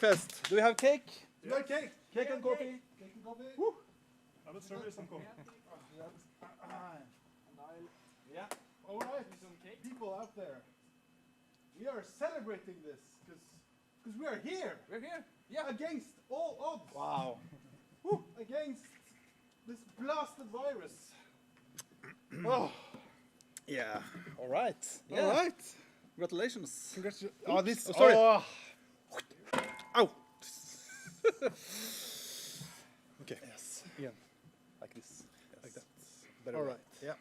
Fest. Do we have cake? You got cake? Cake and coffee? Cake and coffee? Woo. I will serve you some coffee. Yeah. All right, people out there. We are celebrating this because we are here. We're here. Yeah. Against all odds. Wow. Woo. Against this blasted virus. Oh. Yeah. All right. Yeah. All right. Congratulations. Congratulations. Oh, Oh, this. oh, sorry. Oh. Ow. Okay. Yes. Yeah. Like this. Yes. Like that. Better All way. right. Yeah.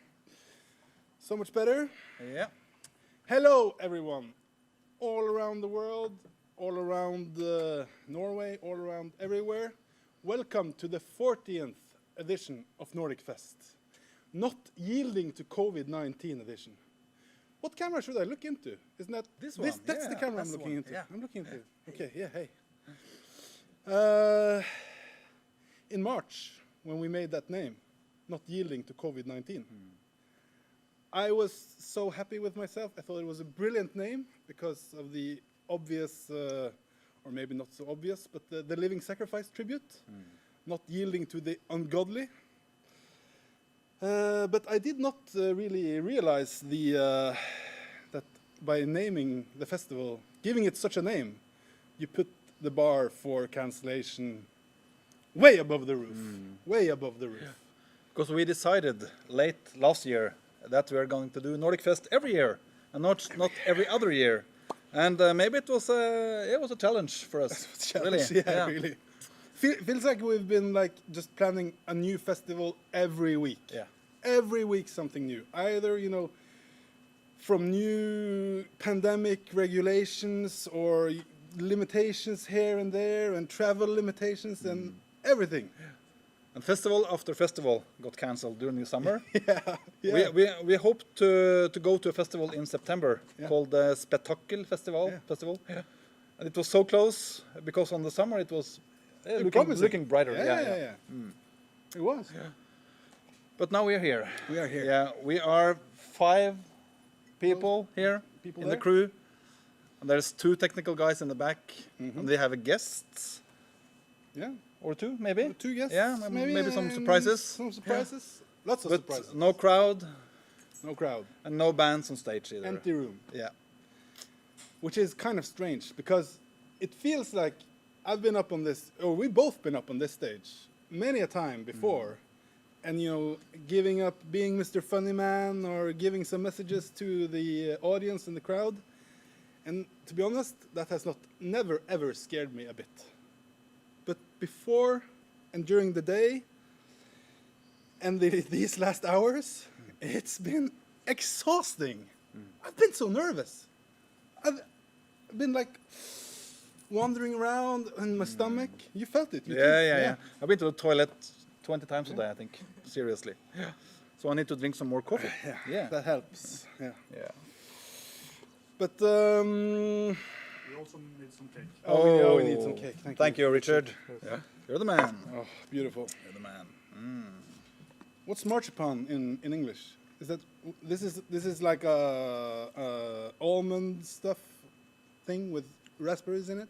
So much better. Yeah. Hello, everyone. All around the world, all around Norway, all around everywhere. Welcome to the 40th edition of Nordic Fest. Not yielding to COVID-19 edition. What camera should I look into? Isn't that This one? That's the Yeah, camera that's I'm the looking one. into. Yeah. I'm looking into. Okay, yeah, hey. In March, when we made that name, not yielding to COVID-19, I was so happy with myself. I thought it was a brilliant name because of the obvious, or maybe not so obvious, but the living sacrifice tribute, not yielding to the ungodly. But I did not really realize that by naming the festival, giving it such a name, you put the bar for cancellation way above the roof. Way above the roof. Because we decided late last year that we are going to do Nordic Fest every year and not every other year. And maybe it was a challenge for us. Challenge, really. yeah, really. Feels like we've been like just planning a new festival every week. Yeah. Every week something new. Either, you know, from new pandemic regulations or limitations here and there and travel limitations and everything. And festival after festival got cancelled during the summer. Yeah. We hoped to go to a festival in September called the Spektakel Festival. Yeah. And it was so close because on the summer it was looking brighter. Yeah. It was. Yeah. But now we are here. We are here. Yeah, we are 5 people here People in there. the crew. And there's 2 technical guys in the back. And they have a guest. Yeah. Or 2, maybe? 2 guests. Yeah, maybe some and surprises. Some surprises. Lots of But surprises. no crowd No crowd. and no bands on stage either. Empty room. Yeah. Which is kind of strange because it feels like I've been up on this, or we've both been up on this stage many a time before. And, you know, giving up being Mr. Funny Man or giving some messages to the audience and the crowd. And to be honest, that has never ever scared me a bit. But before and during the day and these last hours, it's been exhausting. I've been so nervous. I've been like wandering around in my stomach. You felt it. Yeah. I've been to the toilet 20 times a day, I think. Seriously. Yeah. So I need to drink some more coffee. Yeah. That helps. Yeah. But We also need some cake. we need some cake. Thank you, Richard. Yeah. You're the man. Oh, beautiful. You're the man. What's marzipan in English? Is that this is like a almond stuff thing with raspberries in it?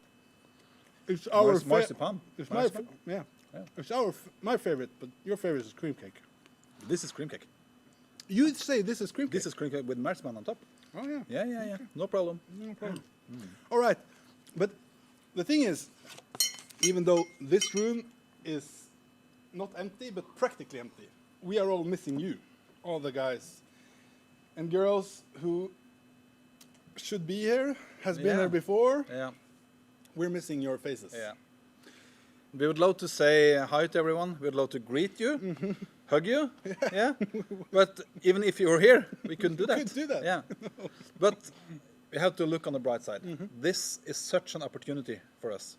It's our Marzipan. It's Marzipan? yeah. Yeah. It's my favorite, but your favorite is cream cake. This is cream cake. You say this is cream cake. This is cream cake with marzipan on top. Oh yeah. Yeah. No problem. No problem. All right, but the thing is, even though this room is not empty but practically empty, we are all missing you, all the guys and girls who should be here, has been here before. Yeah. We're missing your faces. Yeah. We would love to say hi to everyone. We would love to greet you, hug you. Yeah. But even if you were here, we couldn't do that. Couldn't do that. Yeah. But we have to look on the bright side. This is such an opportunity for us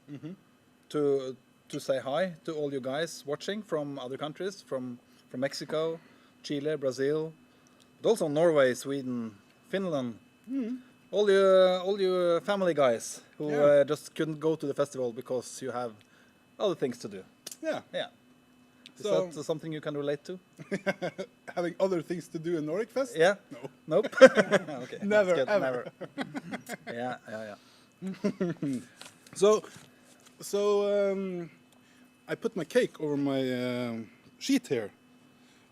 to say hi to all you guys watching from other countries, from Mexico, Chile, Brazil, but also Norway, Sweden, Finland. All you family guys who just couldn't go to the festival because you have other things to do. Yeah. Yeah. Is So- that something you can relate to? Having other things to do in Nordic Fest? Yeah? No. Nope. Okay. Never, that's good. ever. Never. Yeah. So, So I put my cake over my sheet here,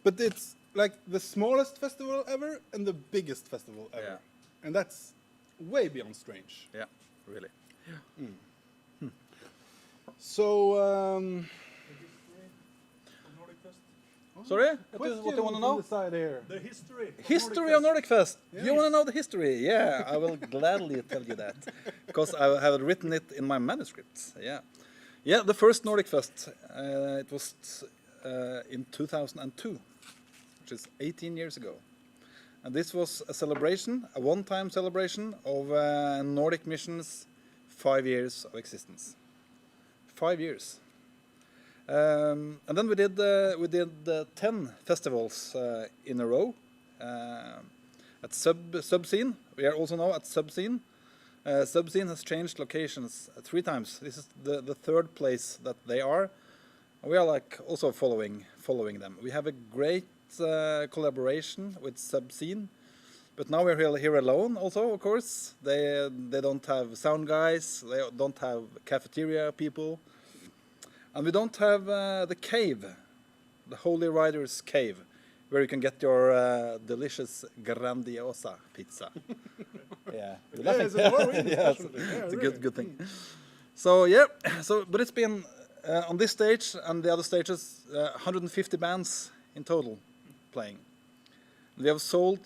but it's like the smallest festival ever and the biggest festival ever, Yeah. and that's way beyond strange. Yeah, really. So The history of Nordic Fest. Sorry? What question do you want to from know? the side here. The history. Of History of Nordic Fest. Yes. You want to know the history? Yeah, I will gladly tell you that because I have written it in my manuscript. Yeah, yeah. The first Nordic Fest. It was in 2002, which is 18 years ago, and this was a celebration, a one-time celebration of Nordic Mission's 5 years of existence. 5 years. And then we did 10 festivals in a row at Subscene. We are also now at Subscene. Subscene has changed locations 3 times. This is the third place that they are. We are like also following them. We have a great collaboration with Subscene, but now we're here alone. Also, of course, they don't have sound guys. They don't have cafeteria people. And we don't have the cave, the Holy Riders Cave, where you can get your delicious Grandiosa pizza. Yeah, Yeah, it's a Norwegian yeah, specialty. Yeah, it's a really. good thing. So yeah, but it's been on this stage and the other stages, 150 bands in total playing. We have sold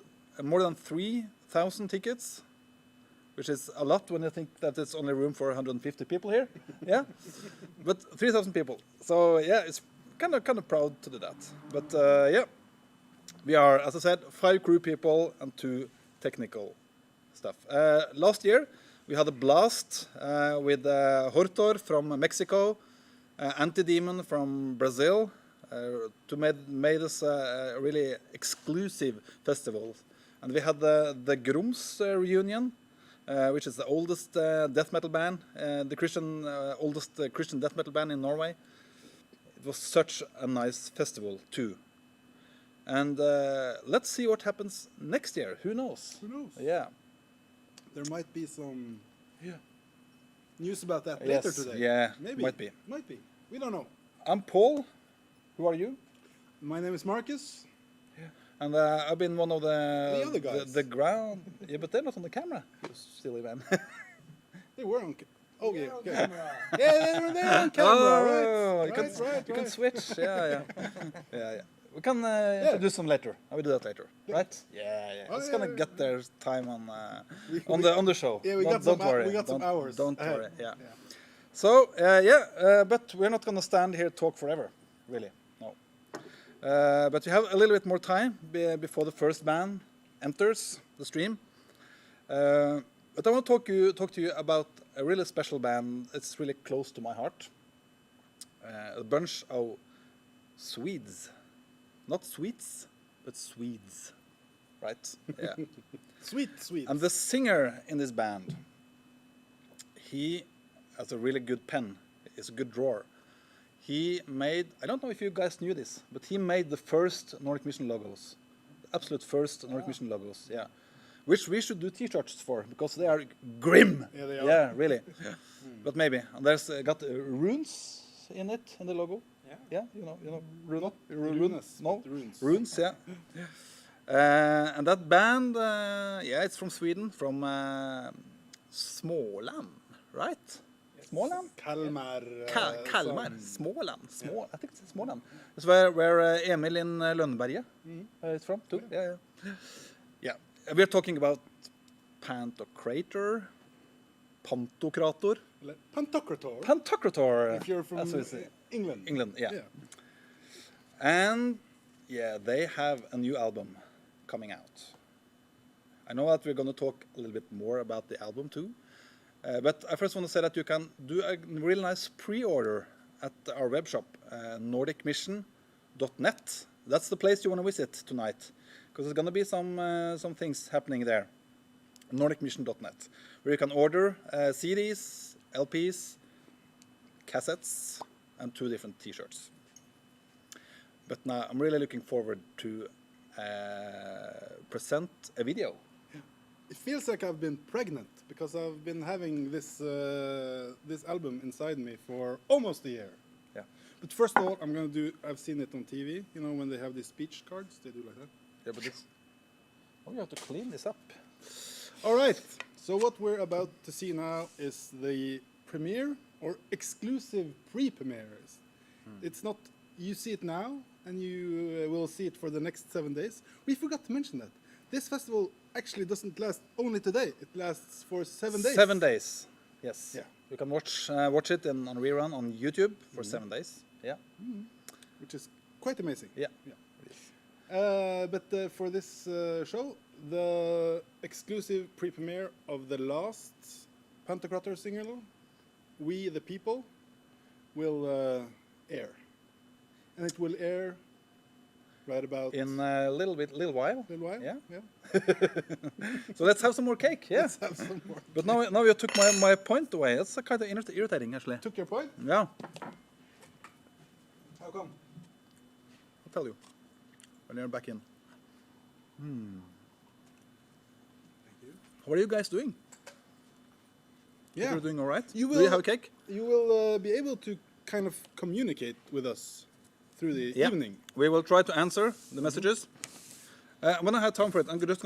more than 3,000 tickets, which is a lot when you think that it's only room for 150 people here. Yeah, but 3,000 people. So yeah, it's kind of proud to do that. But yeah, we are, as I said, 5 crew people and 2 technical stuff. Last year we had a blast with Hortor from Mexico, Anti-Demon from Brazil, to made us a really exclusive festival. And we had the Grums reunion, which is the oldest death metal band, the oldest Christian death metal band in Norway. It was such a nice festival too. And let's see what happens next year. Who knows? Who knows? Yeah. There might be some news about that Yes, later today. yeah, Maybe. might be. Might be. We don't know. I'm Paul. Who are you? My name is Marcus. And I've been one of The other guys. the ground. Yeah, but they're not on the camera. You silly man. They were on. Oh yeah. on Okay. camera. Yeah, they're on camera. Oh, right. you can switch. Yeah. Yeah. We can Yeah. introduce them later. I will do that later, Yeah. right? Yeah. Oh, It's yeah, gonna yeah. get their time on We- on the show. Yeah, we got don't some. worry. We got some Don't- hours. Don't ahead. worry. Yeah. So but we're not gonna stand here talk forever, really. No. But we have a little bit more time before the first band enters the stream. But I want to talk to you about a really special band. It's really close to my heart. A bunch of Swedes, not Swedes, but Swedes, right? Yeah. Sweet. And the singer in this band, he has a really good pen. He's a good drawer. He made, I don't know if you guys knew this, but he made the first Nordic Mission logos. The absolute first Nordic Mission logos, yeah. Which we should do t-shirts for, because they are grim. Yeah, they are. Yeah, really. But maybe. And there's got runes in it, in the logo. Yeah. Yeah, you know, rune. runes, No, the runes. runes, yeah. And that band, yeah, it's from Sweden, from Småland, right? Småland? Kalmar. Kalmar, some- Småland. I think it's Småland. It's where Emil in Lönneberga is from too. Yeah. We're talking about Pantokrator, Pantokrator, Pantokrator. If you're from as we say. England. England, yeah. And yeah, they have a new album coming out. I know that we're going to talk a little bit more about the album too. But I first want to say that you can do a really nice pre-order at our web shop, nordicmission.net. That's the place you want to visit tonight, because there's going to be some things happening there. nordicmission.net, where you can order CDs, LPs, cassettes, and 2 different T-shirts. But now I'm really looking forward to present a video it feels like I've been pregnant because I've been having this this album inside me for almost a year. Yeah. But first of all, I've seen it on TV, you know, when they have these speech cards, they do like that. Yeah, but it's... Oh, you have to clean this up. All right, so what we're about to see now is the premiere or exclusive pre-premieres. It's not, you see it now and you will see it for the next 7 days. We forgot to mention that. This festival actually doesn't last only today, it lasts for 7 days. 7 days, yes. Yeah. You can watch it on rerun on YouTube for 7 days. Yeah. Which is quite amazing. Yeah. But for this show, the exclusive pre-premiere of the last Pantokrator single, We the People, will air. And it will air right about... In a little while. Little while? Yeah. Yeah. So let's have some more cake. Yeah. Let's have some more. But now you took my point away. It's kind of irritating, actually. Took your point? Yeah. How come? I'll tell you when you're back in. Thank you. How are you guys doing? Yeah. You're doing all right? You Do you will- have a cake? You will be able to kind of communicate with us through the Yeah. evening. We will try to answer the messages. When I have time for it, I'm just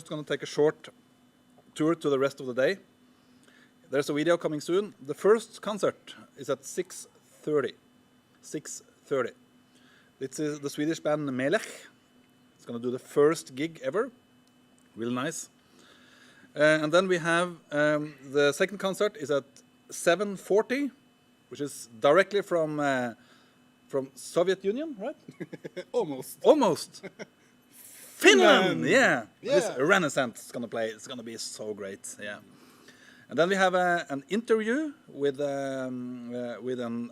gonna take a short tour to the rest of the day. There's a video coming soon. The first concert is at 6:30. 6:30. This is the Swedish band Melech. It's gonna do the first gig ever. Real nice. And then we have the second concert is at 7:40, which is directly from Soviet Union, right? Almost. Almost. Finland, yeah. Yeah. This Renascent is gonna play. It's gonna be so great, yeah. And then we have an interview with a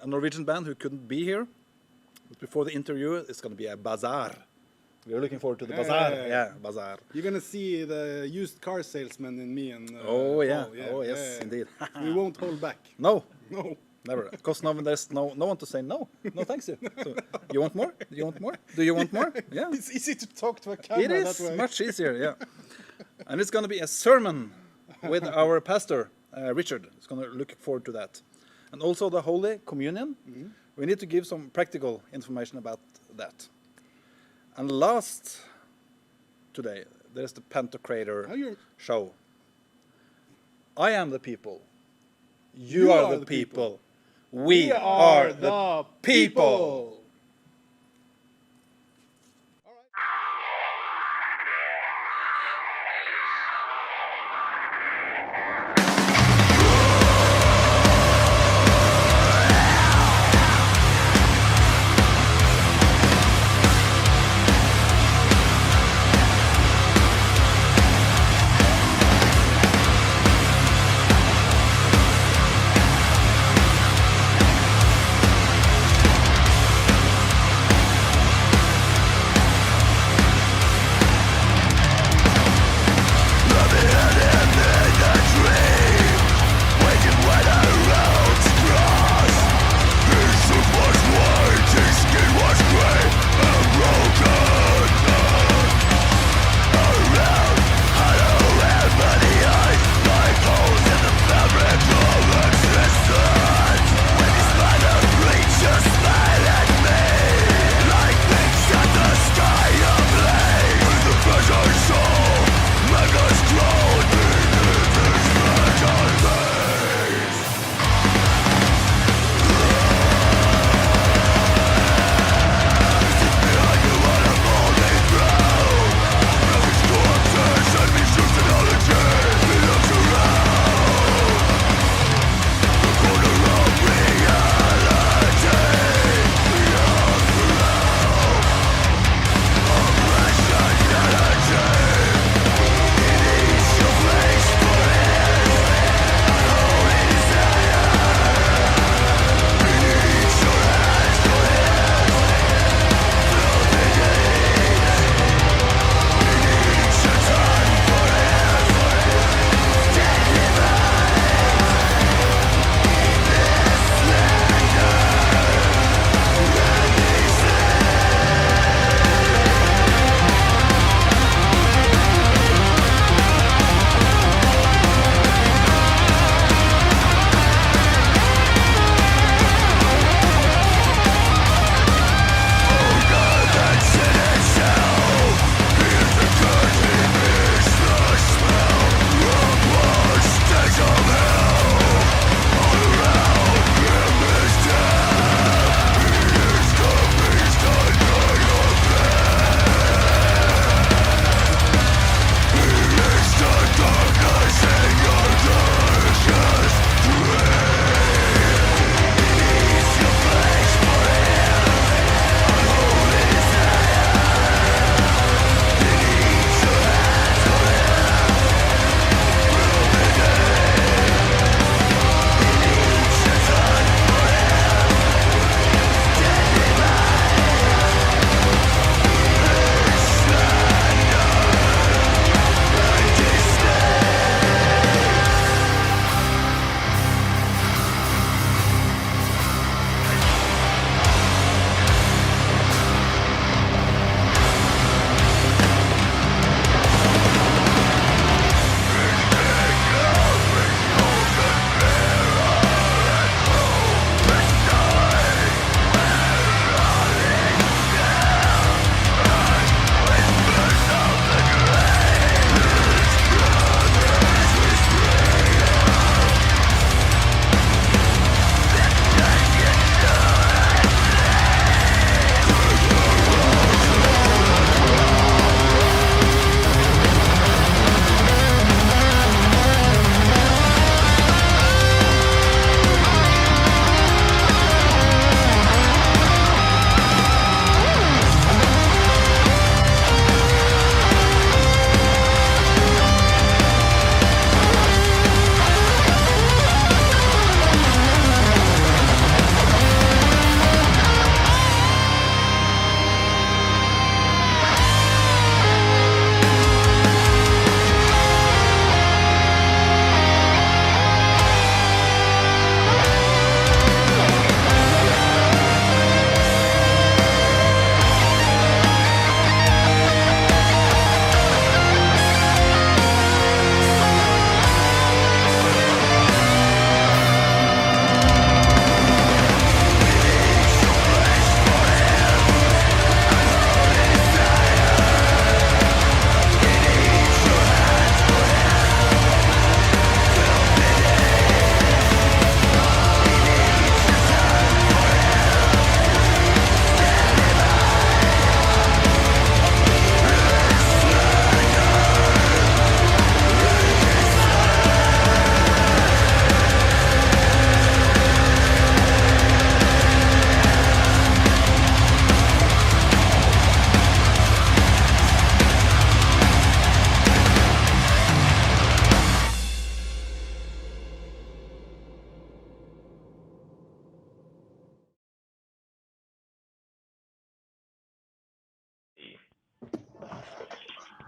Norwegian band who couldn't be here. But before the interview, it's gonna be a bazaar. We're looking forward to the bazaar. Yeah, bazaar. You're gonna see the used car salesman in me and Oh yeah. Paul, Oh yes, indeed. We won't hold back. No, No. never. Because now there's no one to say no. No, thanks you. So, you want more? Do you want more? Do you want more? Yeah. It's easy to talk to a camera It that is way. much easier, yeah. And it's going to be a sermon with our pastor, Richard. It's going to look forward to that. And also the Holy Communion. We need to give some practical information about that. And last today, there's the Pantokrator Now you're- show. I am the people. You are the people. We are the people.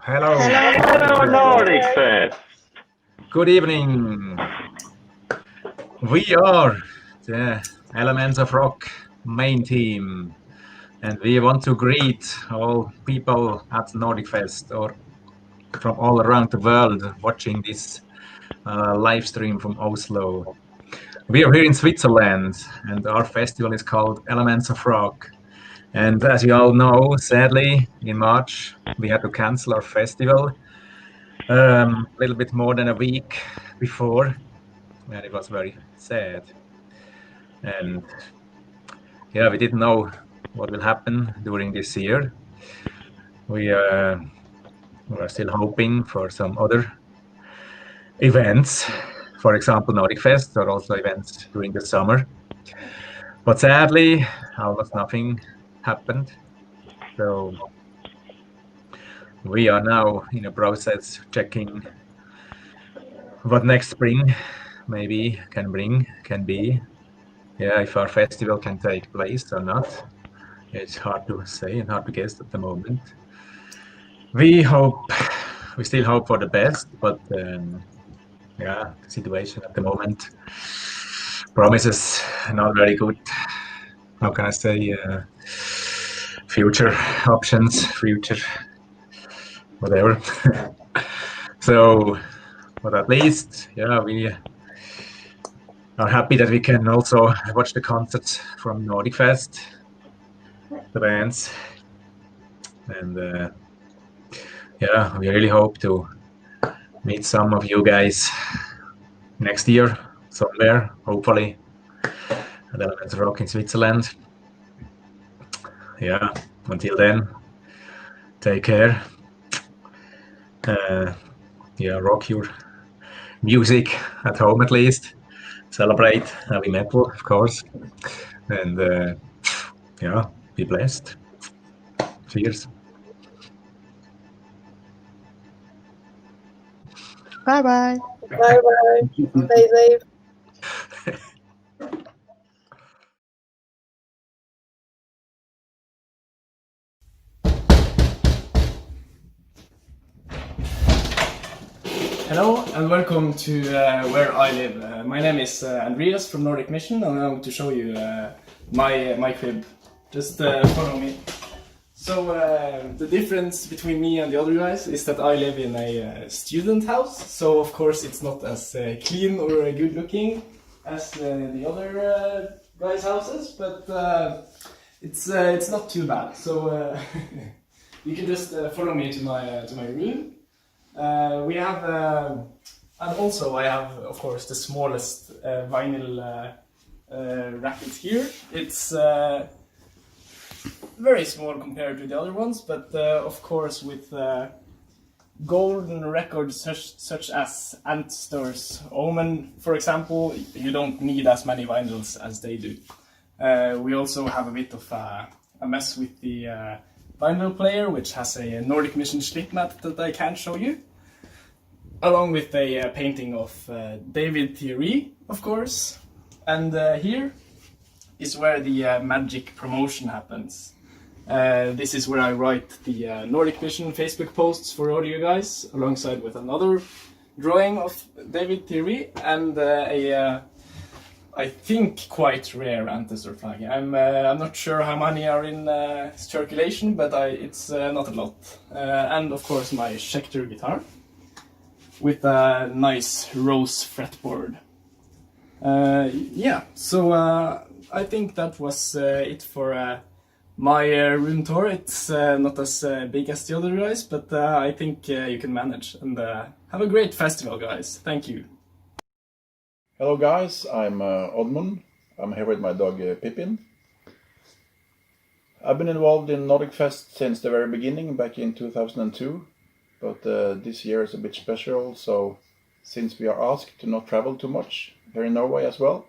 Hello. Hello, Nordic Fest. Good evening. We are the Elements of Rock main team, and we want to greet all people at Nordic Fest or from all around the world watching this live stream from Oslo. We are here in Switzerland, and our festival is called Elements of Rock. And as you all know, sadly, in March, we had to cancel our festival a little bit more than a week before, and it was very sad. And yeah, we didn't know what will happen during this year. We are still hoping for some other events, for example, Nordic Fest, or also events during the summer. But sadly, almost nothing happened. So we are now in a process checking what next spring maybe can be. Yeah, if our festival can take place or not. It's hard to say and hard to guess at the moment. We still hope for the best, but yeah, the situation at the moment promises not very good. How can I say? Future options, future whatever. So, but at least, yeah, we are happy that we can also watch the concerts from Nordic Fest, the bands, and yeah, we really hope to meet some of you guys next year somewhere, hopefully at Elements of Rock in Switzerland. Yeah, until then, take care. Yeah, rock your music at home at least. Celebrate heavy metal, of course, and yeah, be blessed. Cheers. Bye-bye. Bye-bye. Stay safe. Hello and welcome to where I live. My name is Andreas from Nordic Mission, and I'm going to show you my crib. Just follow me. So the difference between me and the other guys is that I live in a student house, so of course it's not as clean or good looking as the other guys' houses, but it's not too bad. So you can just follow me to my room. We have, and also I have, of course, the smallest vinyl racket here. It's very small compared to the other ones, but of course with golden records such as Antstör's Omen, for example, you don't need as many vinyls as they do. We also have a bit of a mess with the vinyl player, which has a Nordic Mission slip mat that I can't show you, along with a painting of David Thierry, of course. And here is where the magic promotion happens. This is where I write the Nordic Mission Facebook posts for all you guys, alongside with another drawing of David Thierry and I think quite rare Antstör flag. I'm not sure how many are in circulation, but it's not a lot. And of course my Schecter guitar with a nice rose fretboard. Yeah, so I think that was it for my room tour. It's not as big as the other guys, but I think you can manage. And have a great festival, guys. Thank you. Hello guys, I'm Oddmund. I'm here with my dog Pippin. I've been involved in Nordic Fest since the very beginning, back in 2002. But this year is a bit special, so since we are asked to not travel too much here in Norway as well,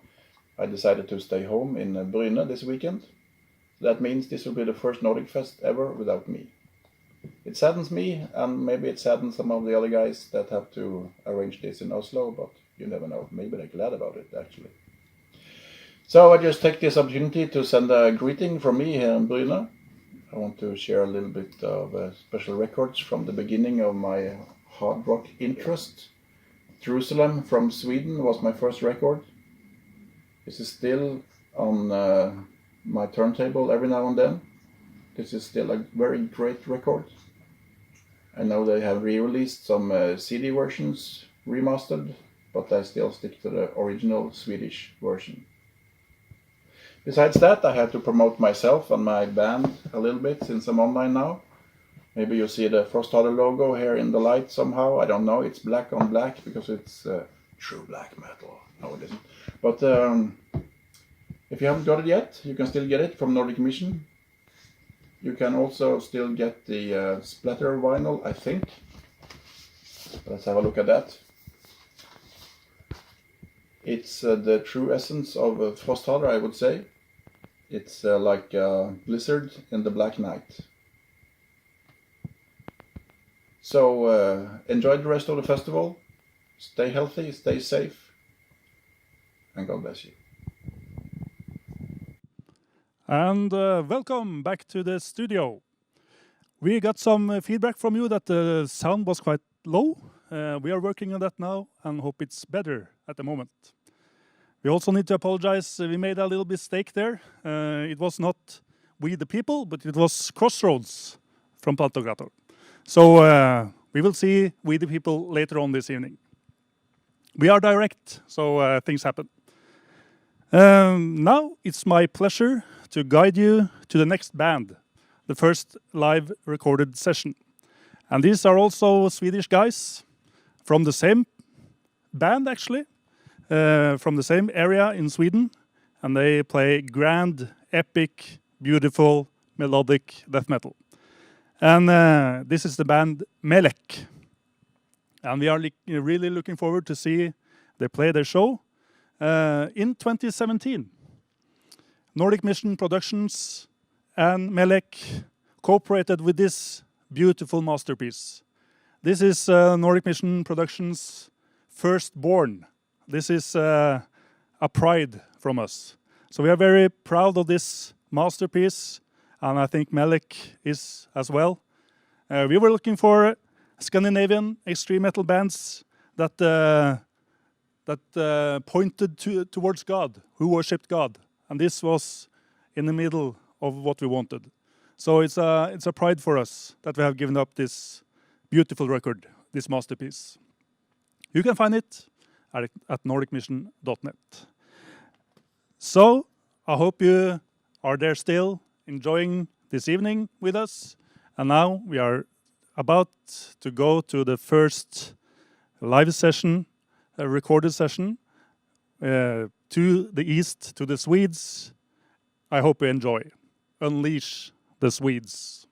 I decided to stay home in Bryne this weekend. That means this will be the first Nordic Fest ever without me. It saddens me, and maybe it saddens some of the other guys that have to arrange this in Oslo, but you never know. Maybe they're glad about it, actually. So I just take this opportunity to send a greeting from me here in Bryne I want to share a little bit of special records from the beginning of my hard rock interest. Jerusalem from Sweden was my first record. This is still on my turntable every now and then. This is still a very great record. I know they have re-released some CD versions, remastered, but I still stick to the original Swedish version. Besides that, I had to promote myself and my band a little bit since I'm online now. Maybe you see the Frostharder logo here in the light somehow. I don't know, it's black on black because it's true black metal. No, it isn't. But if you haven't got it yet, you can still get it from Nordic Mission. You can also still get the splatter vinyl, I think. Let's have a look at that. It's the true essence of Frostharder, I would say. It's like a blizzard in the black night. So enjoy the rest of the festival. Stay healthy, stay safe, and God bless you. And welcome back to the studio. We got some feedback from you that the sound was quite low. We are working on that now and hope it's better at the moment. We also need to apologize. We made a little mistake there. It was not We the People, but it was Crossroads from Pantokrator. So we will see We the People later on this evening. We are direct, so things happen. Now it's my pleasure to guide you to the next band, the first live recorded session. And these are also Swedish guys from the same band, actually, from the same area in Sweden. And they play grand, epic, beautiful, melodic death metal. And this is the band Melech. And we are really looking forward to see they play their show in 2017. Nordic Mission Productions and Melech cooperated with this beautiful masterpiece. This is Nordic Mission Productions' firstborn. This is a pride from us. So we are very proud of this masterpiece, and I think Melech is as well. We were looking for Scandinavian extreme metal bands that pointed towards God, who worshipped God. And this was in the middle of what we wanted. So it's a pride for us that we have given up this beautiful record, this masterpiece. You can find it at nordicmission.net. So I hope you are there still enjoying this evening with us. And now we are about to go to the first live session, a recorded session, to the east, to the Swedes. I hope you enjoy. Unleash the Swedes.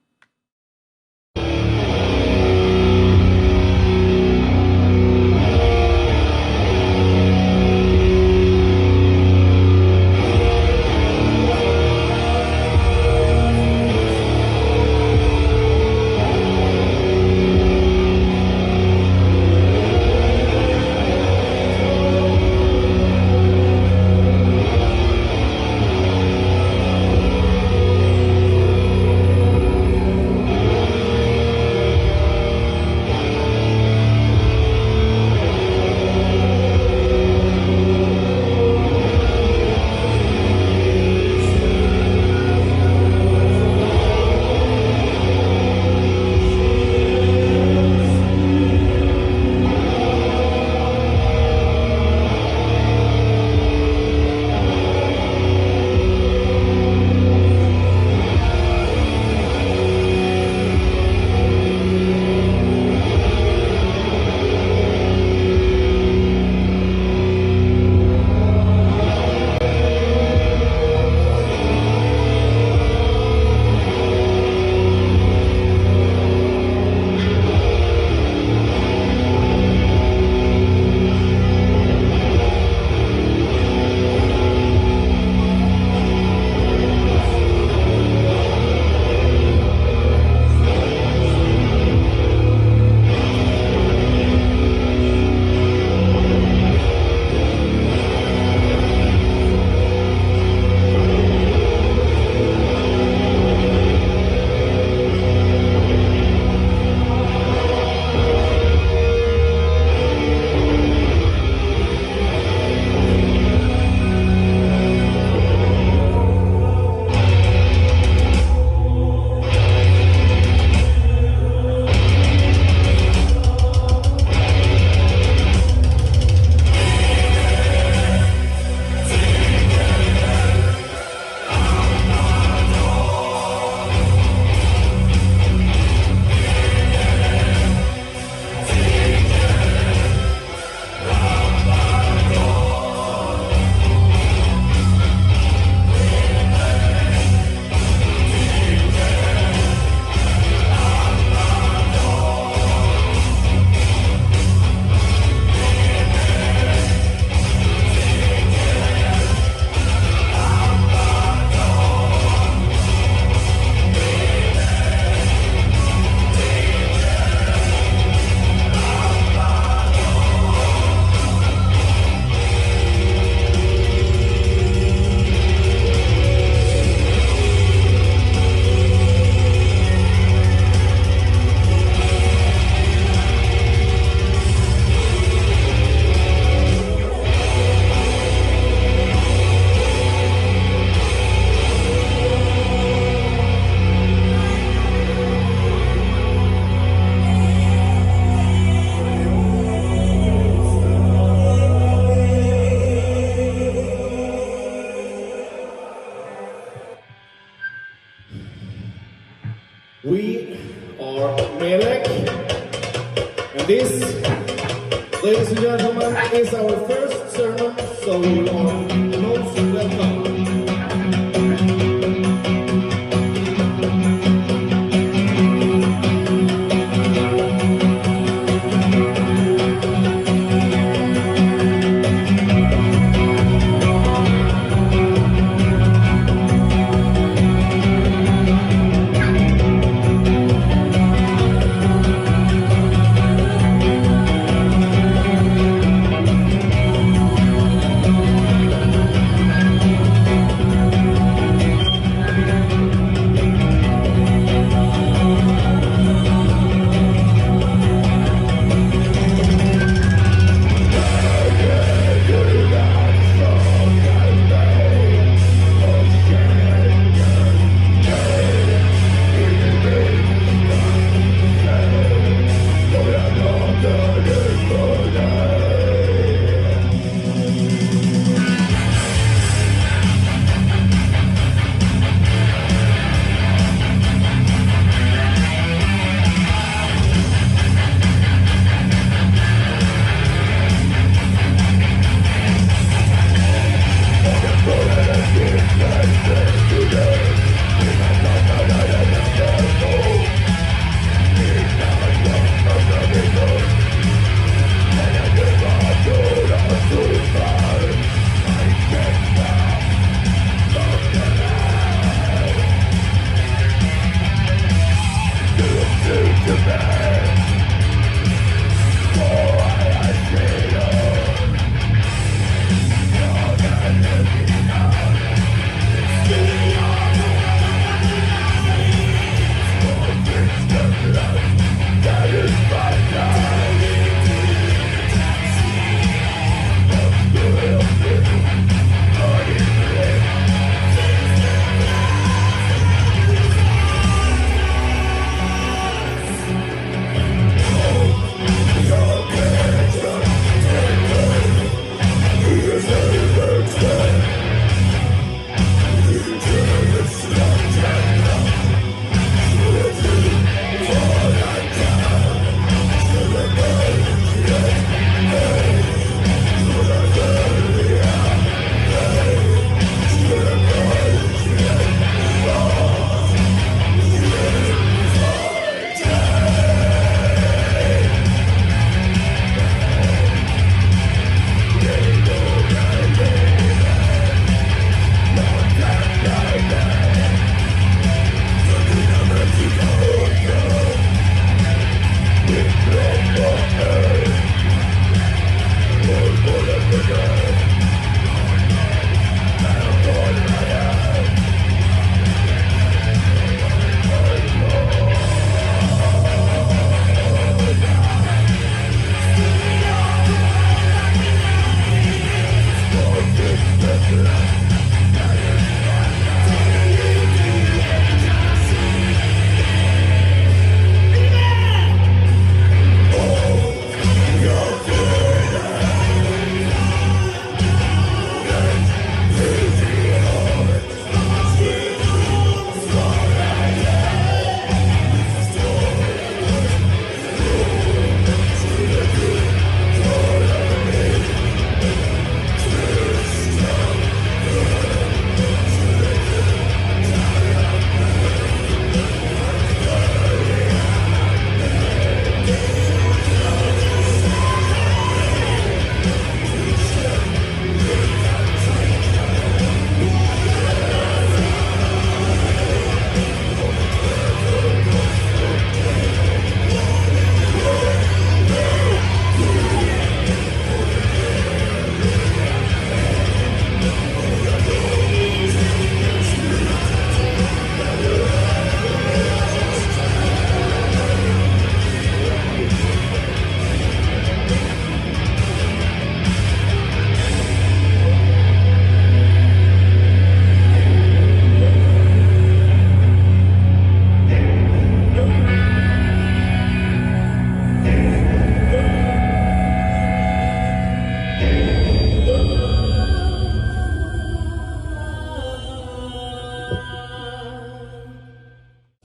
servant, so you are most welcome.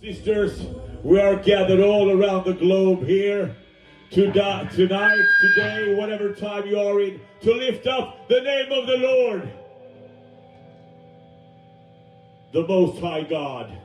Sisters, we are gathered all around the globe here tonight, today, whatever time you are in, to lift up the name of the Lord, the Most High God.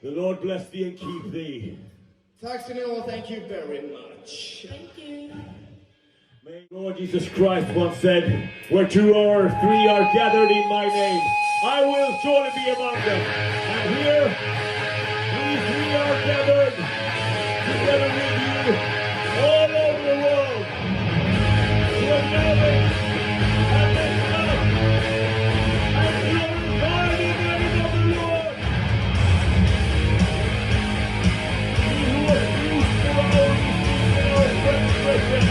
The Lord bless thee and keep thee. Tack ska ni ha, thank you very much. Thank you. May Lord Jesus Christ once said, where two or three are gathered in my name, I will surely be among them. And here, we three are gathered together with you all over the world to acknowledge and lift up and glorify the name of the Lord. He who was used for our disease and our transgression.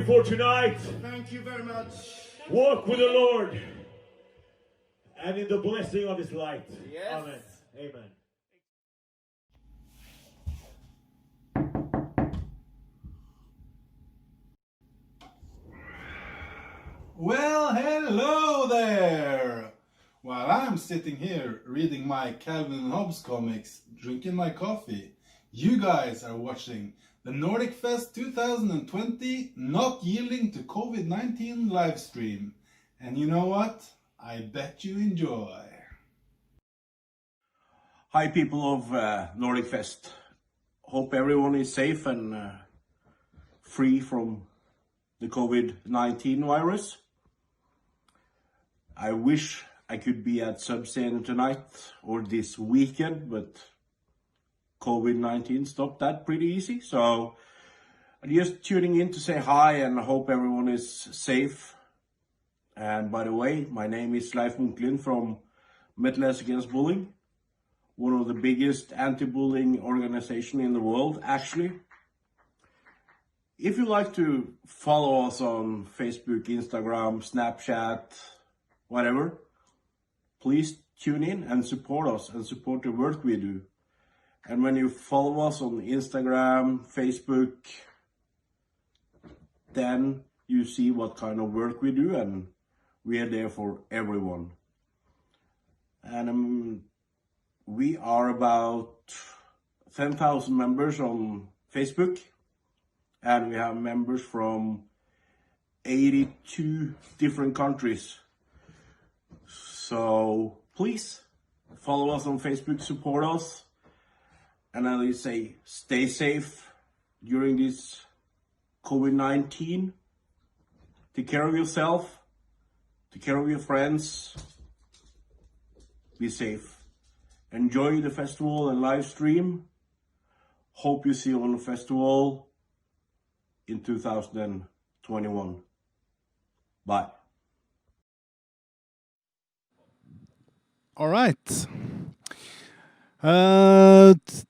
you for tonight. Thank you very much. Walk with the Lord and in the blessing of His light. Yes. Amen. Amen. Well, hello there! While I'm sitting here reading my Calvin and Hobbes comics, drinking my coffee, you guys are watching the Nordic Fest 2020 Not Yielding to COVID-19 live stream. And you know what? I bet you enjoy. Hi people of Nordic Fest. Hope everyone is safe and free from the COVID-19 virus. I wish I could be at Subscene tonight or this weekend, but COVID-19 stopped that pretty easy. So I'm just tuning in to say hi and hope everyone is safe. And by the way, my name is Leif Munklin from Melech Against Bullying, one of the biggest anti-bullying organization in the world, actually. If you like to follow us on Facebook, Instagram, Snapchat, whatever, please tune in and support us and support the work we do. And when you follow us on Instagram, Facebook, then you see what kind of work we do, and we are there for everyone. And we are about 10,000 members on Facebook, and we have members from 82 different countries. So please follow us on Facebook, support us, and I will say stay safe during this COVID-19. Take care of yourself, take care of your friends, be safe. Enjoy the festival and live stream. Hope you see you on the festival in 2021. Bye. All right.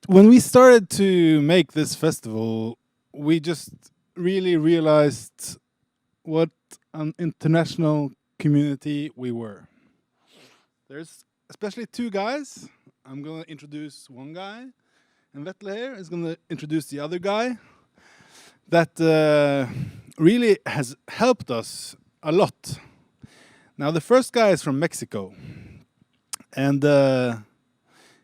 When we started to make this festival, we just really realized what an international community we were. There's especially two guys. I'm going to introduce one guy, and Vetle here is going to introduce the other guy that really has helped us a lot. Now, the first guy is from Mexico. And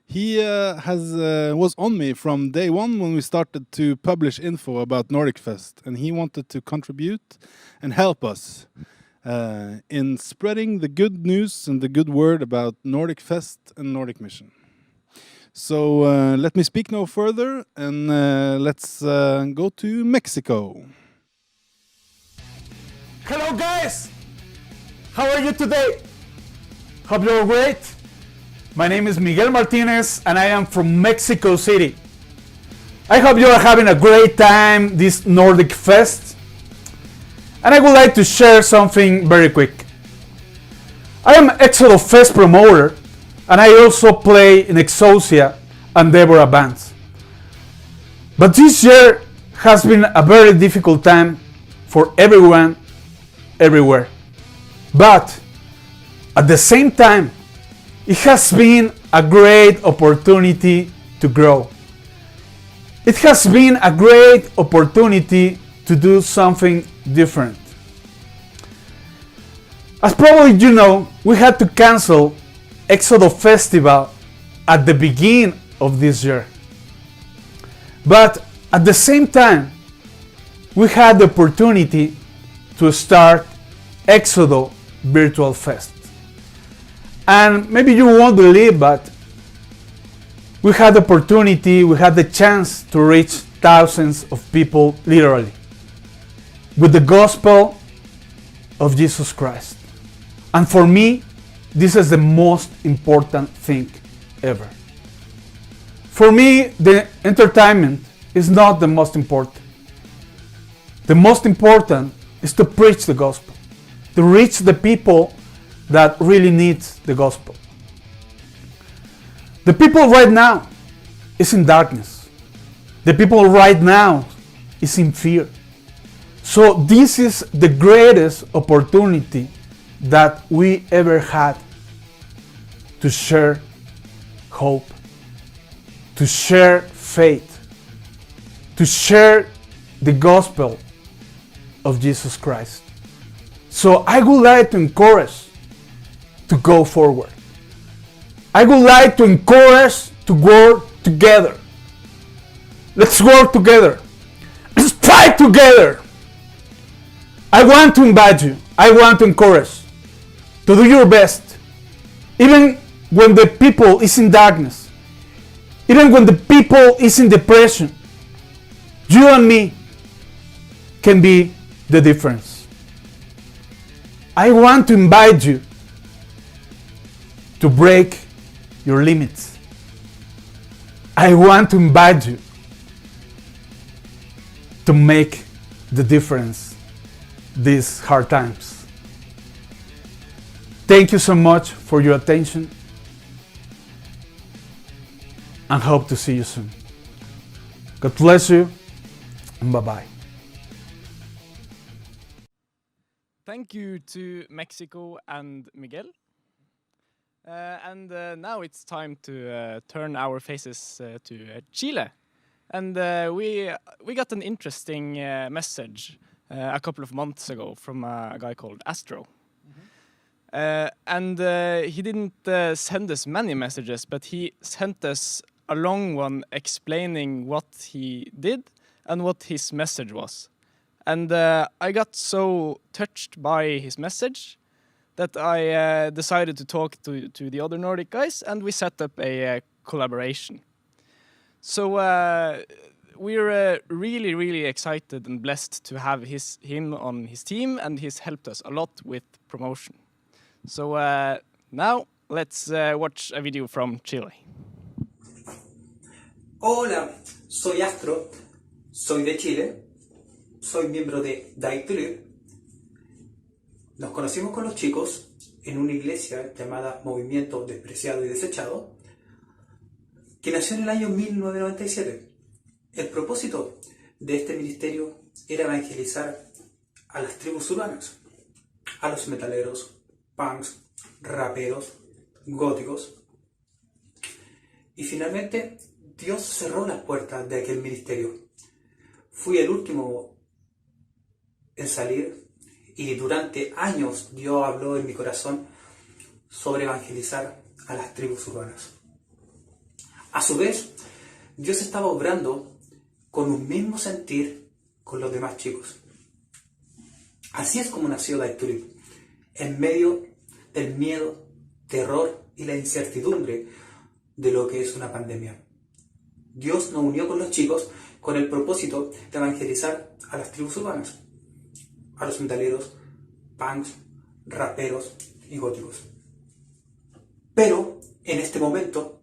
he was on me from day one when we started to publish info about Nordic Fest, and he wanted to contribute and help us in spreading the good news and the good word about Nordic Fest and Nordic Mission. So let me speak no further, and let's go to Mexico. Hello guys! How are you today? Hope you're great. My name is Miguel Martinez and I am from Mexico City. I hope you are having a great time this Nordic Fest. And I would like to share something very quick. I am Exodus Fest promoter and I also play in Exosia and Deborah bands. But this year has been a very difficult time for everyone, everywhere. But at the same time, it has been a great opportunity to grow. It has been a great opportunity to do something different. As probably you know, we had to cancel Exodus Festival at the beginning of this year. But at the same time, we had the opportunity to start Exodus Virtual Fest. And maybe you won't believe, but we had the opportunity, we had the chance to reach thousands of people, literally, with the gospel of Jesus Christ. And for me, this is the most important thing ever. For me, the entertainment is not the most important. The most important is to preach the gospel, to reach the people that really needs the gospel. The people right now is in darkness. The people right now is in fear. So this is the greatest opportunity that we ever had to share hope, to share faith, to share the gospel of Jesus Christ. So I would like to encourage to go forward. I would like to encourage to work together. Let's work together. Let's fight together. I want to invite you. I want to encourage to do your best. Even when the people is in darkness. Even when the people is in depression. You and me can be the difference. I want to invite you to break your limits. I want to invite you to make the difference these hard times. Thank you so much for your attention and hope to see you soon. God bless you and bye-bye. Thank you to Mexico and Miguel. Now it's time to turn our faces to Chile. And we got an interesting message a couple of months ago from a guy called Astro. He didn't send us many messages, but he sent us a long one explaining what he did and what his message was. And I got so touched by his message that I decided to talk to the other Nordic guys, and we set up a collaboration. So we're really, really excited and blessed to have him on his team, and he's helped us a lot with promotion. So now let's watch a video from Chile. Hola, soy Astro, soy de Chile, soy miembro de ISTJERN. Nos conocimos con los chicos en una iglesia llamada Movimiento Despreciado y Desechado, que nació en el año 1997. El propósito de este ministerio era evangelizar a las tribus urbanas, a los metaleros, punks, raperos, góticos. Y finalmente Dios cerró las puertas de aquel ministerio. Fui el último en salir y durante años Dios habló en mi corazón sobre evangelizar a las tribus urbanas. A su vez, Dios estaba obrando con un mismo sentir con los demás chicos. Así es como nació ISTJERN, en medio del miedo, terror y la incertidumbre de lo que es una pandemia. Dios nos unió con los chicos con el propósito de evangelizar a las tribus urbanas, a los metaleros, punks, raperos y góticos. Pero en este momento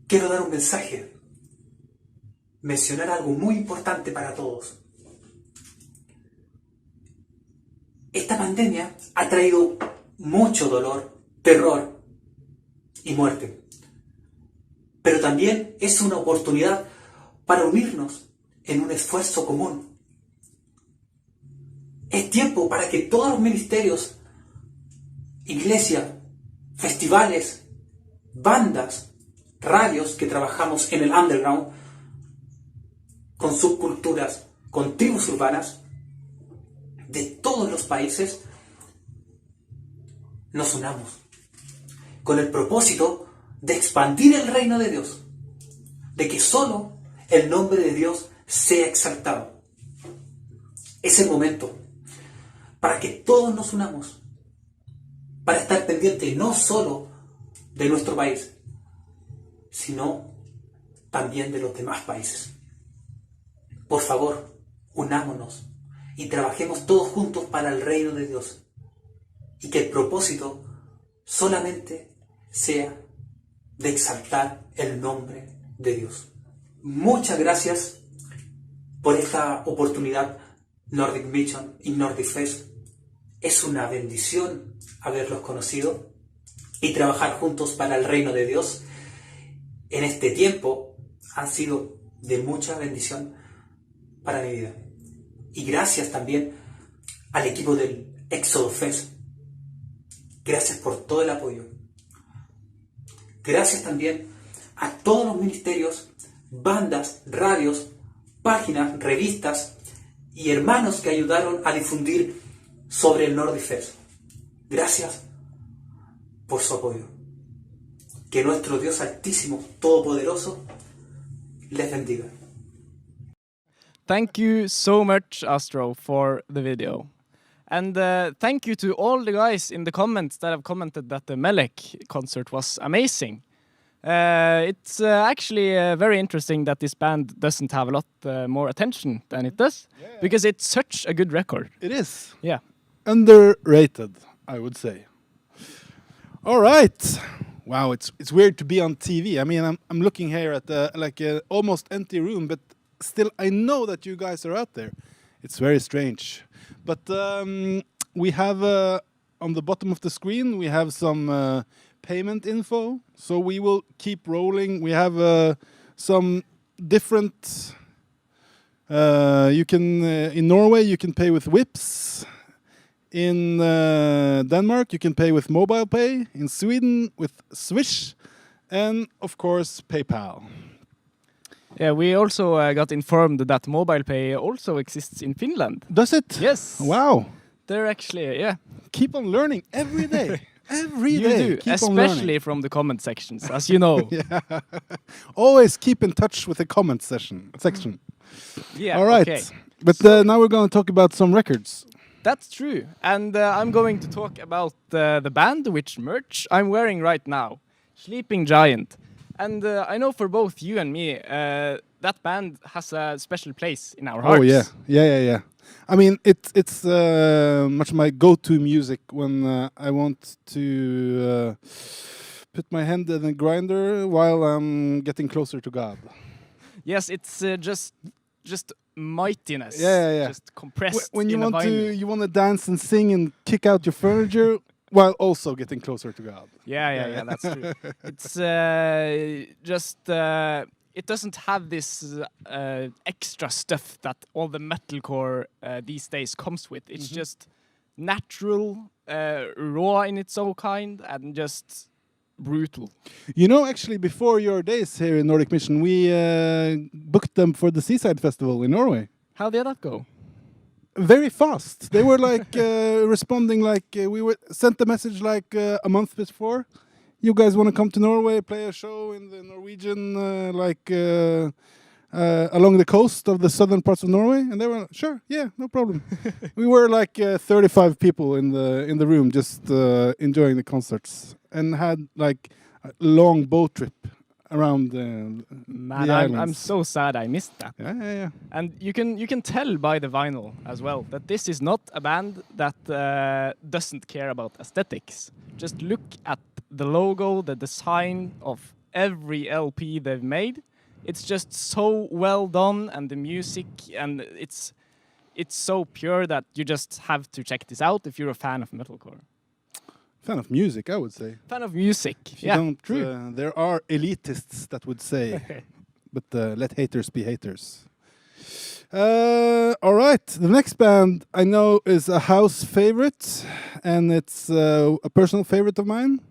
quiero dar un mensaje, mencionar algo muy importante para todos. Esta pandemia ha traído mucho dolor, terror y muerte. Pero también es una oportunidad para unirnos en un esfuerzo común. Es tiempo para que todos los ministerios, iglesias, festivales, bandas, radios que trabajamos en el underground, con subculturas, con tribus urbanas, de todos los países, nos unamos con el propósito de expandir el reino de Dios, de que solo el nombre de Dios sea exaltado. Es el momento para que todos nos unamos, para estar pendientes no solo de nuestro país, sino también de los demás países. Por favor, unámonos y trabajemos todos juntos para el reino de Dios, y que el propósito solamente sea de exaltar el nombre de Dios. Muchas gracias por esta oportunidad, Nordic Mission y Nordic Fest. Es una bendición haberlos conocido y trabajar juntos para el reino de Dios. En este tiempo han sido de mucha bendición para mi vida. Y gracias también al equipo del Éxodo Fest. Gracias por todo el apoyo. Gracias también a todos los ministerios, bandas, radios, páginas, revistas y hermanos que ayudaron a difundir sobre el Nordic Fest. Gracias por su apoyo. Que nuestro Dios Altísimo, Todopoderoso, les bendiga. Thank you so much, Astro, for the video. And thank you to all the guys in the comments that have commented that the Melech concert was amazing. It's actually very interesting that this band doesn't have a lot more attention than it does, because it's such a good record. It is. Yeah. Underrated, I would say. All right. Wow, it's weird to be on TV. I mean, I'm looking here at like a almost empty room, but still I know that you guys are out there. It's very strange. But we have on the bottom of the screen we have some payment info, so we will keep rolling. We have some different. You can in Norway you can pay with whips. In Denmark, you can pay with MobilePay. In Sweden, with Swish. And, of course, PayPal. Yeah, we also got informed that MobilePay also exists in Finland. Does it? Yes. Wow. They're actually, yeah. Keep on learning every day. Every You day. do, Keep on especially learning. from the comment sections, as you know. Yeah. Always keep in touch with the comment section. Yeah, All right. okay. But now we're going to talk about some records. That's true. And I'm going to talk about the band, which merch I'm wearing right now. Sleeping Giant. And I know for both you and me, that band has a special place in our hearts. Oh, yeah. Yeah. I mean, it's much my go-to music when I want to put my hand in the grinder while I'm getting closer to God. Yes, it's just mightiness. Yeah. Just compressed When in you want to dance and sing and kick out your furniture while also getting closer to God. Yeah, that's true. It's just it doesn't have this extra stuff that all the metalcore these days comes with. It's just natural, raw in its own kind, and just brutal. You know, actually, before your days here in Nordic Mission, we booked them for the Seaside Festival in Norway. How did that go? Very fast. They were like responding like we were sent the message like a month before. You guys want to come to Norway, play a show in the Norwegian along the coast of the southern parts of Norway? And they were sure, yeah, no problem. We were like 35 people in the room just enjoying the concerts and had like a long boat trip around the islands. I'm so sad I missed that. Yeah. And you can tell by the vinyl as well that this is not a band that doesn't care about aesthetics. Just look at the logo, the design of every LP they've made. It's just so well done, and the music, and it's so pure that you just have to check this out if you're a fan of metalcore. Fan of music, I would say. Fan of music, yeah, true. There are elitists that would say, but let haters be haters. All right, the next band I know is a house favorite, and it's a personal favorite of mine.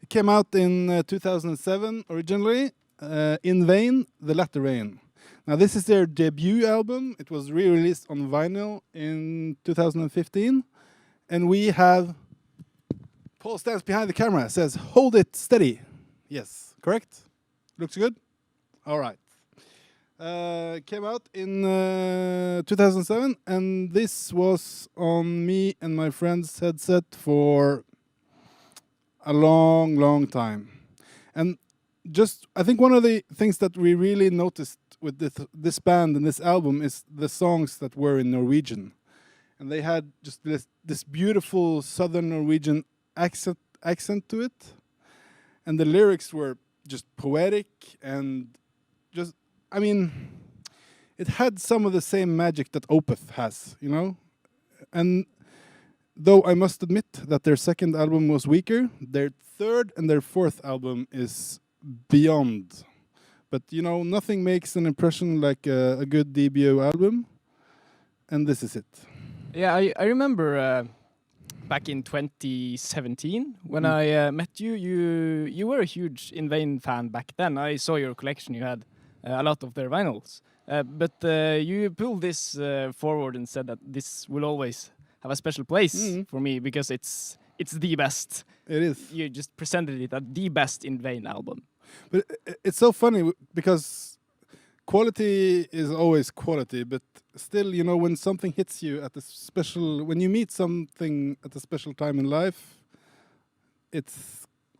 It came out in 2007 originally. In Vain, The Latter Rain. Now this is their debut album. It was re-released on vinyl in 2015, and we have Paul stands behind the camera, says hold it steady. Yes, correct? Looks good? All right. Came out in 2007, and this was on me and my friend's headset for a long time. And just, I think one of the things that we really noticed with this band and this album is the songs that were in Norwegian. And they had just this beautiful southern Norwegian accent to it. And the lyrics were just poetic and just, I mean, it had some of the same magic that Opeth has, you know? And though I must admit that their second album was weaker, their third and their fourth album is beyond. But you know, nothing makes an impression like a good debut album. and this is it. Yeah, I remember back in 2017 when I met you. You were a huge In Vain fan back then. I saw your collection. You had a lot of their vinyls. But you pulled this forward and said that this will always have a special place for me because it's the best. It is. You just presented it as the best In Vain album. But it's so funny because quality is always quality, but still, you know, when something hits you at a special, when you meet something at a special time in life, it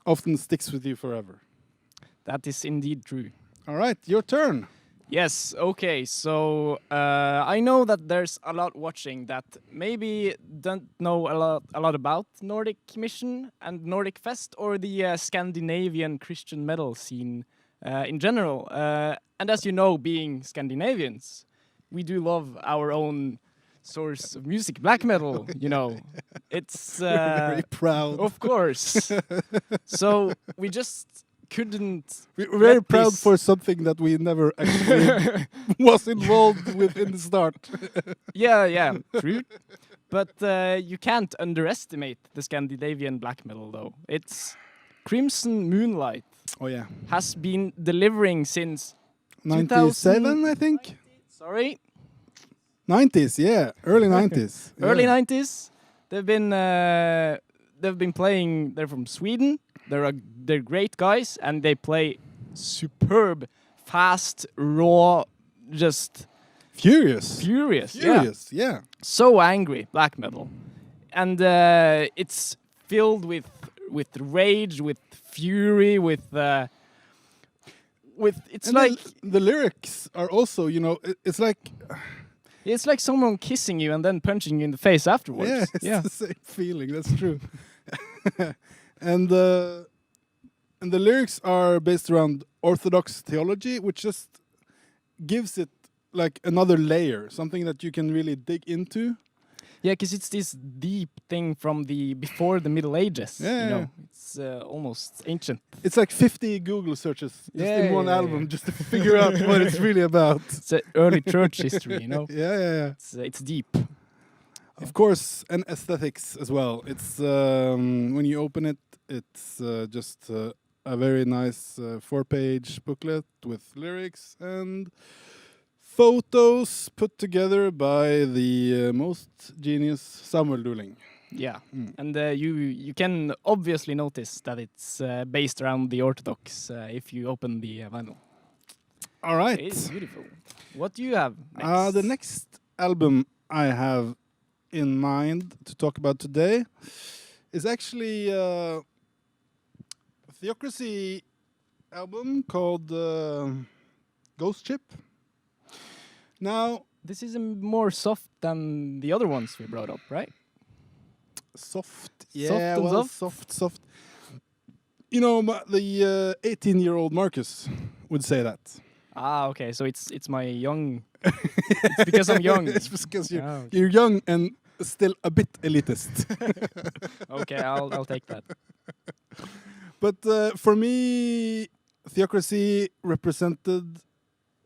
often sticks with you forever. That is indeed true. All right, your turn. Yes, okay, so I know that there's a lot watching that maybe don't know a lot about Nordic Mission and Nordic Fest or the Scandinavian Christian metal scene in general. And as you know, being Scandinavians, we do love our own source of music, black metal, you know. It's... We're very proud. Of course. So we just... couldn't. We're very proud for something that we never actually was involved with in the start. Yeah, true. But you can't underestimate the Scandinavian black metal, though. It's Crimson Moonlight. Oh yeah, has been delivering since 97, I think. Sorry, 90s, yeah, early 90s. Early 90s. They've been playing. They're from Sweden. They're great guys, and they play superb, fast, raw, just furious, yeah. So angry black metal, and it's filled with rage, with fury, with it's and like the lyrics are also, you know, it's like someone kissing you and then punching you in the face afterwards. Yeah, it's the same feeling. That's true. And the lyrics are based around Orthodox theology, which just gives it like another layer, something that you can really dig into. Yeah, because it's this deep thing from before the Middle Ages. Yeah, you know, it's almost ancient. It's like 50 Google searches just in one album just to figure out what it's really about. It's early church history, you know. Yeah. It's deep. Of course, and aesthetics as well. It's when you open it, it's just a very nice 4-page booklet with lyrics and photos put together by the most genius Samuel Duling. Yeah, and you can obviously notice that it's based around the Orthodox if you open the vinyl. All right. It's beautiful. What do you have next? The next album I have in mind to talk about today is actually a Theocracy album called Ghost Ship. Now, this is more soft than the other ones we brought up, right? Soft, soft. You know, the 18-year-old Marcus would say that. Ah, okay. So it's my young. It's because I'm young. It's because you're young and still a bit elitist. Okay, I'll take that. But for me, Theocracy represented.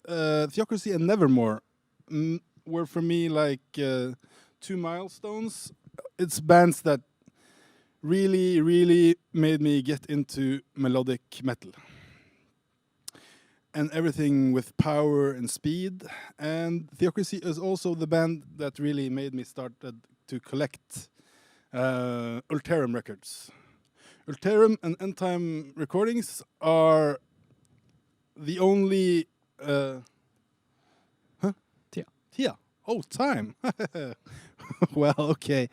Theocracy and Nevermore were for me like 2 milestones. It's bands that really, really made me get into melodic metal. And everything with power and speed. And Theocracy is also the band that really made me start to collect Ulterum records. Ulterum and End Time Recordings are the only... Tia. Oh, Time. Well, okay.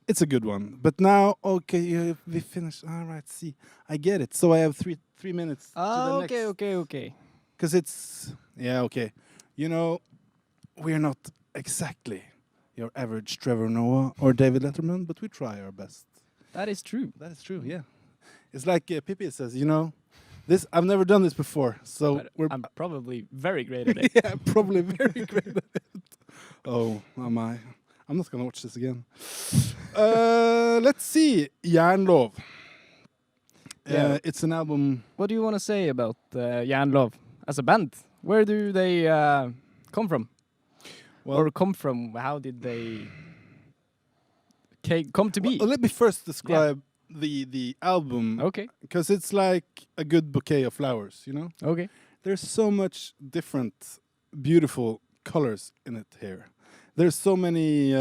It's a good one. But now, okay, we finished. All right, see. I get it. So I have three minutes to the next. Okay. Because it's... Yeah, okay. You know, we're not exactly your average Trevor Noah or David Letterman, but we try our best. That is true. That is true, yeah. It's like Pippi says, you know, I've never done this before, so I'm probably very great at it. Yeah, probably very great at it. Oh, am I? I'm not gonna watch this again. Let's see, Jernlov. It's an album. What do you want to say about Jernlov as a band? Where do they come from? or come from? How did they come to be? Well, let me first describe the album. Okay. Because it's like a good bouquet of flowers, you know? Okay. There's so much different, beautiful colors in it here. There's so many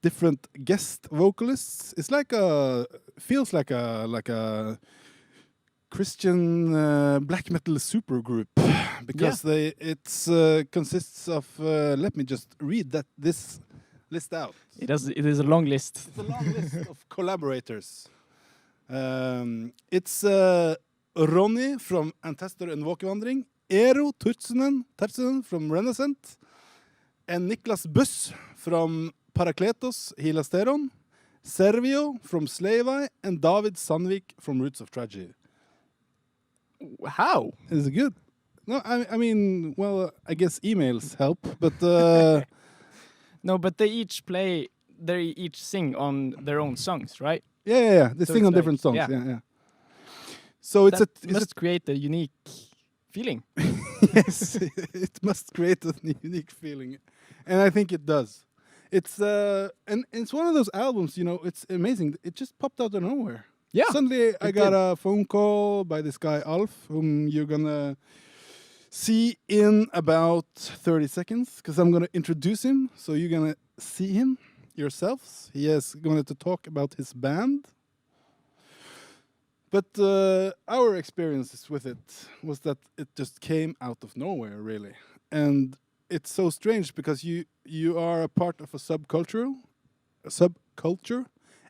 different guest vocalists. It's like feels like a Christian black metal supergroup because it consists of. Let me just read this list out. It is a long list. It's a long list of collaborators. It's Ronny from Ancestor and Walkvandring, Eero Tertsunen from Renascent, and Niklas Buss from Parakletos Hilasteron, Servio from Slavey, and David Sandvik from Roots of Tragedy. How? Is it good? No, I mean, well, I guess emails help, but no, but they each sing on their own songs, right? Yeah. They sing on different songs. Yeah. So it must create a unique feeling. Yes, it must create a unique feeling, and I think it does. It's and it's one of those albums, you know. It's amazing. It just popped out of nowhere. Yeah. Suddenly, I got a phone call by this guy Alf, whom you're gonna see in about 30 seconds, because I'm gonna introduce him. So you're gonna see him yourselves. He is going to talk about his band. But our experiences with it was that it just came out of nowhere, really. And it's so strange because you are a part of a subculture,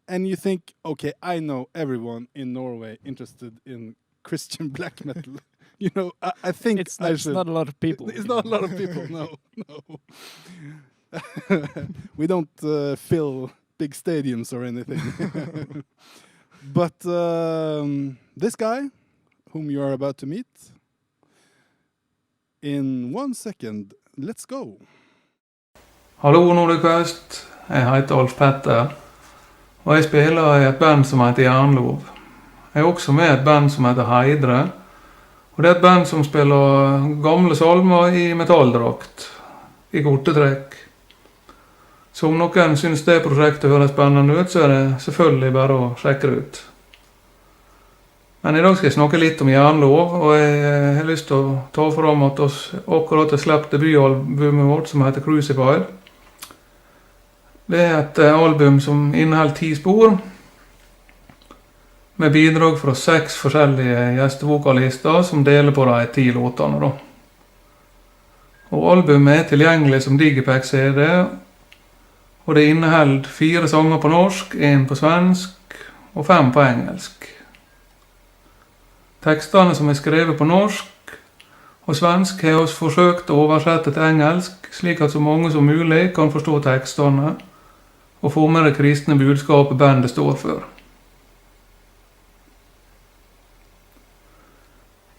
and you think, okay, I know everyone in Norway interested in Christian black metal. You know, I think it's not a lot of people. It's not a lot of people. No. We don't fill big stadiums or anything. But this guy, whom you are about to meet, in 1 second, let's go. Hallo Nordic Fest, jeg heter Alf Petter, og jeg spiller i et band som heter Jernlov. Jeg er også med i et band som heter Heidre, og det er et band som spiller gamle salmer i metalldrakt, i kortetrekk. Så om noen synes det prosjektet høres spennende ut, så er det selvfølgelig bare å sjekke det ut. Men i dag skal jeg snakke litt om Jernlov, og jeg har lyst til å ta fram at vi akkurat har sluppet debutalbumet vårt som heter Crucified. Det er et album som inneholder 10 spor, med bidrag fra 6 forskjellige gjestevokalister som deler på de 10 låtene. Da. Og albumet er tilgjengelig som Digipack-CD, og det inneholder 4 sanger på norsk, 1 på svensk og 5 på engelsk. Tekstene som er skrevet på norsk og svensk har vi forsøkt å oversette til engelsk, slik at så mange som mulig kan forstå tekstene og få med det kristne budskapet bandet står for.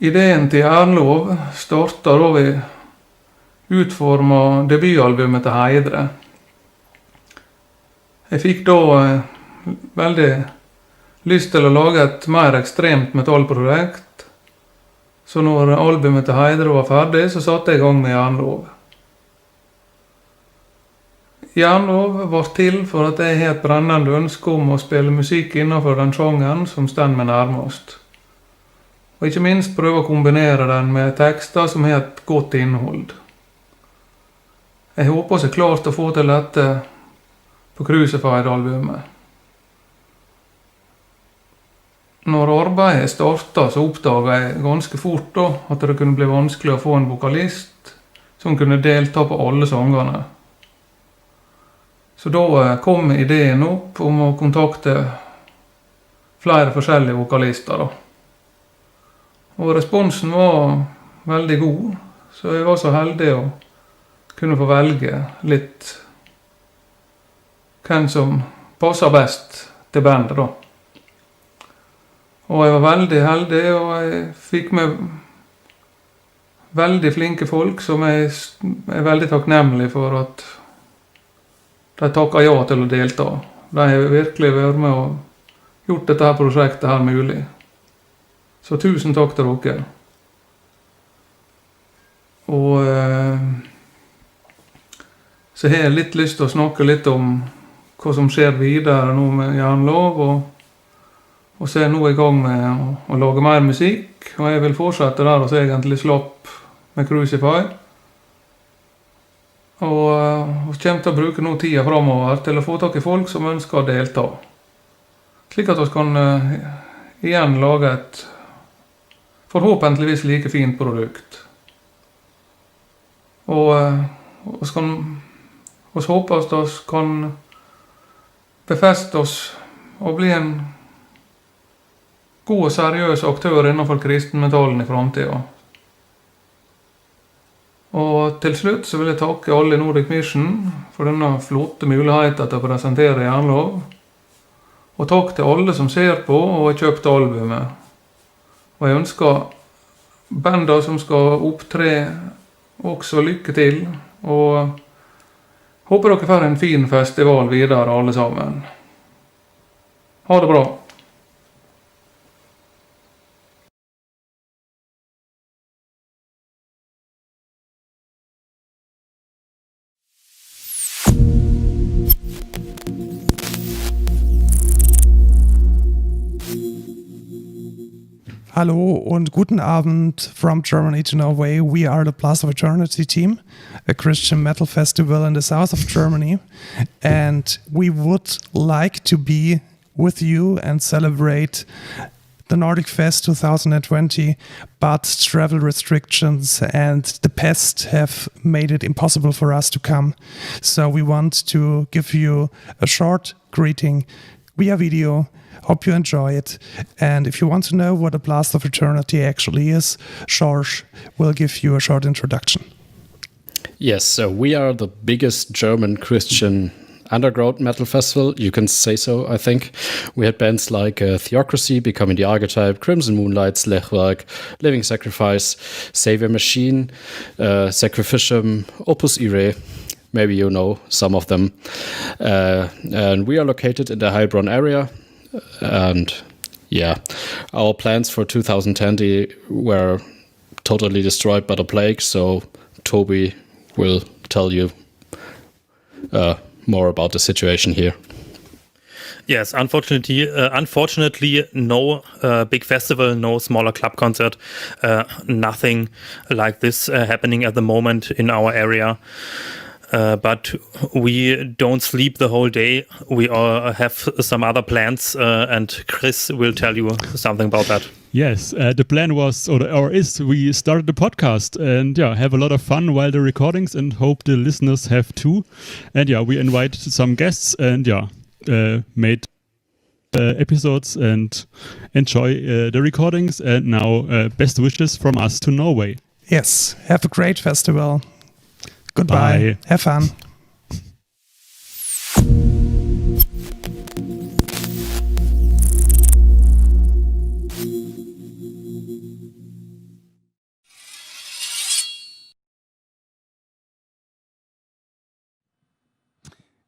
Ideen til Jernlov startet da vi utformet debutalbumet til Heidre. Jeg fikk da veldig lyst til å lage et mer ekstremt metallprojekt, så når albumet til Heidre var ferdig, så satte jeg i gang med Jernlov. Jernlov var til for at jeg har et brennende ønske om å spille musikk innenfor den sjangeren som står meg nærmest. Og ikke minst prøve å kombinere den med tekster som har et godt innhold. Jeg håper så klart å få til dette på Crucified-albumet. Når arbeidet startet, så oppdaget jeg ganske fort da, at det kunne bli vanskelig å få en vokalist som kunne delta på alle sangene. Så da kom ideen opp om å kontakte flere forskjellige vokalister. Da. Og responsen var veldig god, så jeg var så heldig å kunne få velge litt hvem som passer best til bandet da. Og jeg var veldig heldig, og jeg fikk med veldig flinke folk som jeg er veldig takknemlig for at de takket ja til å delta. De har virkelig vært med og gjort dette her prosjektet her mulig. Så tusen takk til dere. Og så har jeg litt lyst til å snakke litt om hva som skjer videre nå med Jernlov, og så er jeg nå i gang med å lage mer musikk, og jeg vil fortsette der og så egentlig slapp med Crucify. Og vi kommer til å bruke noe tida fremover til å få tak i folk som ønsker å delta. Slik at vi kan igjen lage et forhåpentligvis like fint produkt. Og vi håper at vi kan befeste oss og bli en god og seriøs aktør innenfor kristenmetallen i fremtiden. Og til slutt så vil jeg takke alle i Nordic Mission for denne flotte muligheten til å presentere Jernlov. Og takk til alle som ser på og har kjøpt albumet. Og jeg ønsker banda som skal opptre også lykke til, og håper dere får en fin festival videre alle sammen. Ha det bra. Hallo und guten Abend from Germany to Norway. We are the Blast of Eternity team, a Christian metal festival in the south of Germany. And we would like to be with you and celebrate the Nordic Fest 2020, but travel restrictions and the pest have made it impossible for us to come. So we want to give you a short greeting via video. Hope you enjoy it. And if you want to know what a Blast of Eternity actually is, George will give you a short introduction. Yes, so we are the biggest German Christian underground metal festival. You can say so, I think. We had bands like Theocracy, Becoming the Archetype, Crimson Moonlight, Slechwerk, Living Sacrifice, Savior Machine, Sacrificium, Opus Irae. Maybe you know some of them. And we are located in the Heilbronn area. And yeah, our plans for 2020 were totally destroyed by the plague, so Toby will tell you more about the situation here. Yes, unfortunately, no big festival, no smaller club concert, nothing like this happening at the moment in our area. But we don't sleep the whole day. We all have some other plans, and Chris will tell you something about that. Yes, the plan was, or is, we started the podcast and have a lot of fun while the recordings and hope the listeners have too. And we invite some guests and made episodes and enjoy the recordings. And now best wishes from us to Norway. Yes, have a great festival. Goodbye. Bye. Have fun.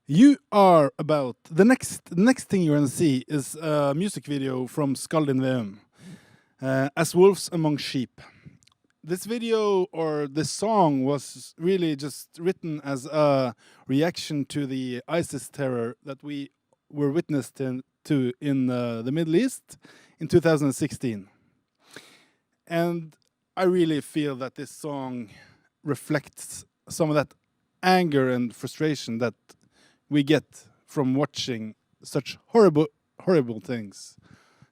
You are about the next thing you're gonna see is a music video from Skald in Veum, As Wolves Among Sheep. This video or this song was really just written as a reaction to the ISIS terror that we were witness to in the Middle East in 2016. And I really feel that this song reflects some of that anger and frustration that we get from watching such horrible things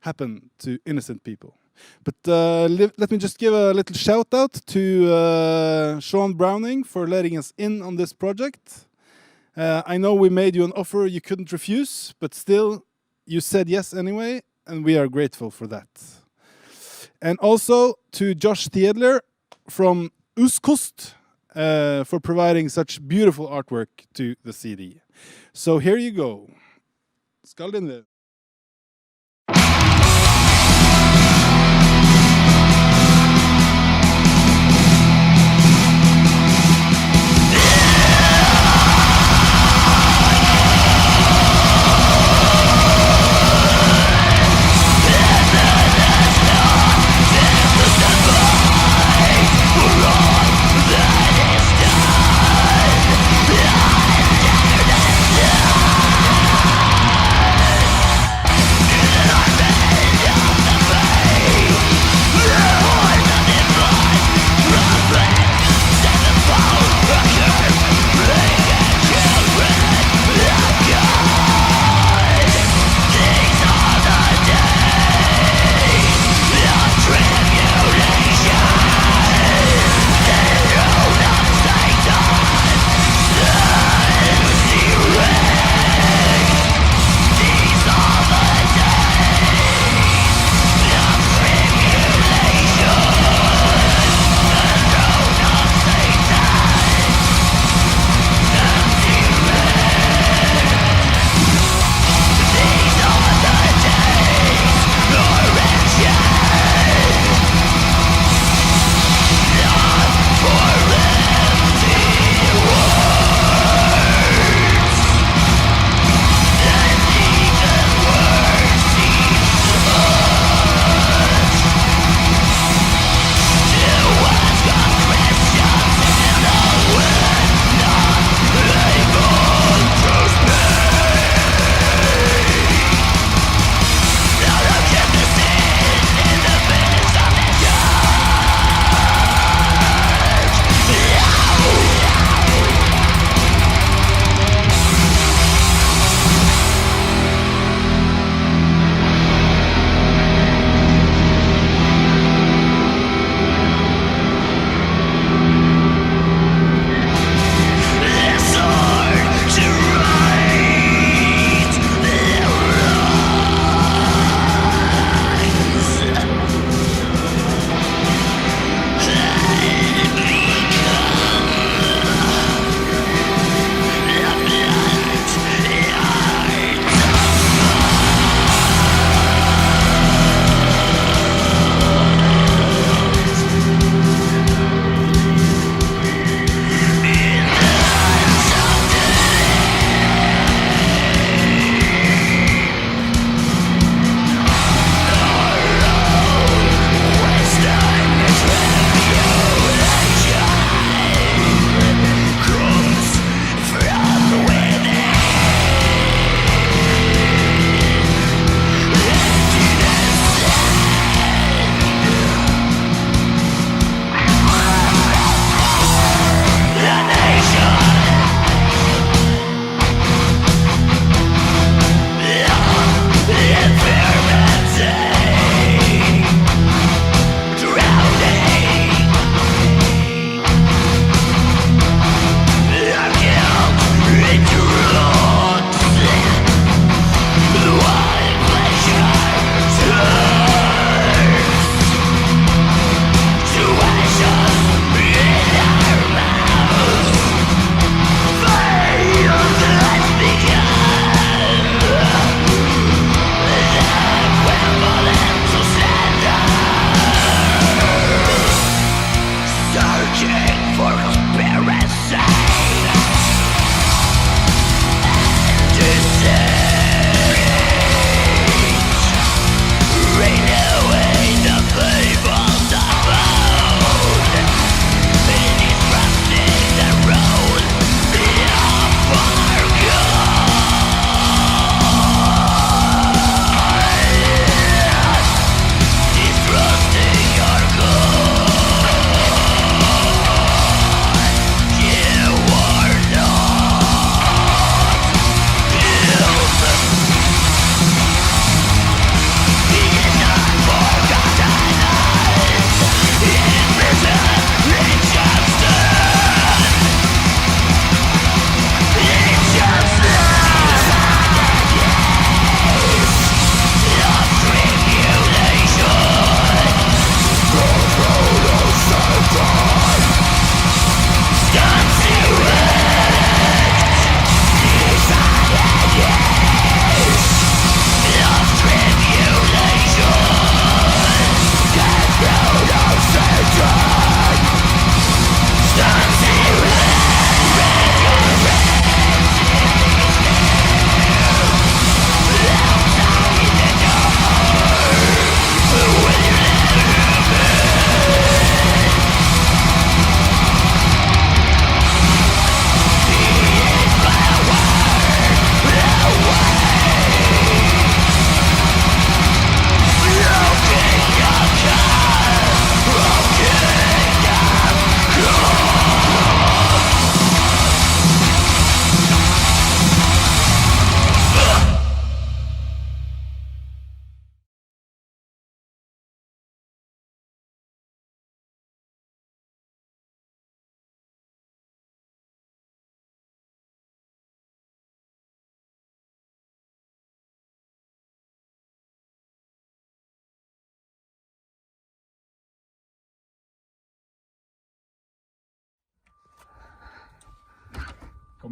happen to innocent people. But let me just give a little shout out to Sean Browning for letting us in on this project. I know we made you an offer you couldn't refuse, but still you said yes anyway, and we are grateful for that. And also to Josh Thiedler from Uskost for providing such beautiful artwork to the CD. So here you go. Skald in there. Yeah.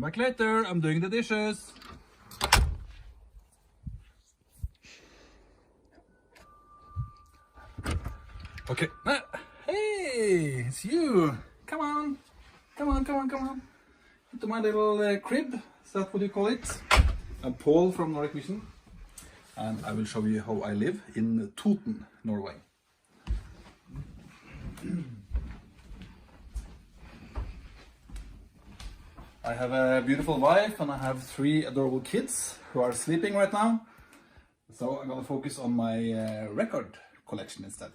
Come back later, I'm doing the dishes. Okay. Hey, it's you. Come on. Into my little crib. Is that what you call it? I'm Paul from Nordic Mission. And I will show you how I live in Toten, Norway. I have a beautiful wife and I have 3 adorable kids who are sleeping right now. So I'm gonna focus on my record collection instead.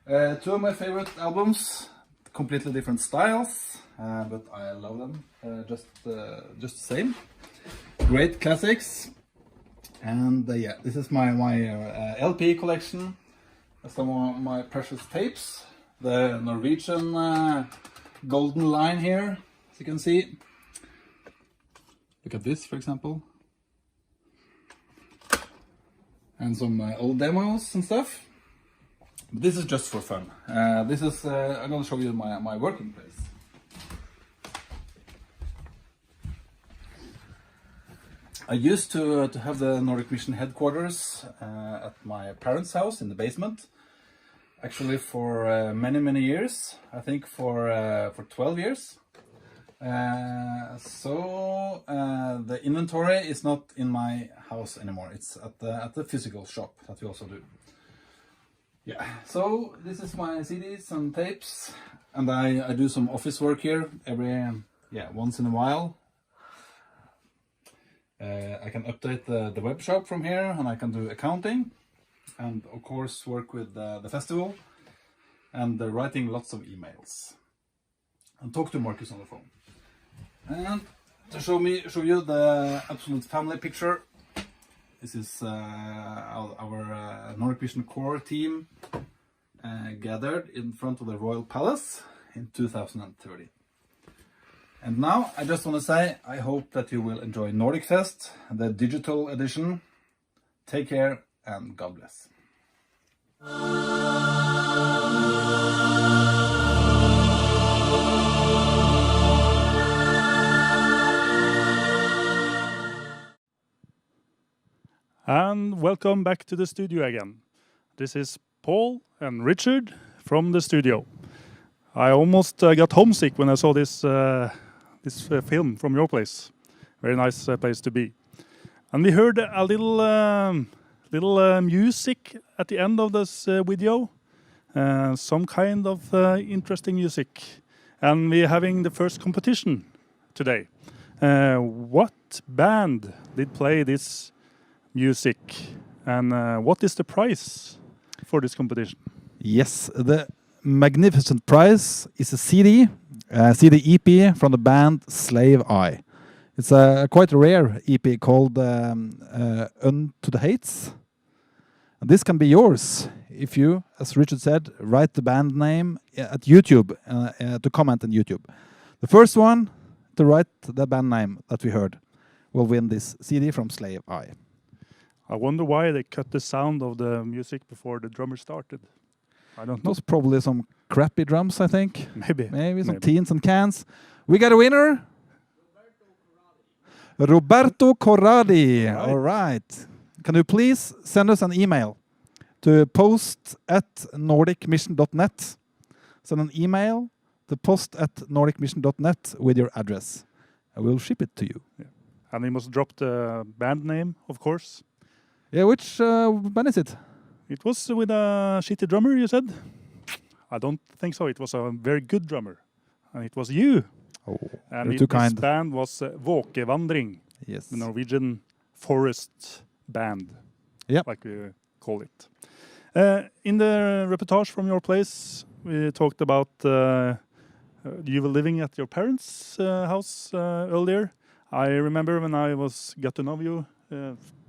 2 of my favorite albums, completely different styles, but I love them just the same. Great classics. And yeah, this is my LP collection. Some of my precious tapes. The Norwegian golden line here, as you can see. Look at this, for example. And some old demos and stuff. But this is just for fun. This is I'm going to show you my working place. I used to have the Nordic Mission headquarters at my parents' house in the basement. Actually, for many years. I think for 12 years. So the inventory is not in my house anymore. It's at the physical shop that we also do. Yeah. So this is my CDs and tapes, and I do some office work here once in a while. I can update the web shop from here, and I can do accounting, and of course work with the festival, and writing lots of emails, and talk to Marcus on the phone. And to show you the absolute family picture, this is our Nordic Vision core team gathered in front of the Royal Palace in 2030. And now I just want to say I hope that you will enjoy Nordic Fest, the digital edition. Take care and God bless. And welcome back to the studio again. This is Paul and Richard from the studio. I almost got homesick when I saw this film from your place. Very nice place to be. And we heard a little music at the end of this video. Some kind of interesting music. And we're having the first competition today. What band did play this music, and what is the prize for this competition? Yes, the magnificent prize is a CD EP from the band Slave Eye. It's a quite rare EP called Untitled Heights. And this can be yours if you, as Richard said, write the band name at YouTube to comment on YouTube. The first one to write the band name that we heard will win this CD from Slave Eye. I wonder why they cut the sound of the music before the drummer started. I don't know. It was probably some crappy drums, I think. Maybe some teens and cans. We got a winner. Roberto Corradi. All right. Can you please send us an email to post@nordicmission.net. Send an email to post@nordicmission.net with your address. I will ship it to you. Yeah. And we must drop the band name, of course. Yeah, which band is it? It was with a shitty drummer, you said? I don't think so. It was a very good drummer. And it was you. Oh, and you're too kind. This band was Våkevandring. Yes. The Norwegian forest band. Yep. Like we call it. In the reportage from your place, we talked about you were living at your parents' house earlier. I remember when I got to know you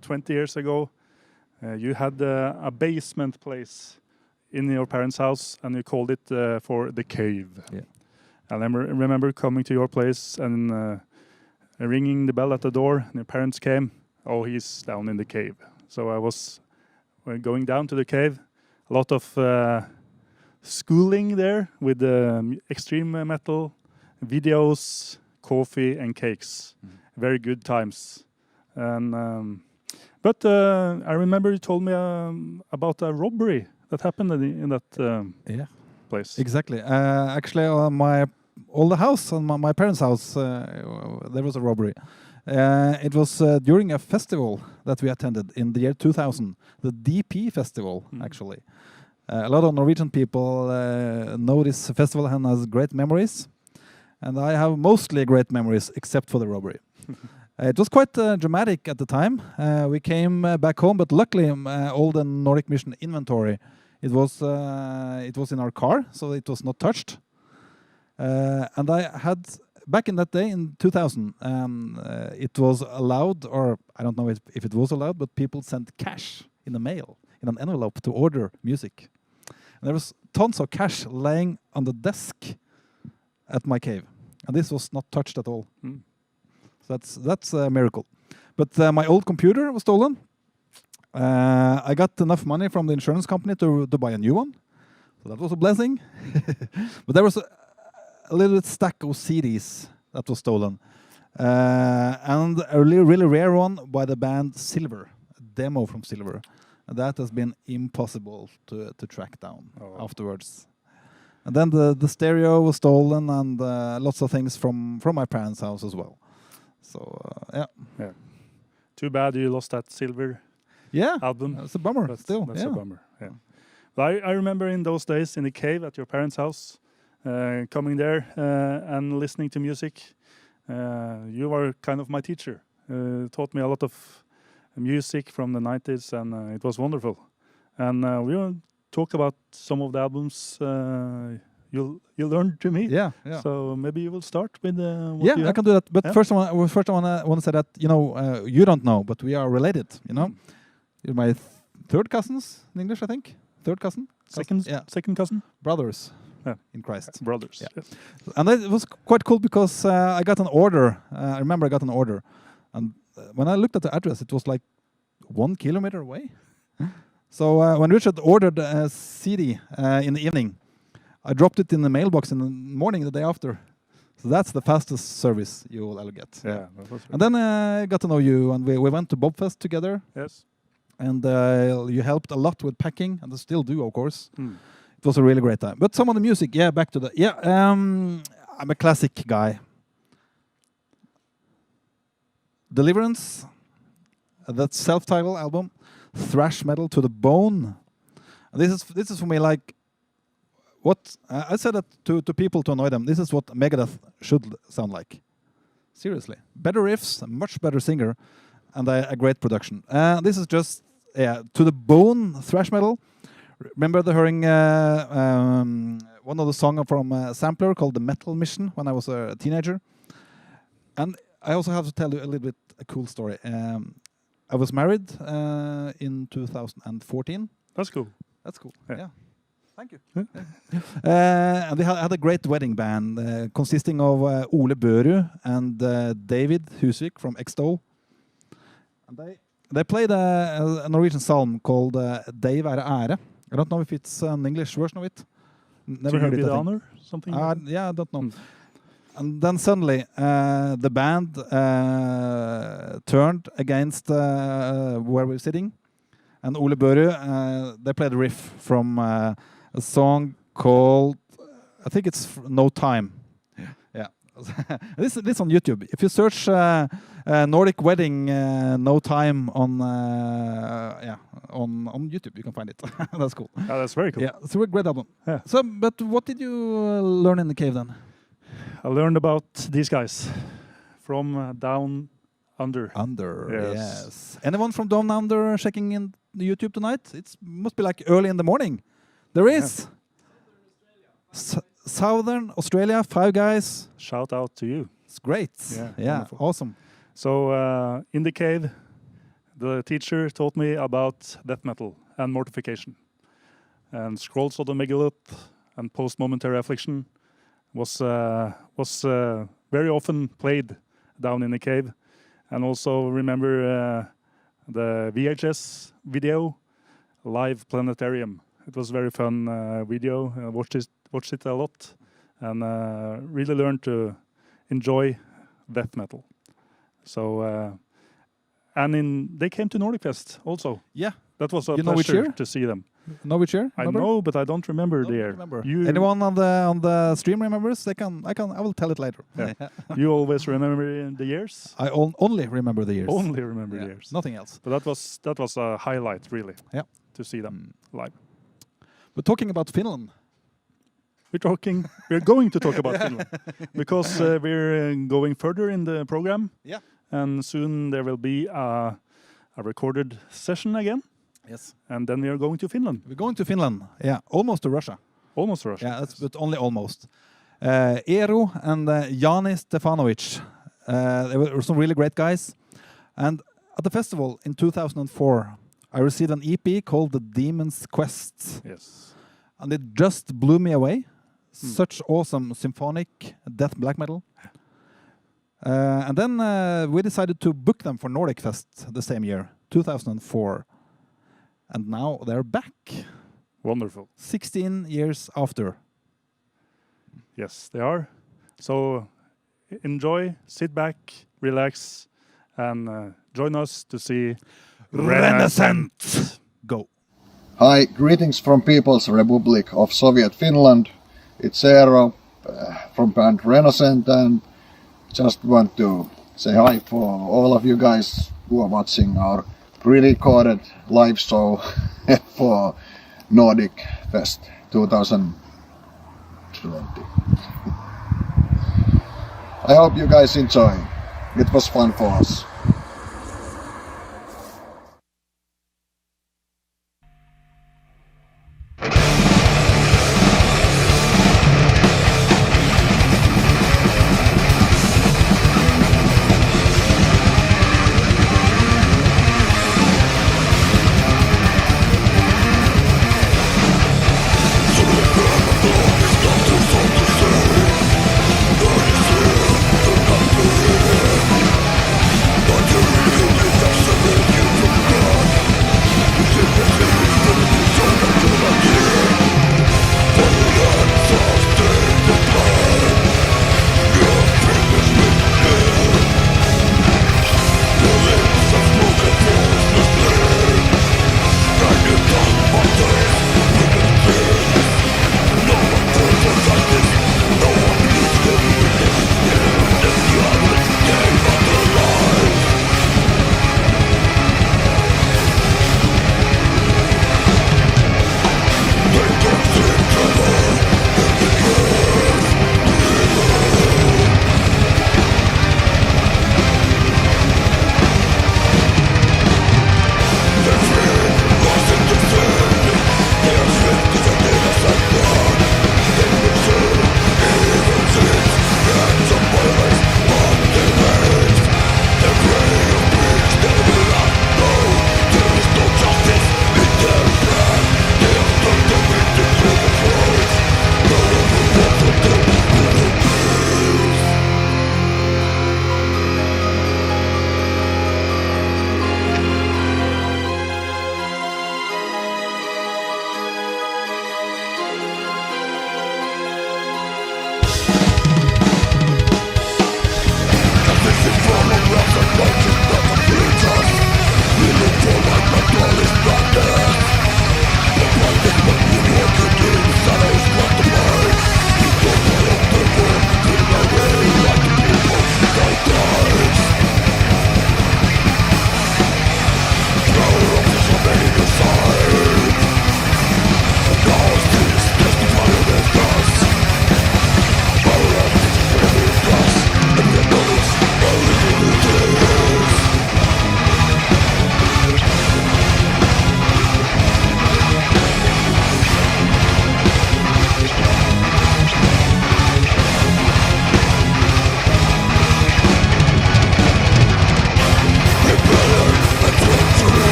20 years ago, you had a basement place in your parents' house, and you called it for the cave. Yeah. And I remember coming to your place and ringing the bell at the door, and your parents came. Oh, he's down in the cave. So I was going down to the cave. A lot of schooling there with extreme metal, videos, coffee and cakes. Very good times. And but I remember you told me about a robbery that happened in that place. Exactly. Actually, on my older house, on my parents' house, there was a robbery. It was during a festival that we attended in the year 2000, the DP festival, actually. A lot of Norwegian people know this festival and has great memories. And I have mostly great memories, except for the robbery. It was quite dramatic at the time. We came back home, but luckily all the Nordic Mission inventory, it was in our car, so it was not touched. And I had, back in that day, in 2000, it was allowed, or I don't know if it was allowed, but people sent cash in the mail, in an envelope, to order music. And there was tons of cash laying on the desk at my cave. And this was not touched at all. So that's a miracle. But my old computer was stolen. I got enough money from the insurance company to buy a new one. So that was a blessing. But there was a little stack of CDs that was stolen. And a really rare one by the band Silver, a demo from Silver. And that has been impossible to track down afterwards. And then the stereo was stolen, and lots of things from my parents' house as well. So, yeah. Too bad you lost that Silver album. That's a bummer. That's Still, a bummer. Yeah. But I remember in those days in the cave at your parents' house, coming there and listening to music. You were kind of my teacher. Taught me a lot of music from the 90s, and it was wonderful. And we will talk about some of the albums you learned to me. Yeah. So maybe you will start with what you I have. can do that. But first I want to say that, you don't know, but we are related, You're my third cousins in English, I think. Third cousin? Second cousin? Brothers in Christ. Brothers. Yeah. And it was quite cool because I got an order. I remember I got an order. And when I looked at the address, it was like 1 kilometer away. So when Richard ordered a CD in the evening, I dropped it in the mailbox in the morning the day after. So that's the fastest service you will ever get. Yeah. And then I got to know you, and we went to Bobfest together. Yes. And you helped a lot with packing, and I still do, of course. It was a really great time. But some of the music, back to the... I'm a classic guy. Deliverance, that self-titled album, thrash metal to the bone. And this is for me like what I said that to people to annoy them. This is what Megadeth should sound like. Seriously, better riffs, a much better singer, and a great production. This is just to the bone thrash metal. Remember hearing one of the songs from a sampler called "The Metal Mission" when I was a teenager. And I also have to tell you a little bit a cool story. I was married in 2014. That's cool. That's cool. Yeah. Thank you. And they had a great wedding band consisting of Ole Børud and David Husvik from Extol. And they played a Norwegian psalm called Dei være ære. I don't know if it's an English version of it. Never heard it. The honor? Something? I don't know. And then suddenly the band turned against where we were sitting. And Ole Børud, they played a riff from a song called, I think it's No Time. Yeah. This on YouTube. If you search Nordic Wedding No Time on YouTube, you can find it. That's cool. Oh, that's very cool. Yeah, it's a great album. Yeah. So, but what did you learn in the cave then? I learned about these guys from down under. Yes. Anyone from down under checking in the YouTube tonight? It must be like early in the morning. There is. Southern Australia, 5 guys. Shout out to you. It's great. Yeah, awesome. So in the cave, the teacher taught me about death metal and mortification. And Scrolls of the Megalith and Post-Momentary Affliction was very often played down in the cave. And also remember the VHS video, Live Planetarium. It was a very fun video. I watched it a lot and really learned to enjoy death metal. So, and they came to Nordic Fest also. Yeah. That was a You know which pleasure year? to see them. Know which year? I Remember? know, but I don't remember the year. Remember. You, Anyone on the stream remembers? I will tell it later. Yeah. You always remember the years? I only remember the years. Only remember the years. Nothing else. But that was a highlight, really. Yeah. To see them live. But talking about Finland. We're going to talk about Finland because we're going further in the program. Yeah. And soon there will be a recorded session again. Yes. And then we are going to Finland. We're going to Finland. Yeah, almost to Russia. Almost to Russia. Yeah, but only almost. Eero and Jani Stefanovic. They were some really great guys. And at the festival in 2004, I received an EP called The Demon's Quest. Yes. And it just blew me away. Such awesome symphonic death black metal. And then we decided to book them for Nordic Fest the same year, 2004. And now they're back. Wonderful. 16 years after. Yes, they are. So enjoy, sit back, relax, and join us to see Renascent. Go. Hi, greetings from People's Republic of Soviet Finland. It's Eero from band Renascent, and just want to say hi for all of you guys who are watching our pre-recorded live show for Nordic Fest 2020. I hope you guys enjoy. It was fun for us.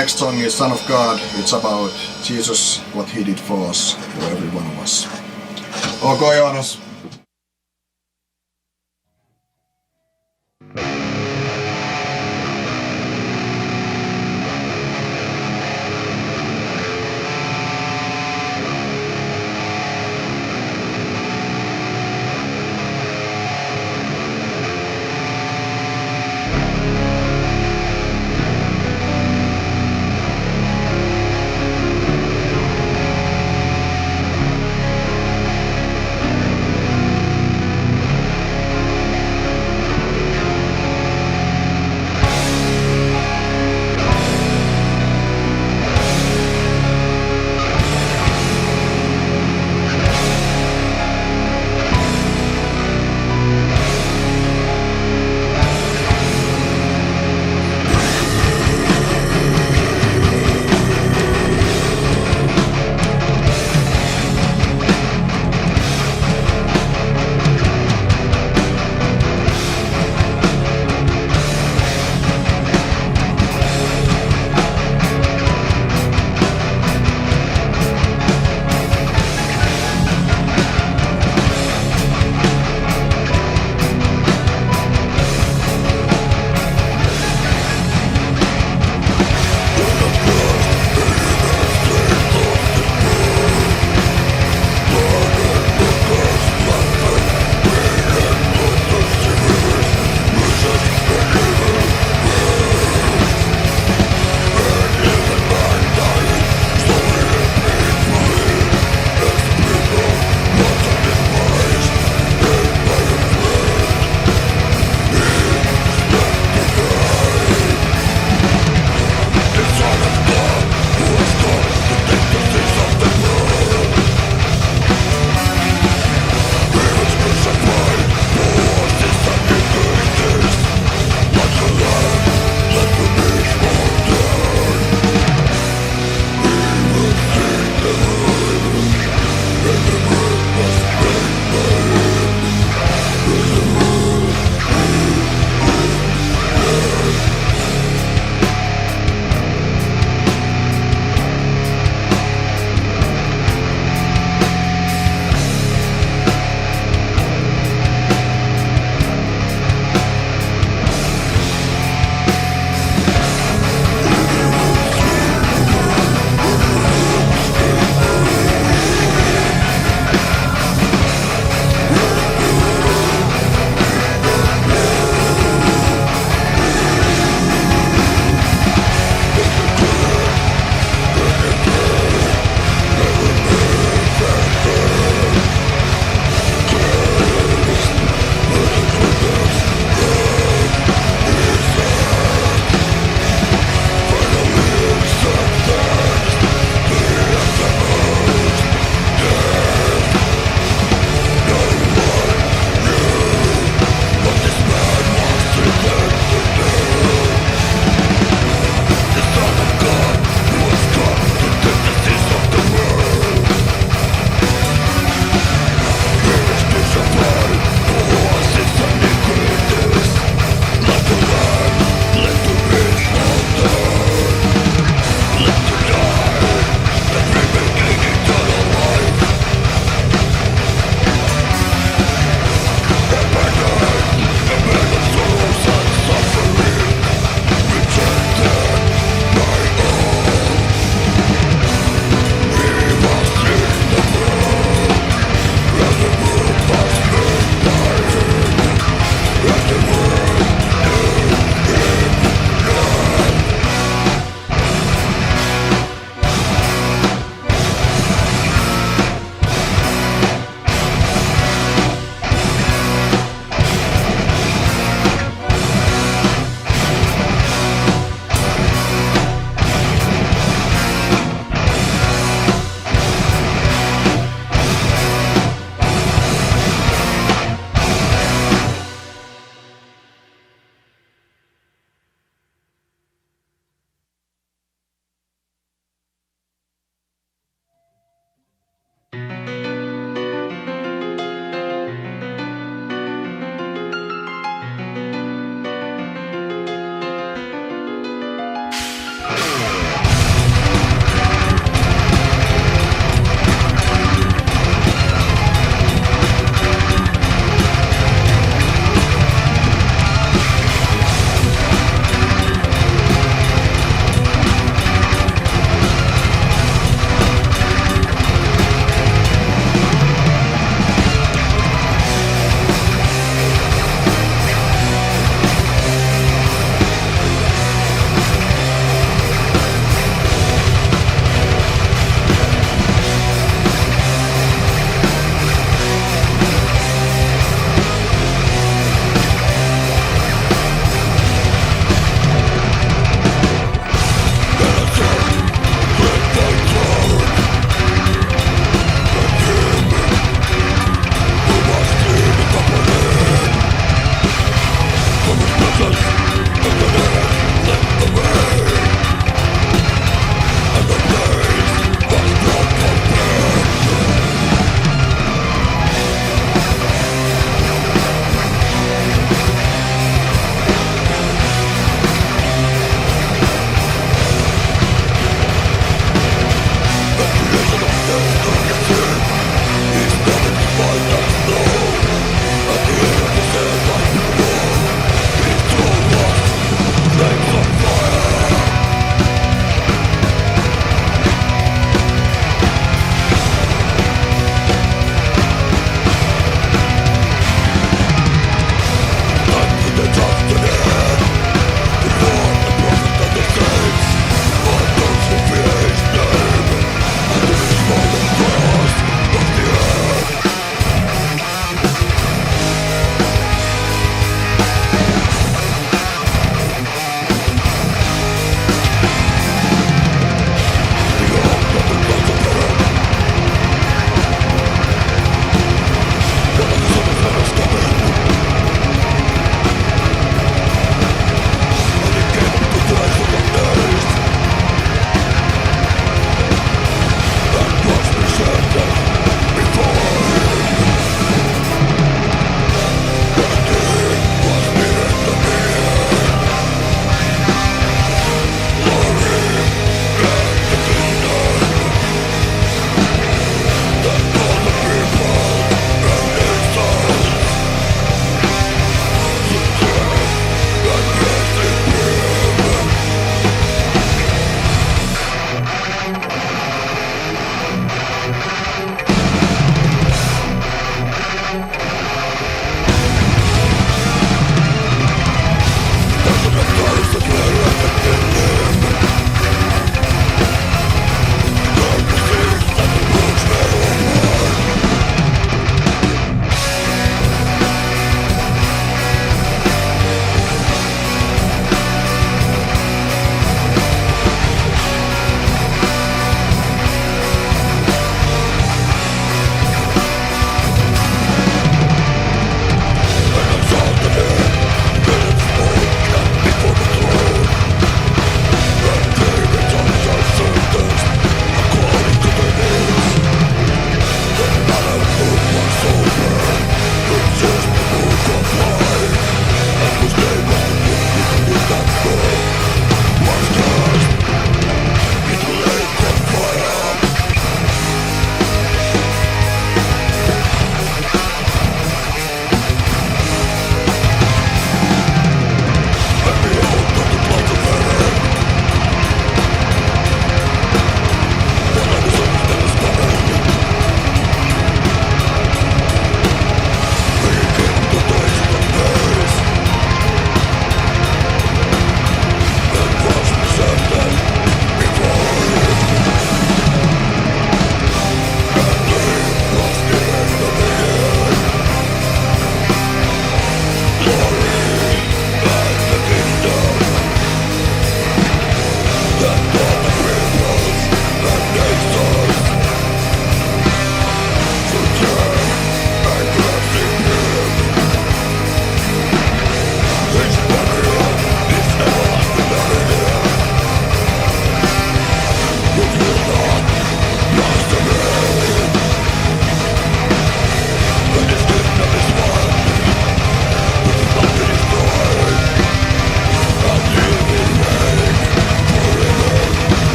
next song is Son of God. It's about Jesus, what he did for us, for every one of us. Okay, Jonas.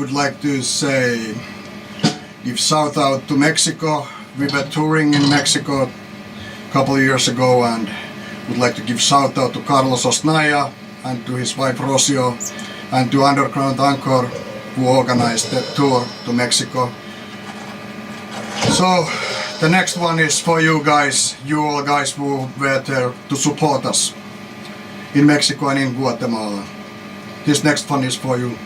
would like to say, give shout out to Mexico. We were touring in Mexico a couple of years ago, and would like to give shout out to Carlos Osnaya and to his wife Rocio and to Underground Anchor, who organized that tour to Mexico. So the next one is for you guys, you all guys who were there to support us in Mexico and in Guatemala. This next one is for you.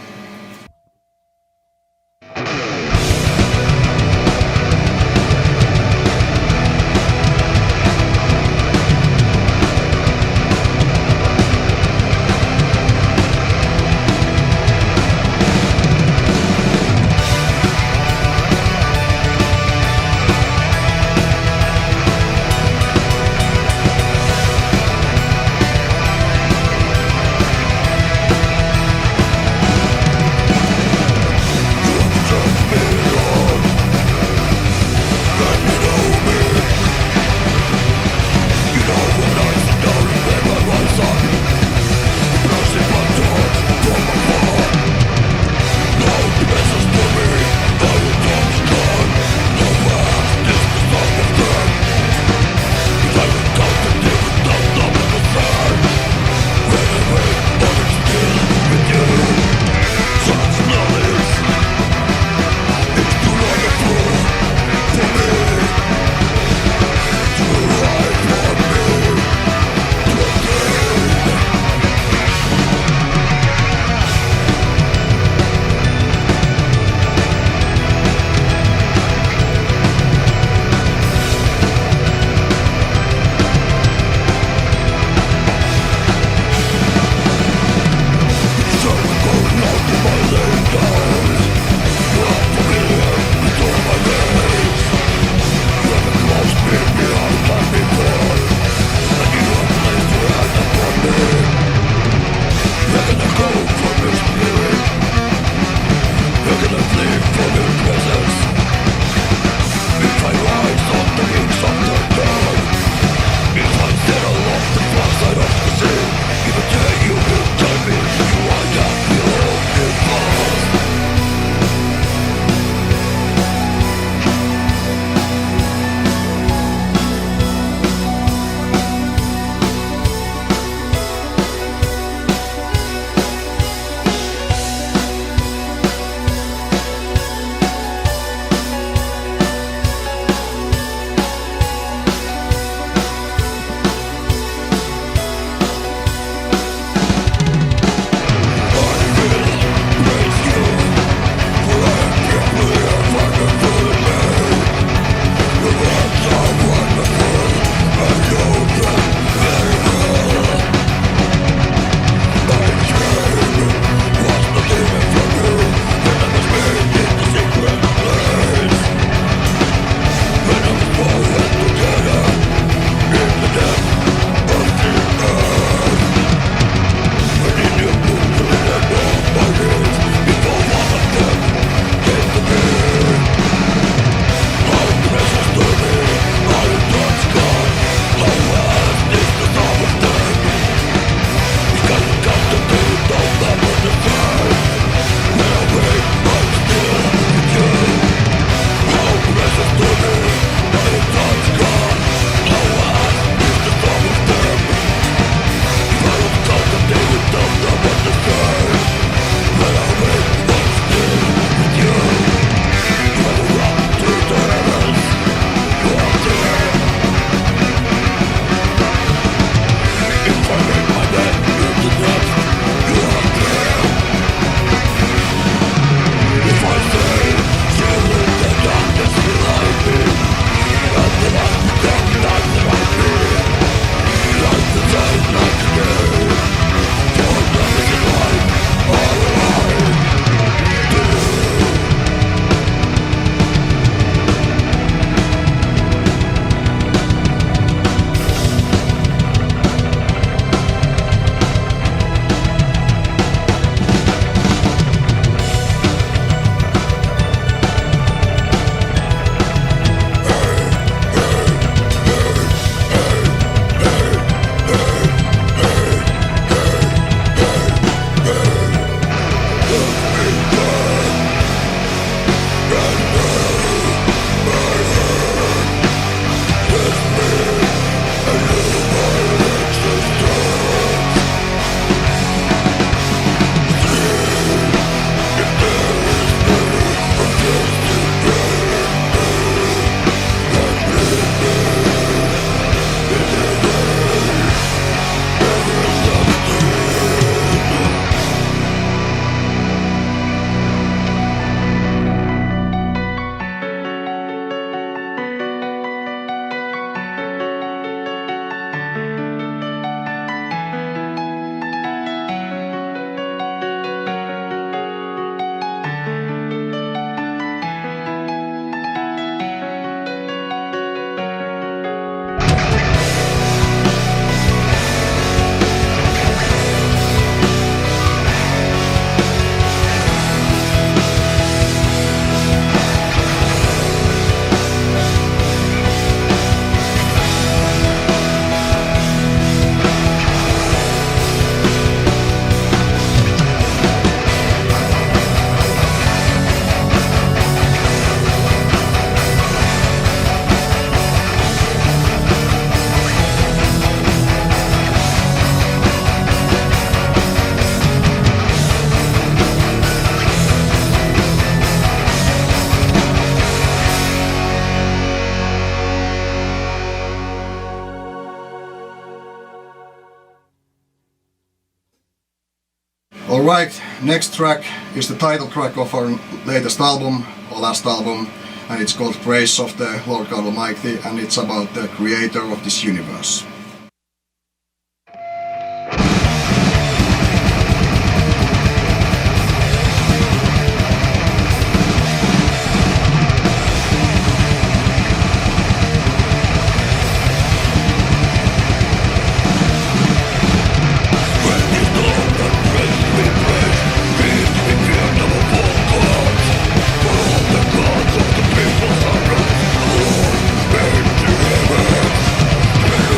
Alright, next track is the title track of our latest album, or last album, and it's called Praise of the Lord God Almighty, and it's about the creator of this universe.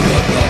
We'll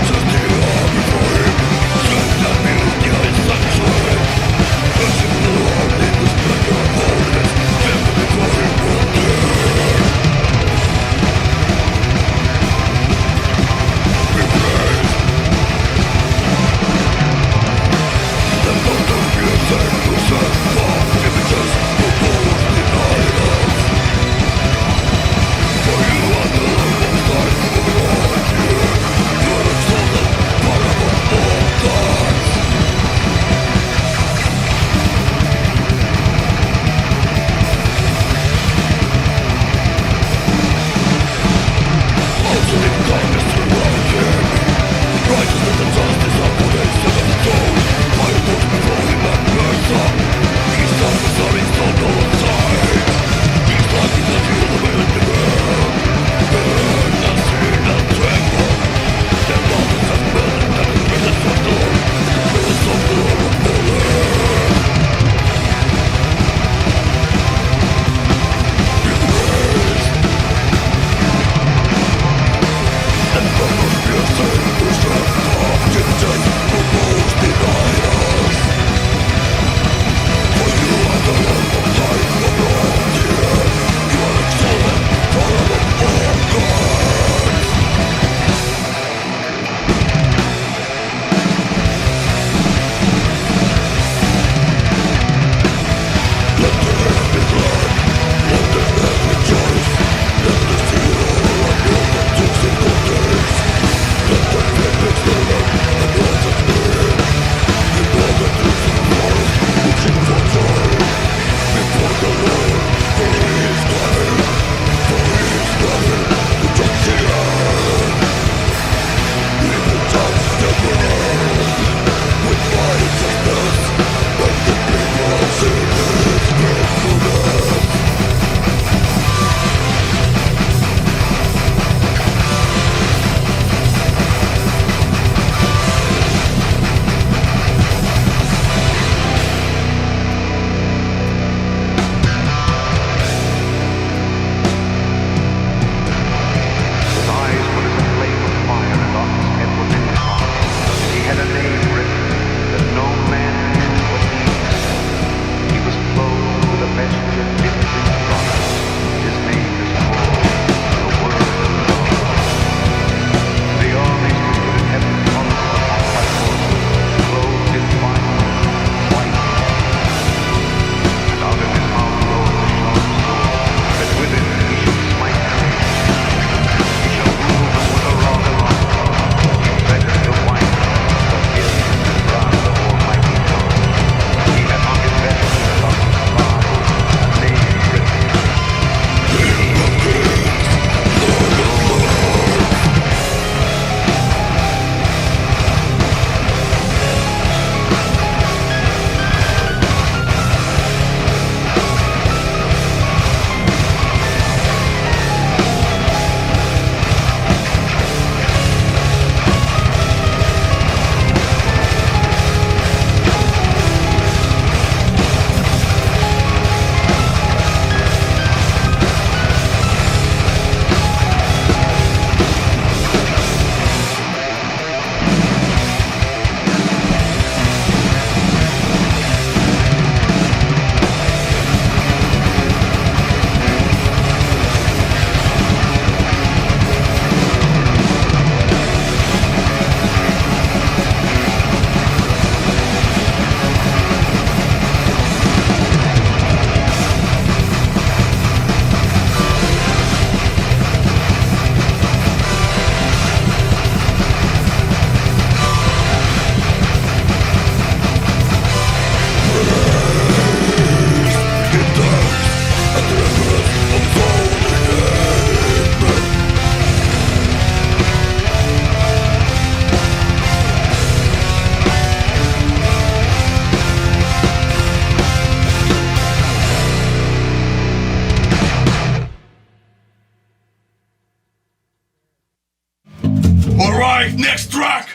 Alright, next track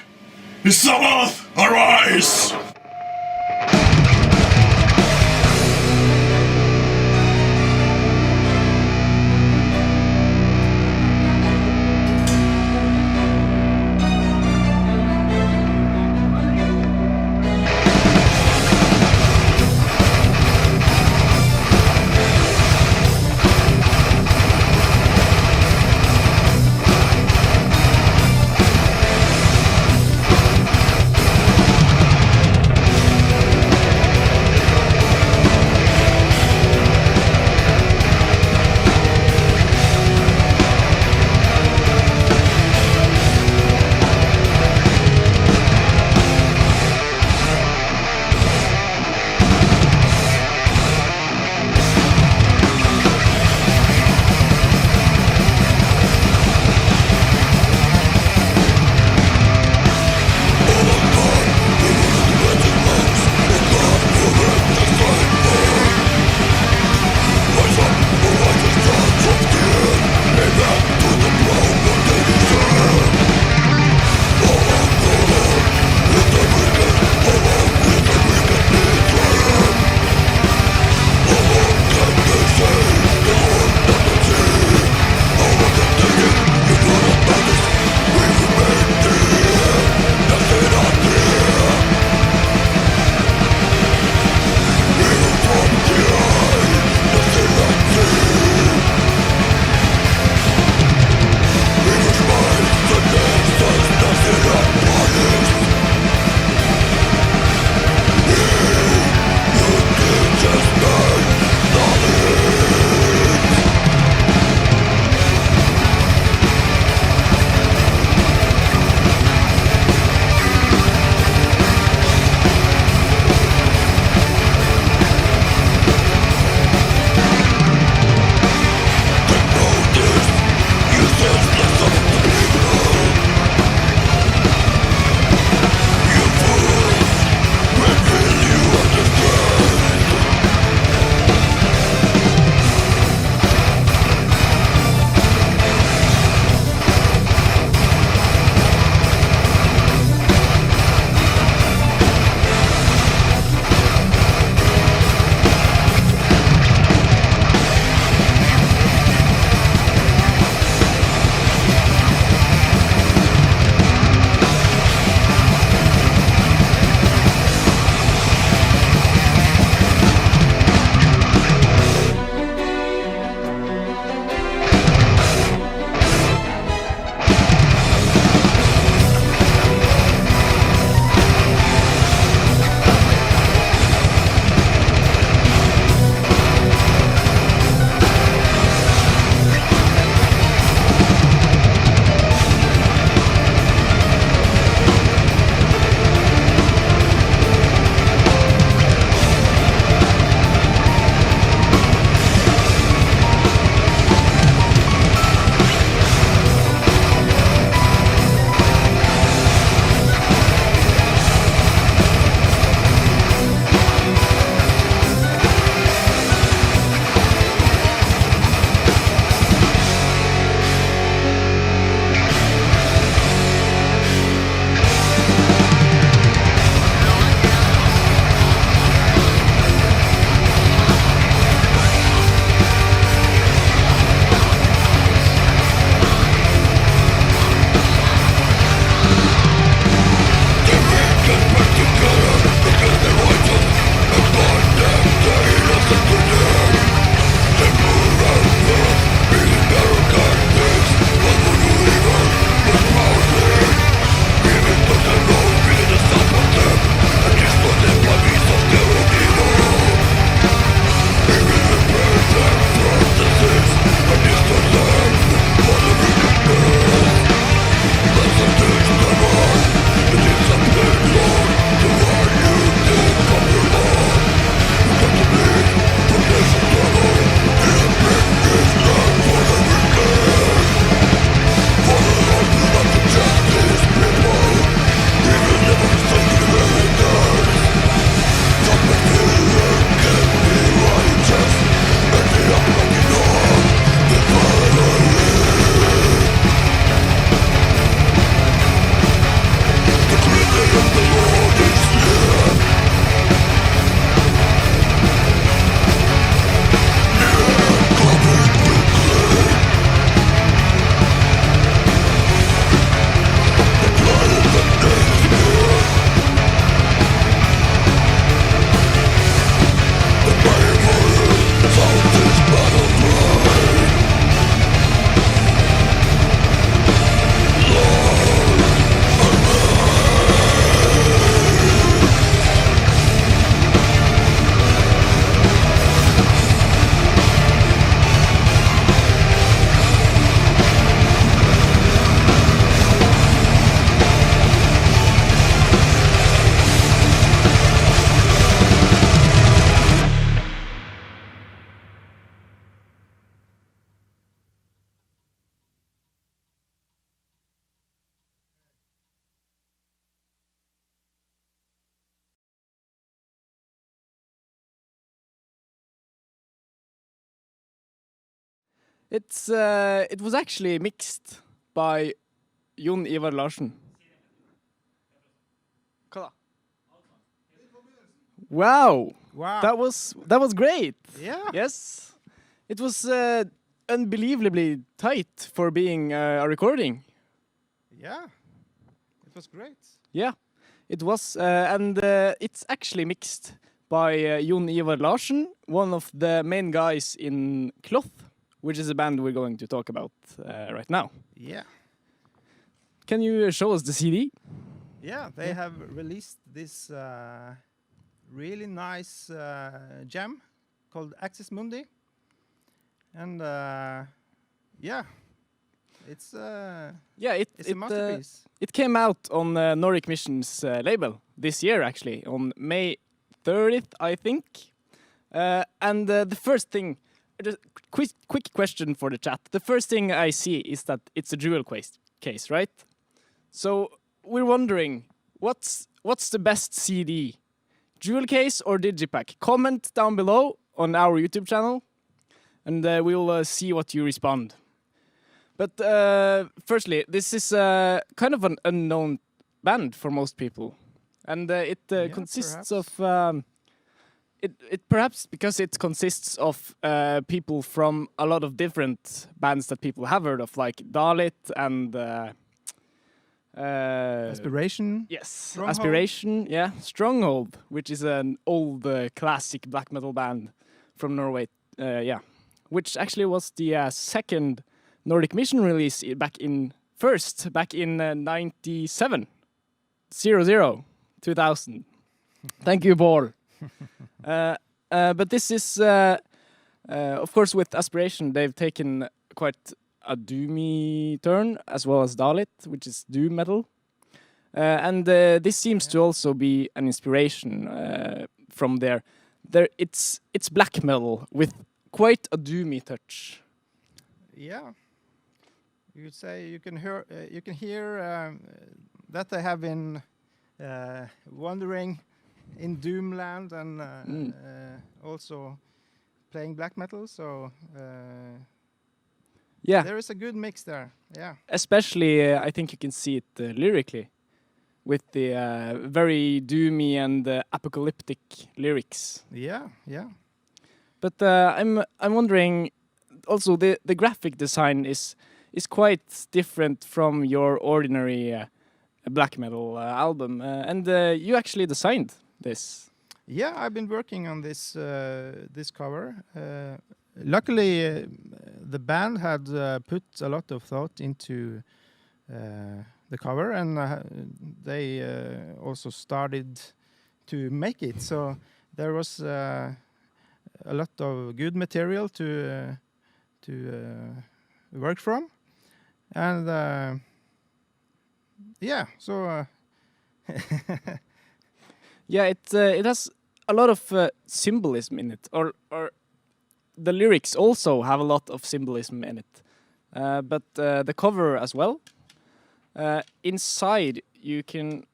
is Sabbath, Arise! It was actually mixed by Jon Ivar Larsen. Wow. Wow. That was great. Yeah. Yes. It was unbelievably tight for being a recording. Yeah. It was great. Yeah. It was and it's actually mixed by Jon Ivar Larsen, one of the main guys in Cloth, which is a band we're going to talk about right now. Yeah. Can you show us the CD? Yeah, they have released this really nice gem called Axis Mundi. And yeah, it's a masterpiece. It came out on Nordic Mission's label this year, actually, on May 30th, I think. And the first thing, just quick question for the chat. The first thing I see is that it's a jewel case, right? So we're wondering, what's the best CD? Jewel case or digipack? Comment down below on our YouTube channel, and we'll see what you respond. But firstly, this is kind of an unknown band for most people, and it consists of it perhaps because it consists of people from a lot of different bands that people have heard of, like Dalit and Aspiration. Yes, Stronghold. Aspiration. Yeah, Stronghold, which is an old classic black metal band from Norway. Yeah, which actually was the second Nordic Mission release back in 97. 2000. Thank you, Paul. But this is, of course, with Aspiration, they've taken quite a doomy turn, as well as Dalit, which is doom metal. And this seems to also be an inspiration from there. It's black metal with quite a doomy touch. Yeah, you could say you can hear that they have been wandering in Doomland and also playing black metal. So yeah, there is a good mix there. Yeah, especially I think you can see it lyrically, with the very doomy and apocalyptic lyrics. Yeah, yeah. But I'm wondering, also the graphic design is quite different from your ordinary black metal album, and you actually designed this. Yeah, I've been working on this this cover. Luckily, the band had put a lot of thought into the cover, and they also started to make it. So there was a lot of good material to work from, and yeah, so yeah, it has a lot of symbolism in it, or the lyrics also have a lot of symbolism in it, but the cover as well. Inside you can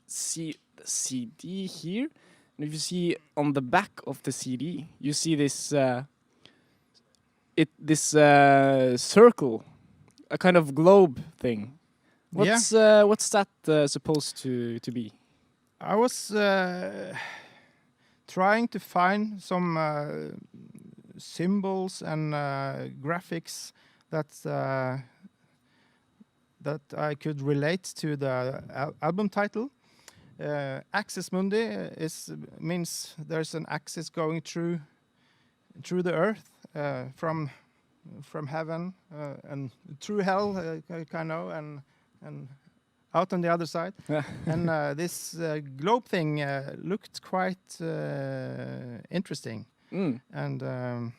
see the CD here, and if you see on the back of the CD, you see this circle, a kind of globe thing. What's that supposed to be? I was trying to find some symbols and graphics that I could relate to the album title. Axis Mundi means there's an axis going through the earth, from heaven and through hell, kind of, and out on the other side. And this globe thing looked quite interesting. And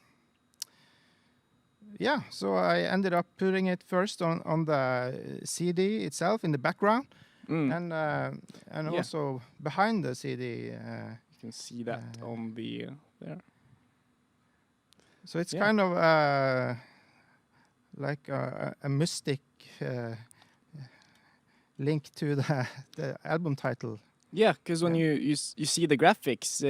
yeah, so I ended up putting it first on the CD itself in the background, and also behind the CD. You can see that on the there. So it's kind of like a mystic link to the album title. Yeah, because when you see the graphics,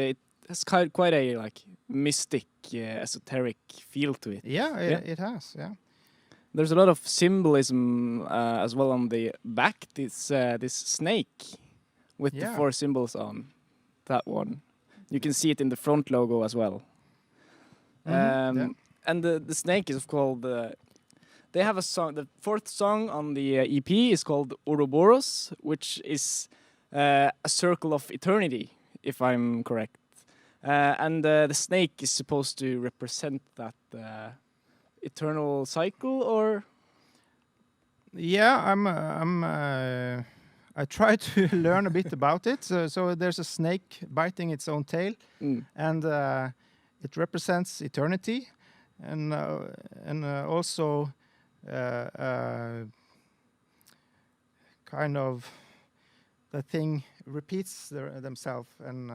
has quite a like mystic, esoteric feel to it. Yeah, it has. Yeah. There's a lot of symbolism as well on the back. This snake with the 4 symbols on that one. You can see it in the front logo as well. And the snake is called. They have a song. The 4th song on the EP is called Ouroboros, which is a circle of eternity, if I'm correct. And the snake is supposed to represent that eternal cycle, or? Yeah, I try to learn a bit about it. So there's a snake biting its own tail, and it represents eternity, and also kind of the thing repeats themselves, and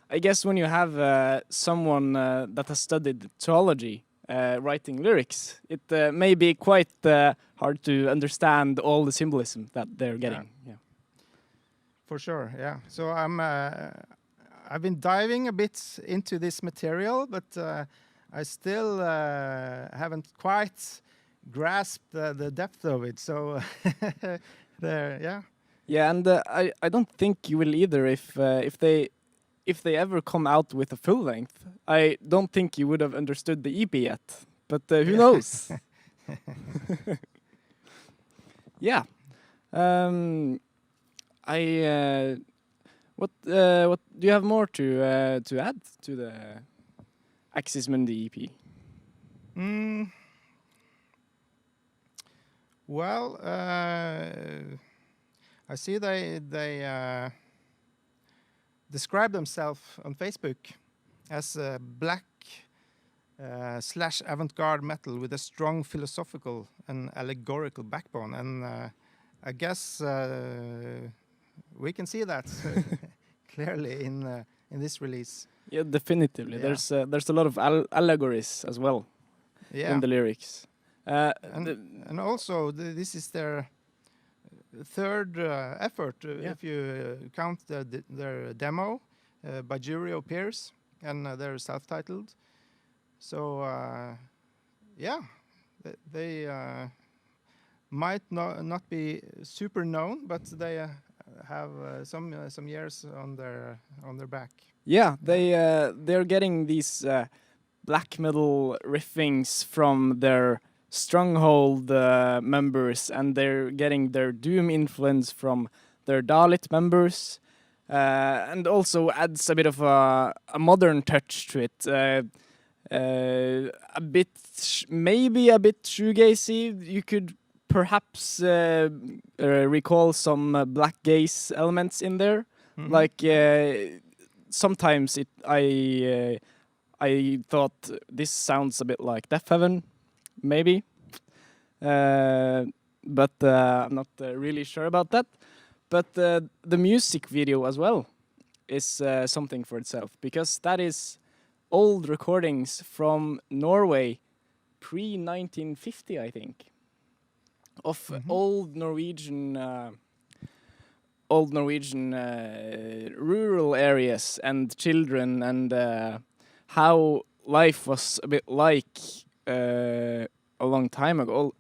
I guess when you have someone that has studied theology writing lyrics, it may be quite hard to understand all the symbolism that they're getting. Yeah. For sure, yeah. So I've been diving a bit into this material, but I still haven't quite grasped the depth of it. So yeah. Yeah, and I don't think you will either if they ever come out with a full length. I don't think you would have understood the EP yet, but who knows? Yeah. What do you have more to add to the Axis Mundi EP? Well, I see they describe themselves on Facebook as black / avant-garde metal with a strong philosophical and allegorical backbone, and I guess we can see that clearly in this release. Yeah, definitively. Yeah. There's a lot of allegories as well in the lyrics, and also this is their 3rd effort, if you count their demo by Jurio Pierce, and they're self-titled. So they might not be super known, but they have some years on their back. Yeah, they're getting these black metal riffings from their Stronghold members, and they're getting their Doom influence from their Dalit members, and also adds a bit of a modern touch to it. A bit, maybe a bit shoegazy. You could perhaps recall some black gaze elements in there. Like sometimes I thought this sounds a bit like Death Heaven. Maybe, but I'm not really sure about that. But the music video as well is something for itself, because that is old recordings from Norway pre-1950, I think, of old Norwegian rural areas and children, and how life was a bit like a long time ago,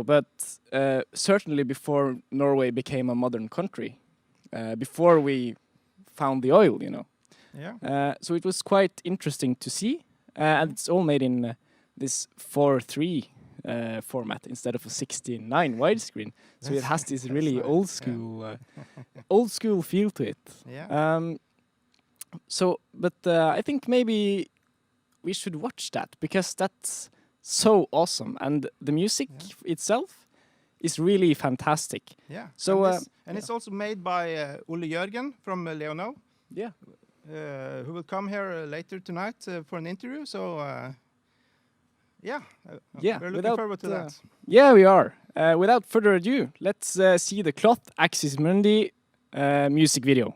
but certainly before Norway became a modern country, before we found the oil, you know. Yeah. So it was quite interesting to see, and it's all made in this 4:3 format instead of a 16:9 widescreen. So it has this really old school feel to it. Yeah. But I think maybe we should watch that, because that's so awesome, and the music itself is really fantastic. Yeah. So and it's also made by Ole Jørgen from Leono. Yeah. Who will come here later tonight for an interview. So we're looking forward to that. Yeah, we are. Without further ado, let's see the Cloth Axis Mundi music video.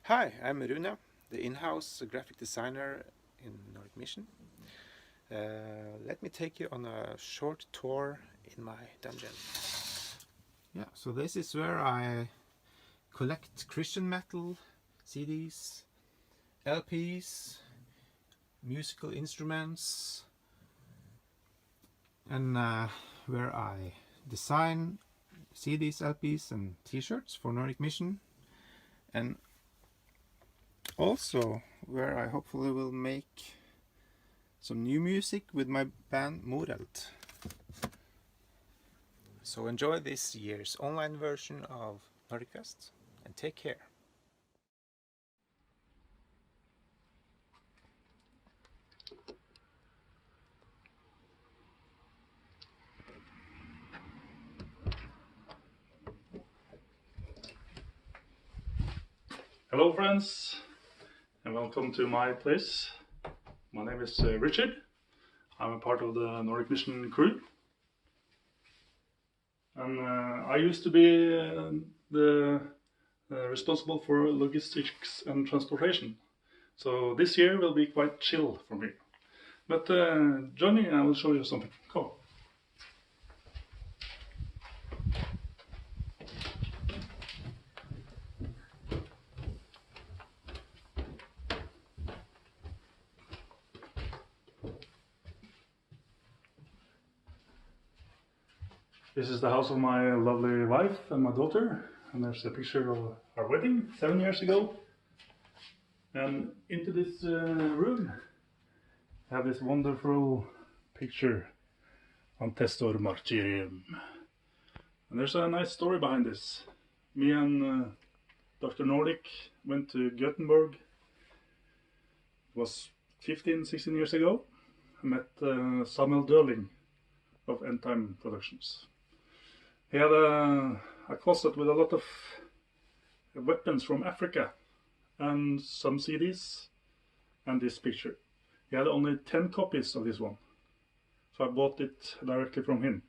Hi, I'm Rune, the in-house graphic designer in Nordic Mission. Let me take you on a short tour in my dungeon. Yeah, so this is where I collect Christian metal, CDs, LPs, musical instruments, and where I design CDs, LPs and t-shirts for Nordic Mission, and also where I hopefully will make some new music with my band Morelt. So enjoy this year's online version of Nordic Fest and take care. Hello friends, and welcome to my place. My name is Richard. I'm a part of the Nordic Mission crew. And I used to be the responsible for logistics and transportation. So this year will be quite chill for me. But join me and I will show you something. Come. This is the house of my lovely wife and my daughter, and there's a picture of our wedding 7 years ago. And into this room, I have this wonderful picture on Testor Martyrium. And there's a nice story behind this. Me and Dr. Nordic went to Gothenburg. It was 15, 16 years ago, I met Samuel Dörling of End Time Productions. He had a closet with a lot of weapons from Africa and some CDs and this picture. He had only 10 copies of this one, so I bought it directly from him.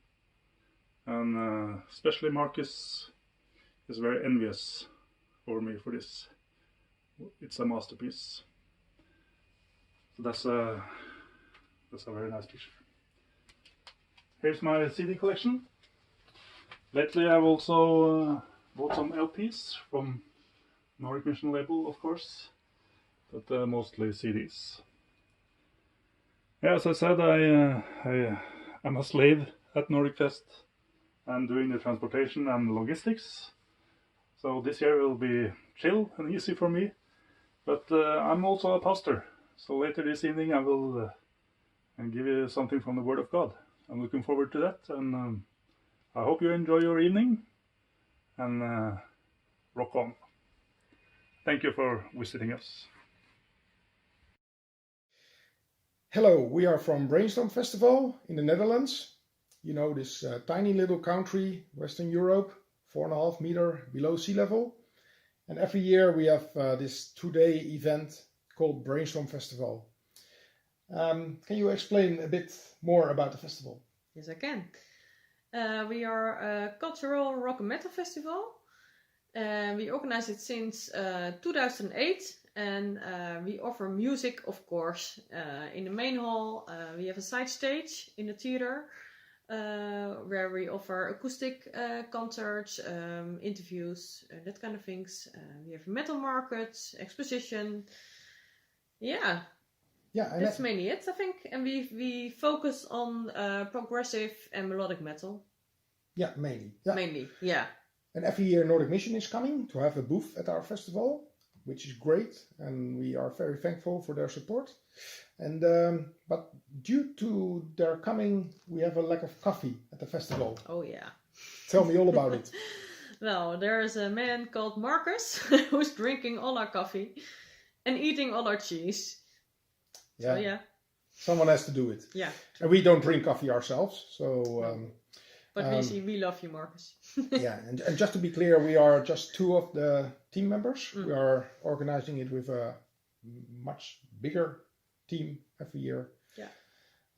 And especially Marcus is very envious over me for this. It's a masterpiece. So that's a very nice picture. Here's my CD collection. Lately I've also bought some LPs from Nordic Mission label, of course, but mostly CDs. Yeah, as I said, I'm a slave at Nordic Fest and doing the transportation and logistics. So this year will be chill and easy for me, but I'm also a pastor. So later this evening I will give you something from the Word of God. I'm looking forward to that, and I hope you enjoy your evening, and rock on. Thank you for visiting us. Hello, we are from Brainstorm Festival in the Netherlands. You know, this tiny little country, Western Europe, 4.5 meters below sea level. And every year we have this 2-day event called Brainstorm Festival. Can you explain a bit more about the festival? Yes, I can. We are a cultural rock and metal festival. We organize it since 2008, and we offer music, of course, in the main hall. We have a side stage in the theater where we offer acoustic concerts, interviews, that kind of things. We have a metal market, exposition. Yeah, that's mainly it, I think. And we focus on progressive and melodic metal. Yeah, mainly. Yeah. Mainly, yeah. And every year Nordic Mission is coming to have a booth at our festival, which is great, and we are very thankful for their support. And but due to their coming, we have a lack of coffee at the festival. Oh yeah. Tell me all about it. Well, there is a man called Marcus who's drinking all our coffee and eating all our cheese. Yeah. So yeah. Someone has to do it. Yeah. And we don't drink coffee ourselves, so. But we love you, Marcus. Yeah, and just to be clear, we are just 2 of the team members. We are organizing it with a much bigger team every year. Yeah.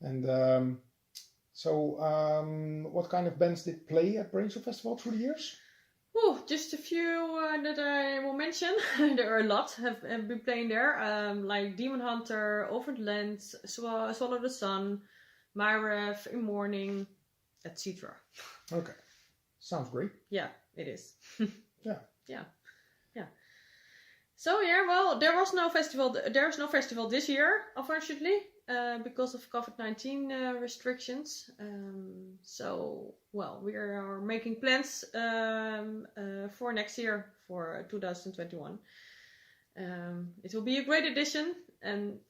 And what kind of bands did play at Brainstorm Festival through the years? Oh, just a few that I will mention. There are a lot have been playing there, like Demon Hunter, Overland, Swallow the Sun, Myrev, In Morning, etc. Okay, sounds great. Yeah, it is. Yeah. Yeah. So yeah, well, there's no festival this year, unfortunately, because of COVID-19 restrictions. So, well, we are making plans for next year, for 2021. It will be a great edition,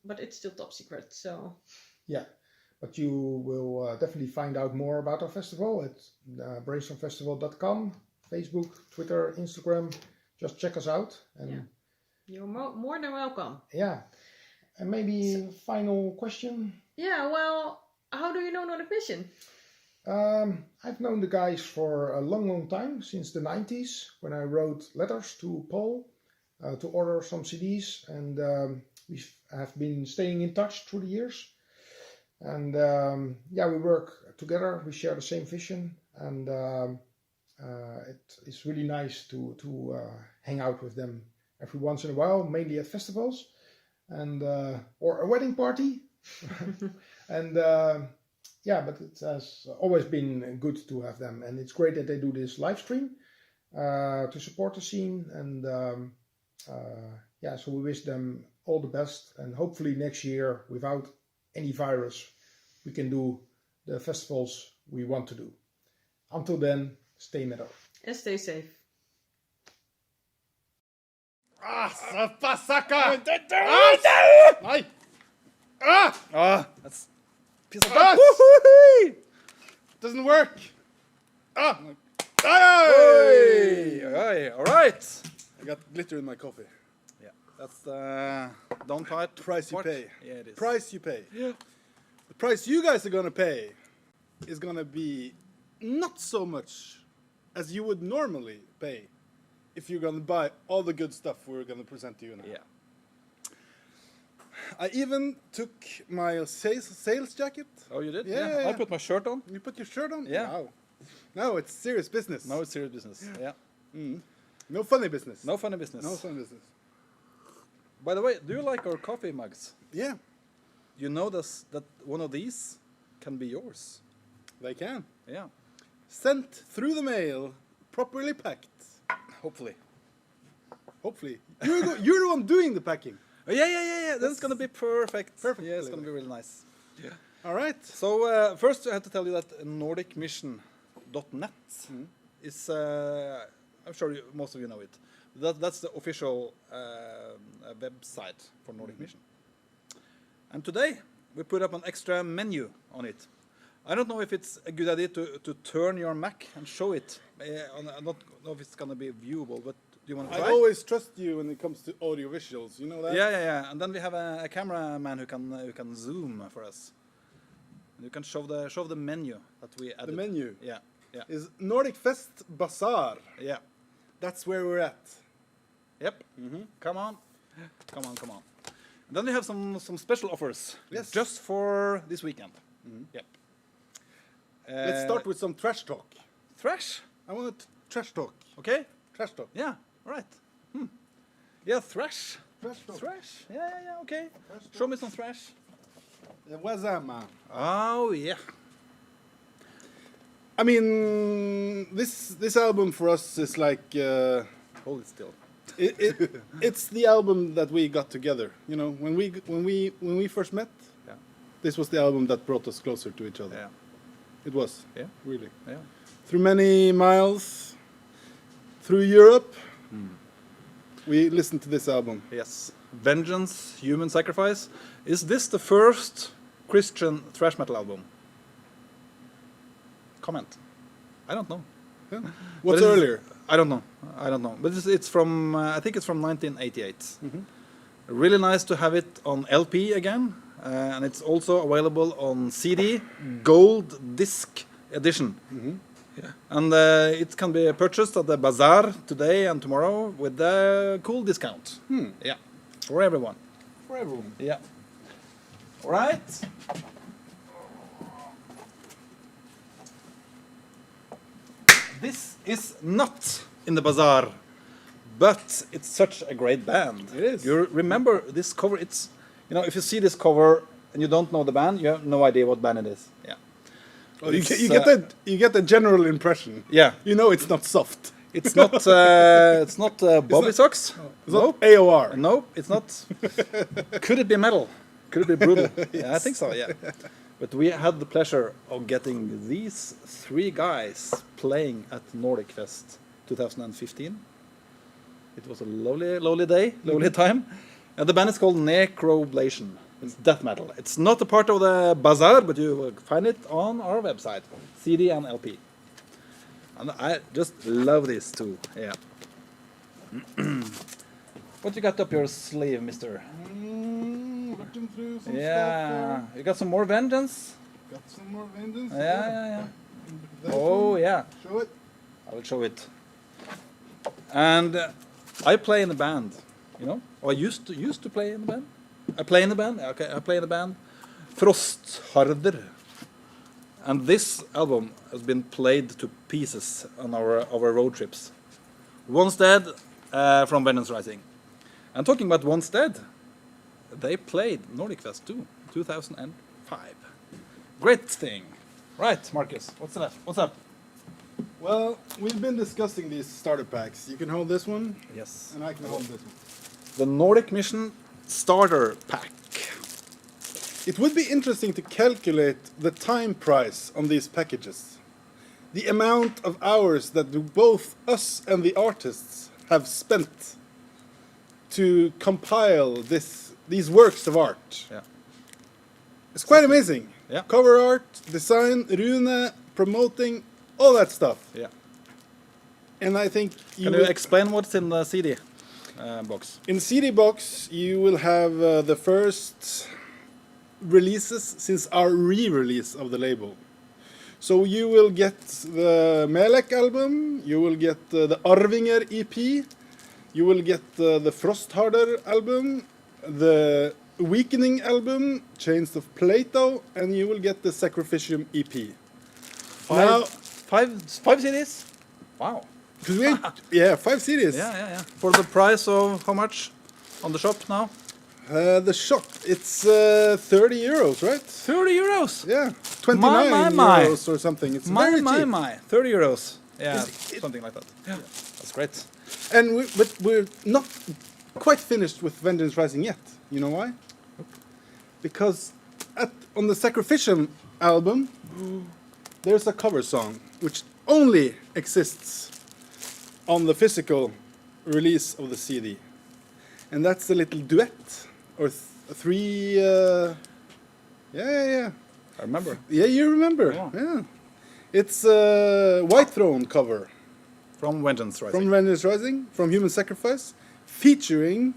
but it's still top secret. So. Yeah. But you will definitely find out more about our festival at brainstormfestival.com, Facebook, Twitter, Instagram. Just check us out. And you're more than welcome. Yeah. And maybe final question. Yeah, well, how do you know Nordic Mission? I've known the guys for a long time, since the 90s, when I wrote letters to Paul to order some CDs. And we have been staying in touch through the years. And we work together. We share the same vision, and it is really nice to hang out with them every once in a while, mainly at festivals, and or a wedding party. And but it has always been good to have them, and it's great that they do this live stream to support the scene. And so we wish them all the best, and hopefully next year, without any virus, we can do the festivals we want to do. Until then, stay metal. And stay safe. Sapasaka! Nei! That's piece of ass! Doesn't work! Hey! All right! I got glitter in my coffee. Yeah, that's the downtight price you part. pay. Yeah, it is. Price you pay. Yeah. The price you guys are going to pay is going to be not so much as you would normally pay if you're going to buy all the good stuff we're going to present to you now. Yeah. I even took my sales jacket. Oh, you did? Yeah. I put my shirt on. You put your shirt on? Yeah. Wow. Now it's serious business. Now it's serious business. Yeah. No funny business. No funny business. No funny business. By the way, do you like our coffee mugs? Yeah. You know that one of these can be yours. They can. Yeah. Sent through the mail, properly packed. Hopefully. Hopefully. You're the one doing the packing. Oh, yeah. That's going to be perfect. Perfect. Yeah, it's going to be really nice. Yeah. All right. So first I have to tell you that NordicMission.net is, I'm sure most of you know it. That's the official website for Nordic Mission. And today we put up an extra menu on it. I don't know if it's a good idea to turn your Mac and show it. I don't know if it's going to be viewable, but do you want to try? I always trust you when it comes to audio visuals. You know that? Yeah. And then we have a cameraman who can zoom for us. And you can show the menu that we added. The menu? Yeah. Is Nordic Fest Bazaar. Yeah. That's where we're at. Yep. Come on. And then we have some special offers. Yes. Just for this weekend. Yep. Let's start with some trash talk. Thrash? I want trash talk. Okay. Trash talk. Yeah. All right. Yeah, thrash. Trash talk. Thrash. Yeah. Okay. Show me some thrash. What's that, man? Oh yeah. I mean, this album for us is like. Hold it still. It's the album that we got together. You know, when we first met. Yeah. This was the album that brought us closer to each other. Yeah. It was. Yeah. Really. Yeah. Through many miles, through Europe, we listened to this album. Yes. Vengeance, Human Sacrifice. Is this the first Christian thrash metal album? Comment. I don't know. Yeah. What's earlier? I don't know. But it's from, I think it's from 1988. Really nice to have it on LP again. And it's also available on CD, gold disc edition. Yeah. And it can be purchased at the bazaar today and tomorrow with a cool discount. Yeah, for everyone. For everyone. Yeah. All right. This is not in the bazaar, but it's such a great band. It is. You remember this cover? It's, you know, if you see this cover and you don't know the band, you have no idea what band it is. Yeah. Well, you get the general impression. Yeah. You know it's not soft. It's not Bobby Socks. It's not AOR. No, it's not. Could it be metal? Could it be brutal? Yeah, I think so. Yeah. But we had the pleasure of getting these three guys playing at Nordic Fest 2015. It was a lovely day, lovely time. And the band is called Necroblation. It's death metal. It's not a part of the bazaar, but you will find it on our website, CD and LP. And I just love this too. Yeah. What you got up your sleeve, mister? Looking through some Yeah. stuff You got some more Vengeance? Got some more Vengeance? Yeah. That Oh, one. yeah. Show it. I will show it. And I play in the band, you know? Or I used to play in the band. I play in the band. Okay, I play in the band. Frostharder. And this album has been played to pieces on our road trips. Once Dead from Vengeance Rising. And talking about Once Dead, they played Nordic Fest too, 2005. Great thing. Right, Marcus, what's up? Well, we've been discussing these starter packs. You can hold this one. Yes. And I can hold this one. The Nordic Mission Starter Pack. It would be interesting to calculate the time price on these packages. The amount of hours that both us and the artists have spent to compile these works of art. Yeah. It's quite amazing. Yeah. Cover art, design, Rune, promoting, all that stuff. Yeah. And I think Can you explain what's in the CD box? In CD box, you will have the first releases since our re-release of the label. So you will get the Melech album, you will get the Arvinger EP, you will get the Frostharder album, the Weakening album, Chains of Plato, and you will get the Sacrificium EP. Five CDs? Wow. Yeah, 5 CDs. Yeah. For the price of how much on the shop now? The shop, it's 30 euros, right? 30 euros? Yeah, 29 euros or something. It's very cheap. 30 euros. Yeah, something like that. Yeah. That's great. And but we're not quite finished with Vengeance Rising yet. You know why? Because on the Sacrificium album, there's a cover song which only exists on the physical release of the CD. And that's a little duet, or three... Yeah. I remember. Yeah, you remember. Yeah. It's a White Throne cover. From Vengeance Rising. From Vengeance Rising, from Human Sacrifice, featuring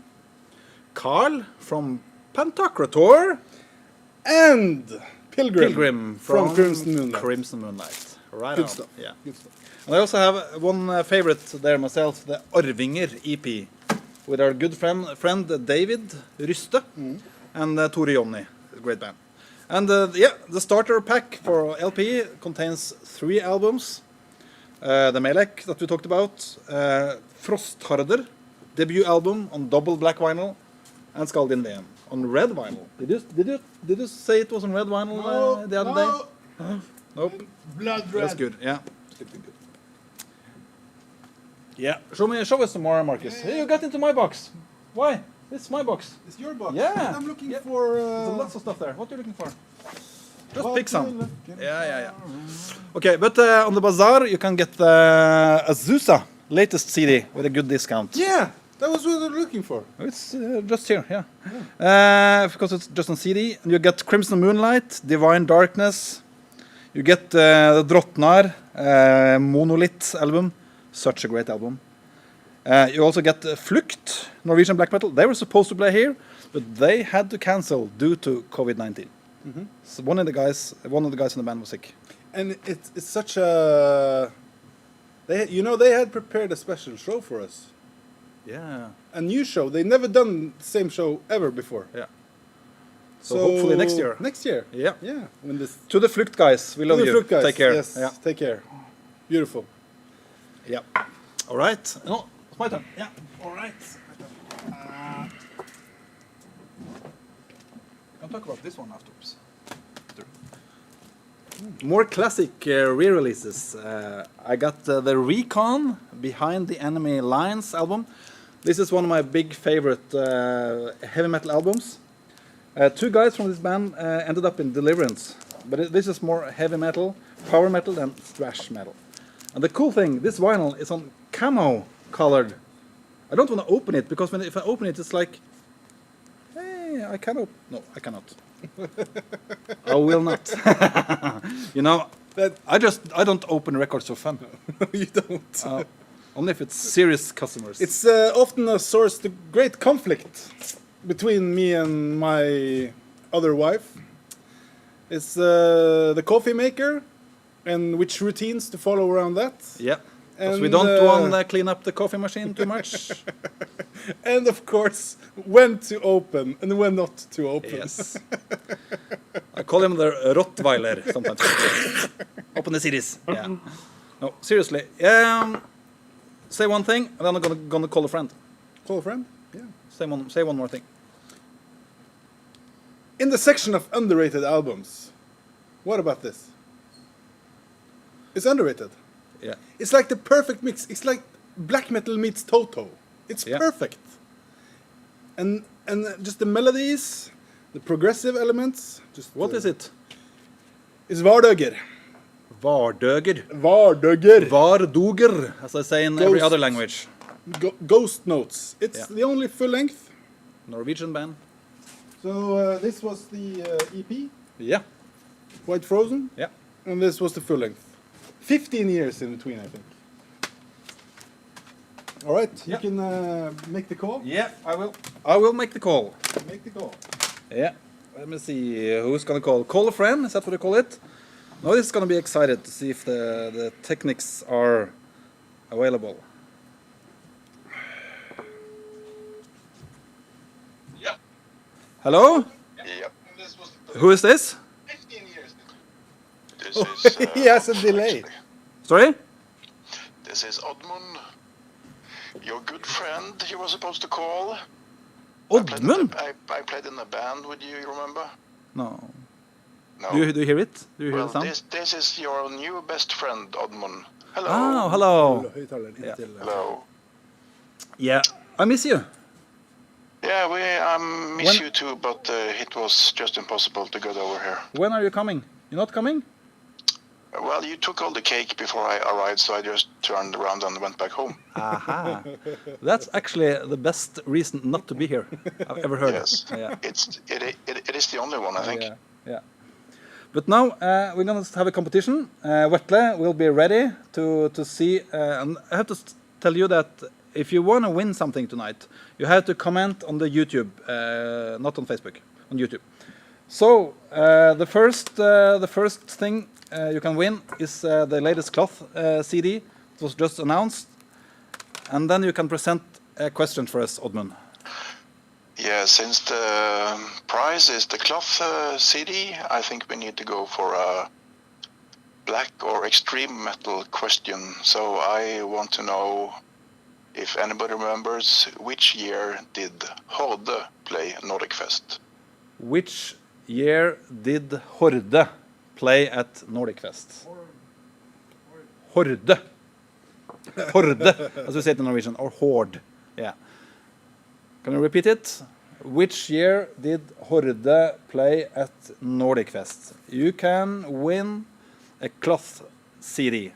Carl from Pantokrator and Pilgrim from Crimson Moonlight. Crimson Moonlight. Right Good on. stuff. Yeah. Good stuff. And I also have one favorite there myself, the Arvinger EP, with our good friend David Ryste and Tore Jonny, a great band. And the starter pack for LP contains 3 albums. The Melech that we talked about, Frostharder, debut album on double black vinyl, and Skald in Veum on red vinyl. Did you say it was on red vinyl the other day? Nope. Blood red. That's good. Yeah. Good. Yeah. Show us some more, Marcus. Hey, you got into my box. Why? It's my box. It's your box. Yeah. I'm looking for... There's lots of stuff there. What are you looking for? Just What pick some. you looking Yeah. Okay, but on the bazaar you can get the Azusa latest CD with a good discount. Yeah, that was what I'm looking for. It's just here, yeah. Because it's just on CD. And you get Crimson Moonlight, Divine Darkness. You get the Drottnar Monolith album. Such a great album. You also get Flukt, Norwegian black metal. They were supposed to play here, but they had to cancel due to COVID-19. So one of the guys in the band was sick. And it's such a... They had prepared a special show for us. Yeah. A new show. They've never done the same show ever before. Yeah. So hopefully next year. Next year. Yeah. Yeah. When this to the Flukt guys, we love you. Flukt guys. Take care. Yes. Yeah. Take care. Beautiful. Yeah. All right. No, it's my turn. Yeah. All right. I'll talk about this one afterwards. More classic re-releases. I got the Recon Behind the Enemy Lines album. This is one of my big favorite heavy metal albums. 2 guys from this band ended up in Deliverance, but this is more heavy metal, power metal than thrash metal. And the cool thing, this vinyl is on camo colored. I don't want to open it because if I open it, it's like, hey, I cannot. No, I cannot. I will not. You know, I don't open records for fun. You don't. Only if it's serious customers. It's often a source to great conflict between me and my other wife. It's the coffee maker and which routines to follow around that. Yeah. Because we don't want to clean up the coffee machine too much. And of course, when to open and when not to open. Yes. I call him the Rottweiler sometimes. Open the CDs. Yeah. No, seriously. Say one thing, and then I'm gonna call a friend. Call a friend? Yeah. Say one more thing. In the section of underrated albums, what about this? It's underrated. Yeah. It's like the perfect mix. It's like black metal meets Toto. It's perfect. And just the melodies, the progressive elements. What is it? It's Vardøger. Vardøger, as I say in every other language. Ghost Notes. It's the only full length. Norwegian band. So this was the EP. Yeah. White Frozen. Yeah. And this was the full length. 15 years in between, I think. All right, you can make the call. Yeah, I will. I will make the call. Make the call. Yeah. Let me see who's gonna call. Call a friend, is that what you call it? Now this is gonna be excited to see if the techniques are available. Yep. Hello? Yep. Who is this? 15 years. Oh, he has a delay. Sorry? This is Oddmund, your good friend you were supposed to call. Oddmund? I played in a band with you, you remember? No. No. Do you hear it? Do you hear Well, the sound? this is your new best friend, Oddmund. Hello. Oh, hello. Yeah. Hello. Yeah, I miss you. Yeah, I miss When- you too, but it was just impossible to get over here. When are you coming? You're not coming? Well, you took all the cake before I arrived, so I just turned around and went back home. Aha. That's actually the best reason not to be here I've ever heard. Yes. Yeah. It is the only one, I think. Yeah. But now we're going to have a competition. Vetle will be ready to see. And I have to tell you that if you want to win something tonight, you have to comment on the YouTube, not on Facebook, on YouTube. So the first thing you can win is the latest cloth CD. It was just announced, and then you can present a question for us, Oddmund. Yeah, since the prize is the cloth CD, I think we need to go for a black or extreme metal question. So I want to know if anybody remembers which year did Horde play Nordic Fest? Which year did Horde play at Nordic Fest? Horde. Horde, as we say it in Norwegian, or Horde. Yeah. Can you repeat it? Which year did Horde play at Nordic Fest? You can win a cloth CD.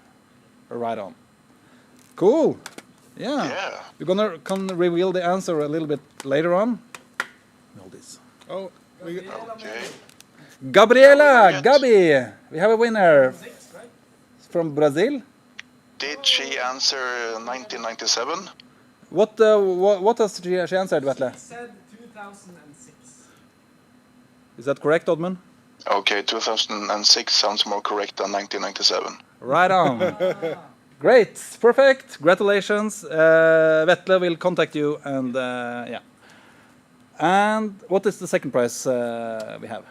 Right on. Cool. Yeah. We're can reveal the answer a little bit later on. All this. Oh, Gabriela, Gabi, we have a winner from Brazil. Did she answer 1997? What has she answered, Vetle? She said 2006. Is that correct, Oddmund? Okay, 2006 sounds more correct than 1997. Right on. Great, perfect. Congratulations. Vetle will contact you, and yeah. And what is the second prize we have?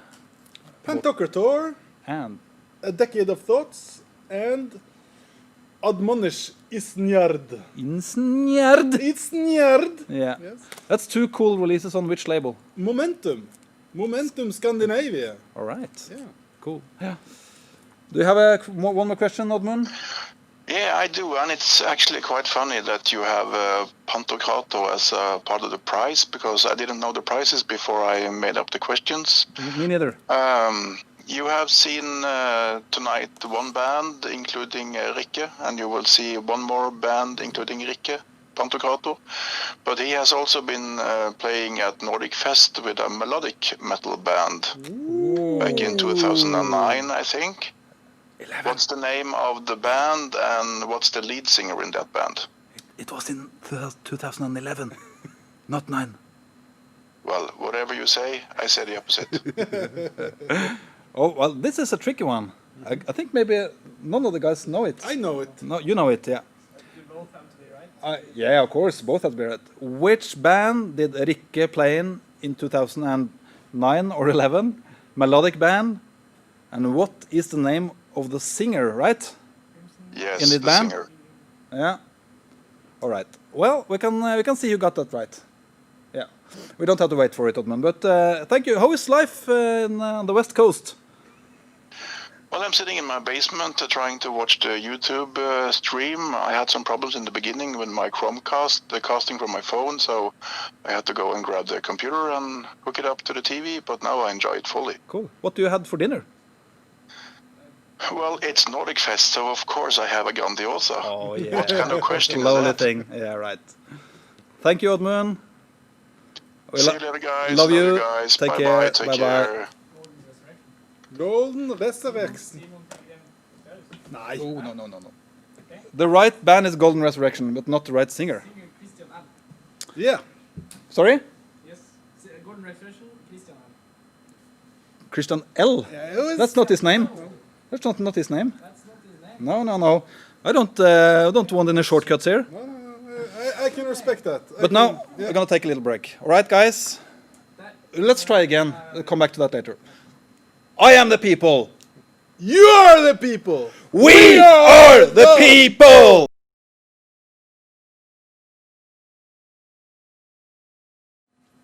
Pantokrator. And A Decade of Thoughts. And Admonish ISTJERN. ISTJERN? Yeah. Yes. That's two cool releases on which label? Momentum Scandinavia. All right. Yeah. Cool. Yeah. Do you have one more question, Oddmund? Yeah, I do, and it's actually quite funny that you have Pantokrator as a part of the prize, because I didn't know the prizes before I made up the questions. Me neither. You have seen tonight one band, including Rikke, and you will see one more band, including Rikke, Pantokrator. But he has also been playing at Nordic Fest with a melodic metal band back in 2009, I think. 11. What's the name of the band, and what's the lead singer in that band? It was in 2011, not 9. Well, whatever you say, I say the opposite. Oh, well, this is a tricky one. I think maybe none of the guys know it. I know it. No, you know it, yeah. You both have to be right. Yeah, of course, both have to be right. Which band did Rikke play in 2009 or 11? Melodic band. And what is the name of the singer, right? Yes, in the band? singer. Yeah. All right. Well, we can see you got that right. Yeah. We don't have to wait for it, Oddman. But thank you. How is life on the West Coast? Well, I'm sitting in my basement trying to watch the YouTube stream. I had some problems in the beginning with my Chromecast, the casting from my phone, so I had to go and grab the computer and hook it up to the TV, but now I enjoy it fully. Cool. What do you have for dinner? Well, it's Nordic Fest, so of course I have a Grandiosa. Oh, yeah. What kind of question is Lovely that? thing. Yeah, right. Thank you, Oddman. See you later, guys. Love you. Guys. Take Bye care. bye. Take care. Golden Resurrection. Nice. Oh, no. The right band is Golden Resurrection, but not the right singer. Yeah. Sorry? Yes. Golden Resurrection, Christian. Christian L. That's not his name. That's not his name. No. I don't want any shortcuts here. I can respect that. But now we're gonna take a little break. All right, guys. Let's try again. We'll come back to that later. I am the people. You are the people. We are the people.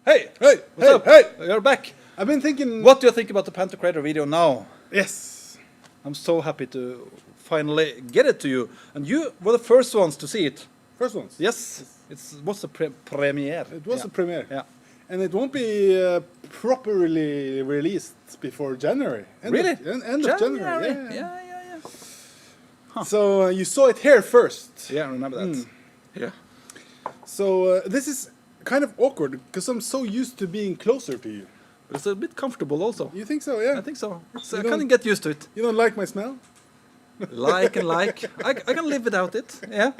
Hey, what's up? You're back. I've been thinking. What do you think about the Pantokrator video now? Yes. I'm so happy to finally get it to you. And you were the first ones to see it. First ones? Yes. It was a premiere. It was a premiere. Yeah. And it won't be properly released before January. End of January. Yeah. Huh. So you saw it here first. Yeah, I remember that. Yeah. So this is kind of awkward because I'm so used to being closer to you. But it's a bit comfortable also. You think so? Yeah. I think so. I can't get used to it. You don't like my smell? Like. I can live without it. Yeah.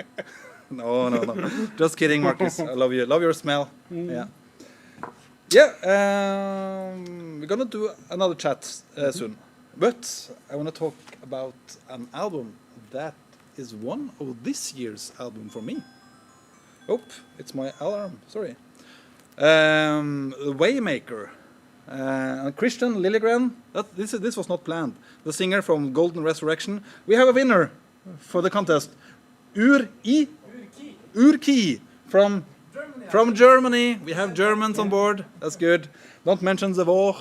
No. Just kidding, Marcus. I love you. Love your smell. Yeah. Yeah. We're gonna do another chat soon. But I want to talk about an album that is one of this year's album for me. Oh, it's my alarm. Sorry. Waymaker. Christian Lillegren. This was not planned. The singer from Golden Resurrection. We have a winner for the contest. Urki from Germany. We have Germans on board. That's good. Don't mention the war.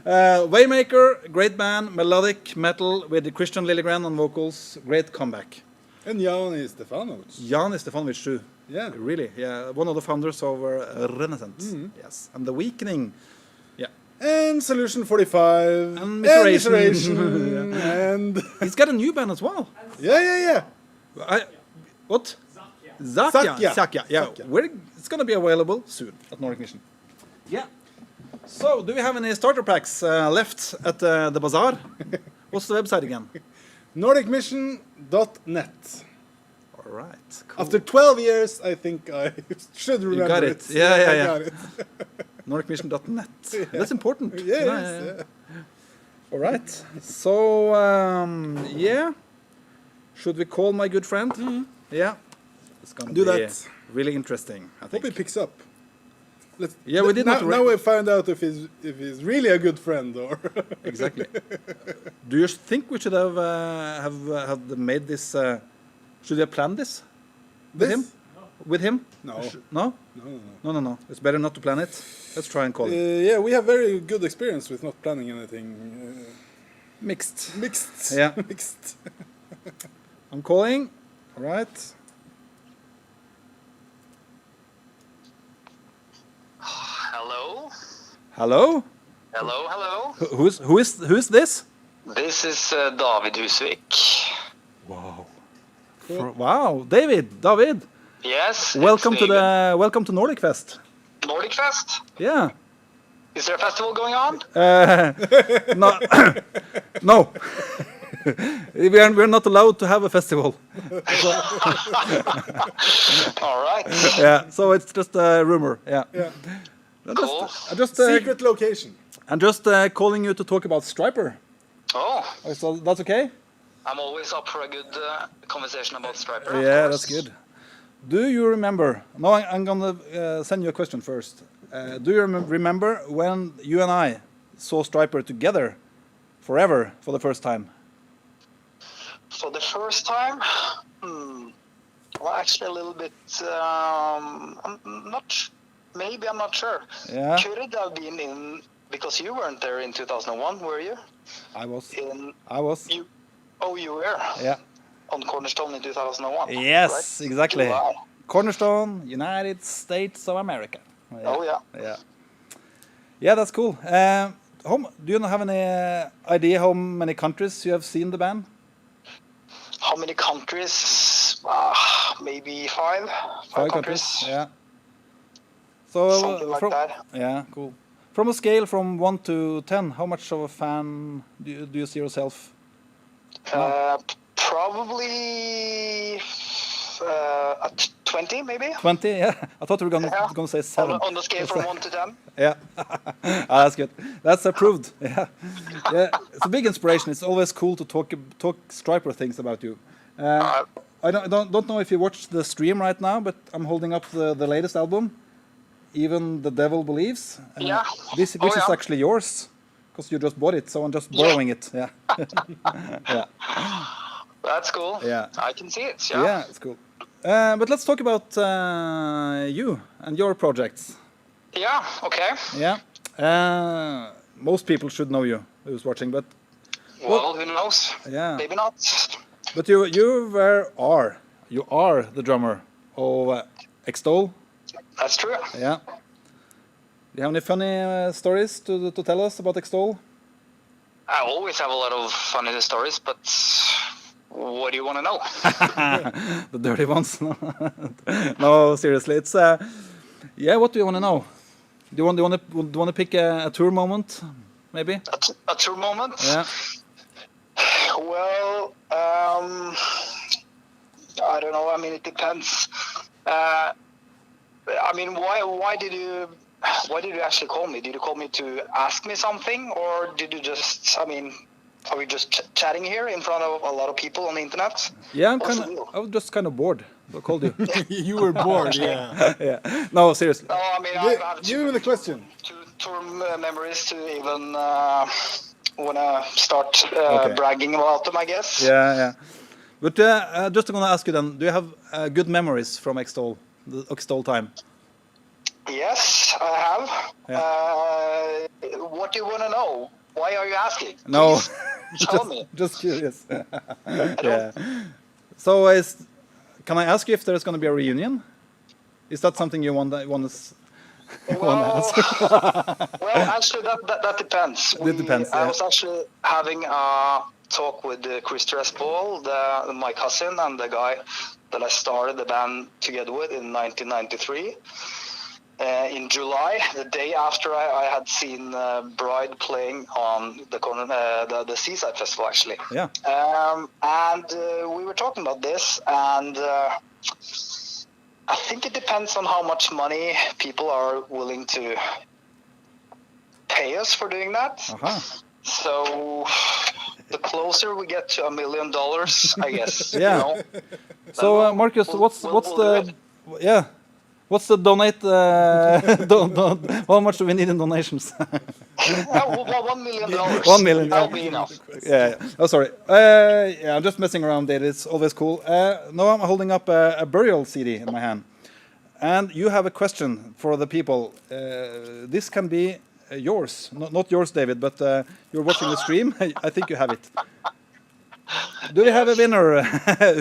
Waymaker, great band, melodic metal with Christian Lillegren on vocals. Great comeback. And Jani Stefanovic. Jani Stefanovic too. Yeah. Really. Yeah. One of the founders of Renascent. Yes. And The Weakening. Yeah. And Solution 45. And Miseration. And he's got a new band as well. Yeah. What? Zakya. Yeah. It's going to be available soon at Nordic Mission. Yeah. So, do we have any starter packs left at the bazaar? What's the website again? NordicMission.net. All right. Cool. After 12 years, I think I should remember you got it. it. Yeah. I got it. NordicMission.net. Yeah. That's important. Yeah. All right. So, yeah. Should we call my good friend? Yeah. It's going to be really interesting, I think. Hope he picks up. We did now we find out if he's really a good friend or exactly. Do you think we should have made this? Should we have planned this? With him? With him? No. No. It's better not to plan it. Let's try and call it. Yeah, we have very good experience with not planning anything. Mixed. Yeah. Mixed. I'm calling. All right. Hello. Hello. Who is this? This is David Husvik. Wow. Wow, David. Yes. Welcome to Nordic Fest. Nordic Fest? Yeah. Is there a festival going on? No. We're not allowed to have a festival. All right. Yeah. So it's just a rumor. Yeah. Cool. Secret location. I'm just calling you to talk about Striper. Oh. So that's okay? I'm always up for a good conversation about Striper. Yeah, that's good. Do you remember? No, I'm gonna send you a question first. Do you remember when you and I saw Striper together, forever, for the first time? For the first time? Well, actually, a little bit. Maybe I'm not sure. Yeah. Could it have been in? Because you weren't there in 2001, were you? I was. You were. Yeah. On Cornerstone in 2001. Yes, right? exactly. Wow. Cornerstone, United States of America. Yeah. Oh yeah. Yeah, that's cool. Do you have any idea how many countries you have seen the band? How many countries? Maybe 5. 5 countries. Yeah. So something like that. Yeah, cool. From a scale from 1 to 10, how much of a fan do you see yourself? Probably a 20 maybe. 20, yeah. I thought you were going to say 7. On the scale from 1 to 10. Yeah, that's good. That's approved. Yeah, yeah. It's a big inspiration. It's always cool to talk Striper things about you. I don't know if you watched the stream right now, but I'm holding up the latest album, Even the Devil Believes. Yeah. This is actually yours, because you just bought it, so I'm just borrowing it. Yeah. Yeah. That's cool. Yeah. I can see it. Yeah. Yeah, it's cool. But let's talk about you and your projects. Yeah. Okay. Yeah. Most people should know you who's watching, but well, who knows? Yeah. Maybe not. But you are the drummer of Extol. That's true. Yeah. Do you have any funny stories to tell us about Extol? I always have a lot of funny stories, but what do you want to know? The dirty ones. No, seriously. It's yeah. What do you want to know? Do you want to pick a tour moment, maybe? A tour moment? Yeah. Well, I don't know. I mean, it depends. I mean, why did you actually call me? Did you call me to ask me something, or did you just? I mean, are we just chatting here in front of a lot of people on the internet? Yeah, I was just kind of bored. I called you. You were bored, yeah. Yeah. No, seriously. No, I mean, I've give him the question. Tour memories to even want to start Okay. bragging about them, I guess. Yeah, yeah. But just going to ask you then, do you have good memories from Extol, the Extol time? Yes, I have. Yeah. What do you want to know? Why are you asking? No, Please tell me. just curious. Yeah. So, can I ask you if there's going to be a reunion? Is that something you want to answer? Well, actually, that depends. It depends. I Yeah. was actually having a talk with Chris Ball, my cousin, and the guy that I started the band together with in 1993. In July, the day after I had seen Bride playing on the Seaside Festival, actually. Yeah. And we were talking about this, and I think it depends on how much money people are willing to pay us for doing that. Uh-huh. So the closer we get to $1 million, I guess. Yeah. You know, So, Marcus, what's the what's the donate? How much do we need in donations? $1 million. $1 million. That'll be enough. Yeah. Oh, sorry. Yeah, I'm just messing around there. It's always cool. Now I'm holding up a burial CD in my hand, and you have a question for the people. This can be yours, not yours, David, but you're watching the stream. I think you have it. Do we have a winner?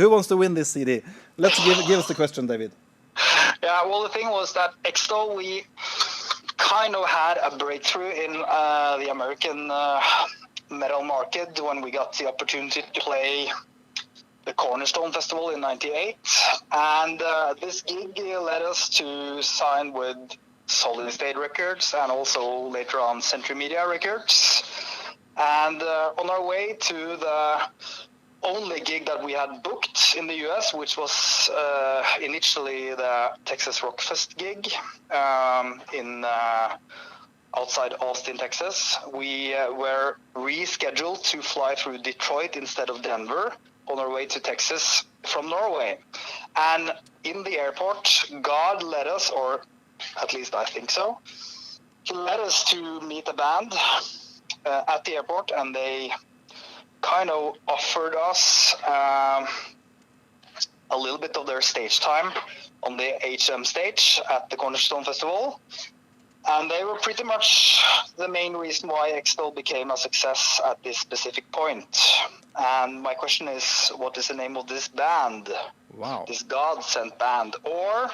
Who wants to win this CD? Let's give us the question, David. Yeah, well, the thing was that Extol, we kind of had a breakthrough in the American metal market when we got the opportunity to play the Cornerstone Festival in '98. And this gig led us to sign with Solid State Records and also later on Century Media Records. And on our way to the only gig that we had booked in the US, which was initially the Texas Rock Fest gig in outside Austin, Texas, we were rescheduled to fly through Detroit instead of Denver on our way to Texas from Norway. And in the airport, God led us, or at least I think so, He led us to meet a band at the airport, and they kind of offered us a little bit of their stage time on the HM stage at the Cornerstone Festival. And they were pretty much the main reason why Extol became a success at this specific point. And my question is, what is the name of this band? Wow. This God-sent band? Or,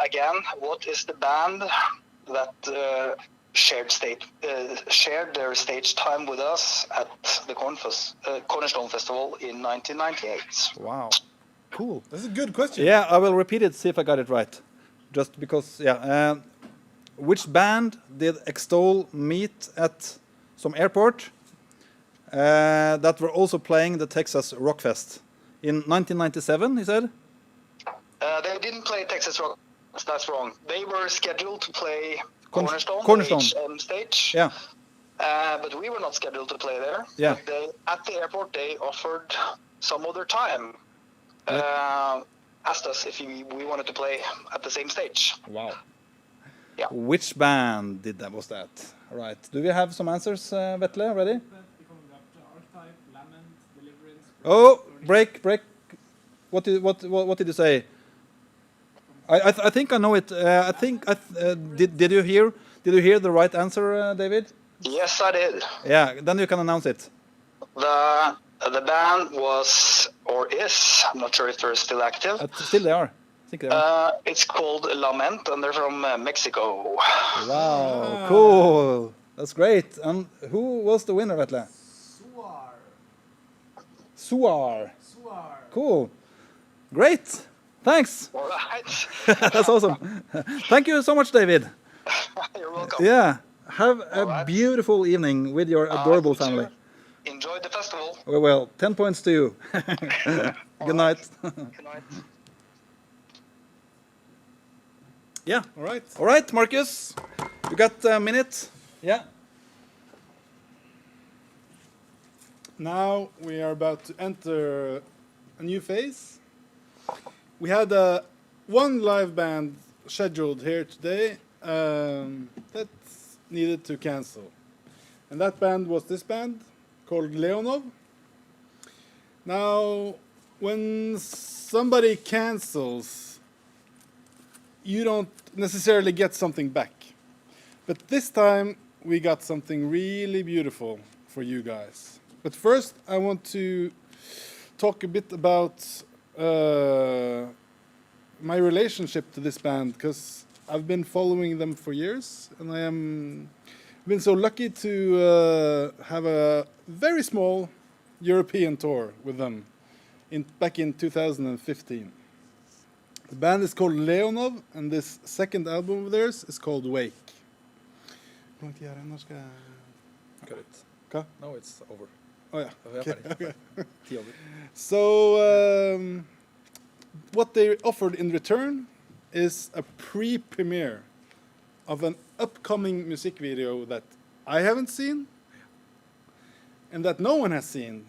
again, what is the band that shared their stage time with us at the Cornerstone Festival in 1998? Wow. Cool. That's a good question. Yeah, I will repeat it, see if I got it right. Just because, yeah. Which band did Extol meet at some airport that were also playing the Texas Rock Fest in 1997, he said? They didn't play Texas Rock. That's wrong. They were scheduled to play Cornerstone. HM stage. Yeah. But we were not scheduled to play there. Yeah. But at the airport, they offered some other time. Asked us if we wanted to play at the same stage. Wow. Yeah. Which band was that? Right. Do we have some answers, Vetle, ready? Oh, break. What did you say? I think I know it. Did you hear the right answer, David? Yes, I did. Yeah. Then you can announce it. The band was or is, I'm not sure if they're still active. Still they are. I think they are. It's called Lament, and they're from Mexico. Wow, cool. That's great. And who was the winner, Vetle? Suar. Cool. Great. Thanks. All right. That's awesome. Thank you so much, David. You're welcome. Yeah. Have a beautiful evening with your adorable family. Enjoy the festival. Well, 10 points to you. Good night. Good night. Yeah. All right. All right, Marcus. You got a minute? Yeah. Now we are about to enter a new phase. We had one live band scheduled here today that needed to cancel. And that band was this band called Leonov. Now, when somebody cancels, you don't necessarily get something back. But this time, we got something really beautiful for you guys. But first, I want to talk a bit about my relationship to this band, because I've been following them for years, and I am been so lucky to have a very small European tour with them back in 2015. The band is called Leonov, and this second album of theirs is called Wake. Got it. Okay. No, it's over. Oh yeah. Okay. So what they offered in return is a pre-premiere of an upcoming music video that I haven't seen, and that no one has seen,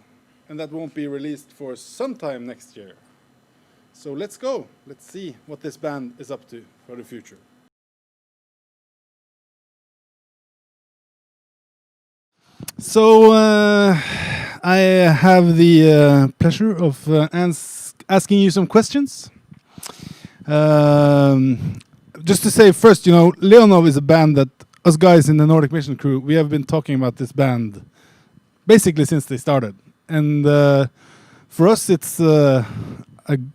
and that won't be released for sometime next year. So let's go. Let's see what this band is up to for the future. So I have the pleasure of asking you some questions. Just to say first, Leonov is a band that us guys in the Nordic Mission crew, we have been talking about this band basically since they started. And for us, it's a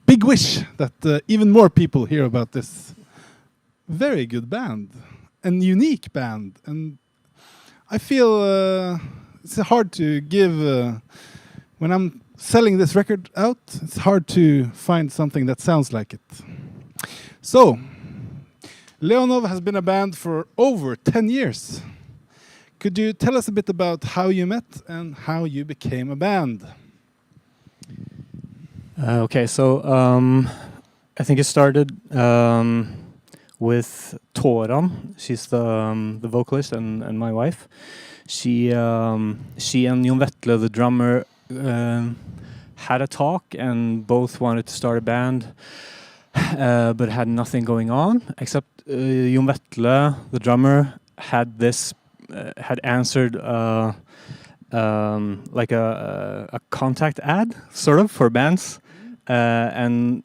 big wish that even more people hear about this very good band and unique band. And I feel it's hard to give, when I'm selling this record out, it's hard to find something that sounds like it. So, Leonov has been a band for over 10 years. Could you tell us a bit about how you met and how you became a band? Okay, so I think it started with Toran. She's the vocalist and my wife. She and Jon Vetle, the drummer, had a talk and both wanted to start a band, but had nothing going on except Jon Vetle, the drummer, had answered like a contact ad sort of for bands, and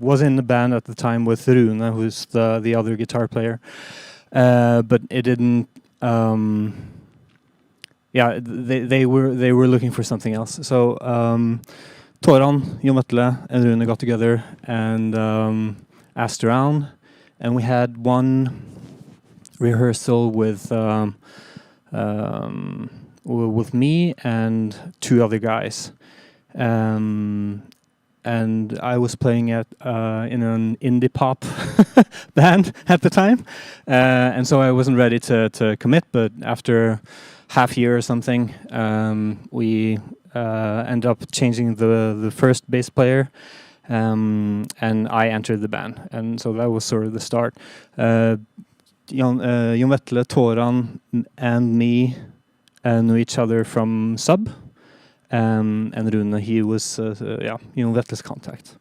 was in the band at the time with Rune, who's the other guitar player, but it didn't. Yeah, they were looking for something else. So Toran, Jon Vetle, and Rune got together and asked around, and we had one rehearsal with me and two other guys, and I was playing in an indie pop band at the time, and so I wasn't ready to commit. But after half year or something, we ended up changing the first bass player, and I entered the band, and so that was sort of the start. Jon Vetle, Toran, and me knew each other from Sub, and Rune, he was Jon Vetle's contact.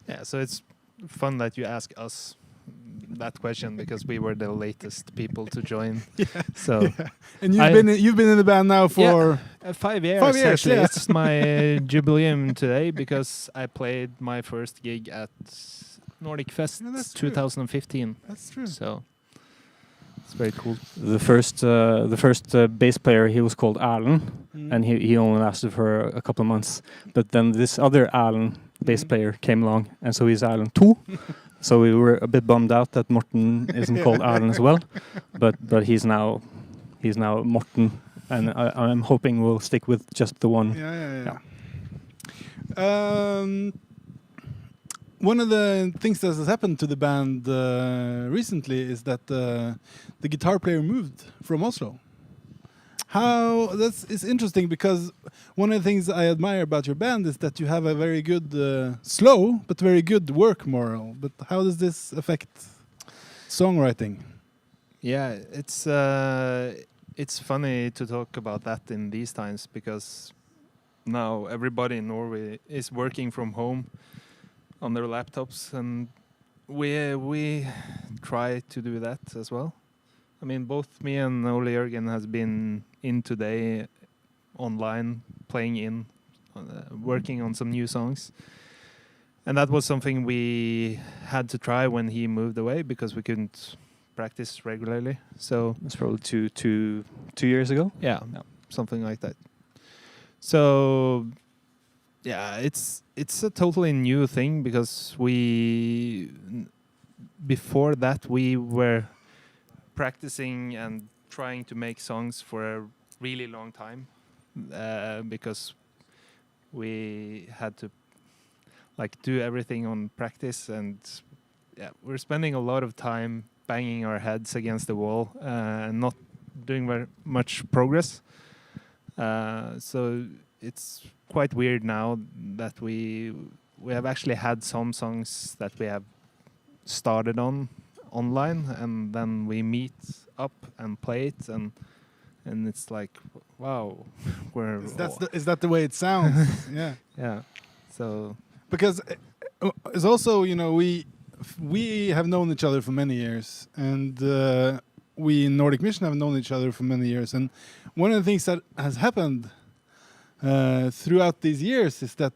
Yeah, so it's fun that you ask us that question because we were the latest people to join. So, and you've been in the band now for 5 years. 5 years, Actually, yeah. it's my jubileum today because I played my first gig at Nordic Fest 2015. That's true. So it's very cool. The first bass player, he was called Erlend, and he only lasted for a couple of months. But then this other Erlend bass player came along, and so he's Erlend 2. So we were a bit bummed out that Morten isn't called Erlend as well, but he's now Morten, and I'm hoping we'll stick with just the one. Yeah. One of the things that has happened to the band recently is that the guitar player moved from Oslo. It's interesting because one of the things I admire about your band is that you have a very good, slow but very good work moral. But how does this affect songwriting? Yeah, it's funny to talk about that in these times because now everybody in Norway is working from home on their laptops, and we try to do that as well. I mean, both me and Ole Jørgen has been in today online, playing working on some new songs. And that was something we had to try when he moved away because we couldn't practice regularly. So it's probably two years ago. Yeah, something like that. So yeah, it's a totally new thing because before that we were practicing and trying to make songs for a really long time because we had to do everything on practice, and we're spending a lot of time banging our heads against the wall and not doing very much progress. So it's quite weird now that we have actually had some songs that we have started online, and then we meet up and play it, and it's like, wow, is that the way it sounds? Yeah. So because it's also, we have known each other for many years, and we in Nordic Mission have known each other for many years, and one of the things that has happened throughout these years is that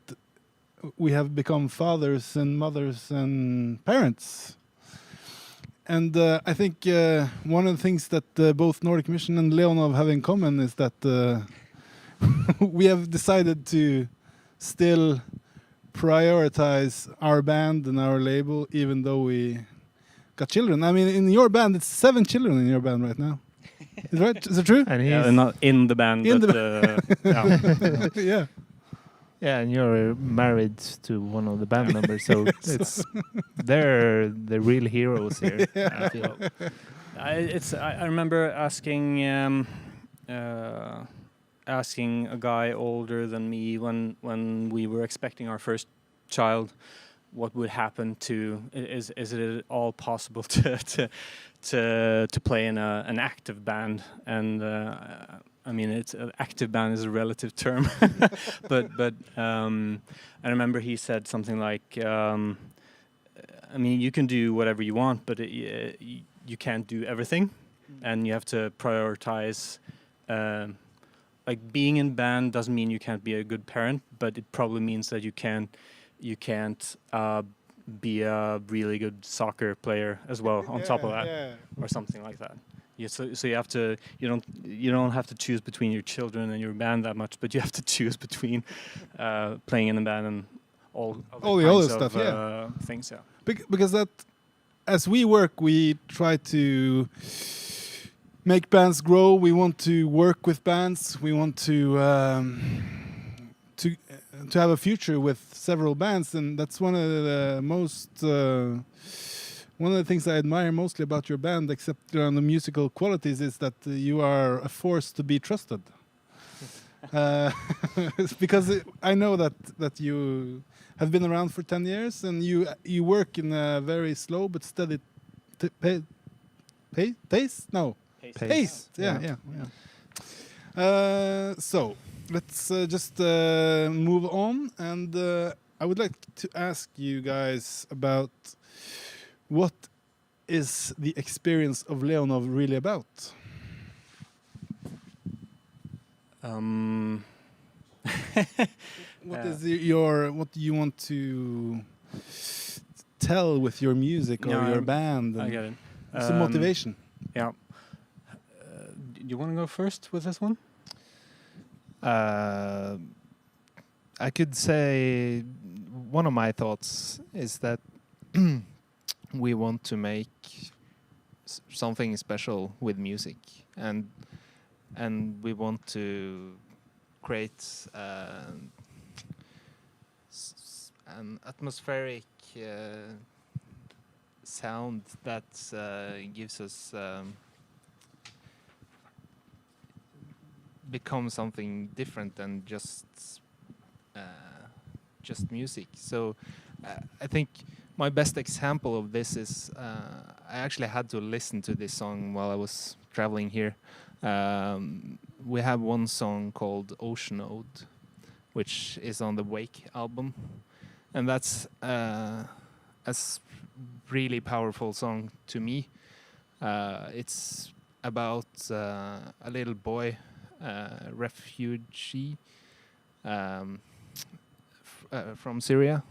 we have become fathers and mothers and parents. And I think one of the things that both Nordic Mission and Leonov have in common is that we have decided to still prioritize our band and our label, even though we got children. I mean, in your band, it's 7 children in your band right now. Is right? Is it true? And he's not in the band. Yeah. Yeah, and you're married to one of the band members, so they're the real heroes here. Yeah. I feel. I remember asking a guy older than me when we were expecting our first child, what would happen to is it at all possible to play in an active band? And I mean, it's active band is a relative term, but I remember he said something like, I mean, you can do whatever you want, but you can't do everything, and you have to prioritize. Like being in band doesn't mean you can't be a good parent, but it probably means that you can't be a really good soccer player as well on top of that, or something like that. Yeah, so you have to you don't have to choose between your children and your band that much, but you have to choose between playing in the band and all the other stuff, things. Yeah, because that as we work, we try to make bands grow. We want to work with bands. We want to have a future with several bands, and that's one of the most one of the things I admire mostly about your band, except on the musical qualities, is that you are a force to be trusted. Because I know that you have been around for 10 years and you work in a very slow but steady pace. No, pace. Yeah. So let's just move on, and I would like to ask you guys about what is the experience of Leonov really about? What is what do you want to tell with your music or your band? I get it. What's the motivation? Yeah. Do you want to go first with this one? I could say one of my thoughts is that we want to make something special with music, and we want to create an atmospheric sound that gives us become something different than just music. So I think my best example of this is I actually had to listen to this song while I was traveling here. We have one song called Ocean Ode, which is on the Wake album, and that's a really powerful song to me. It's about a little boy, refugee from Syria,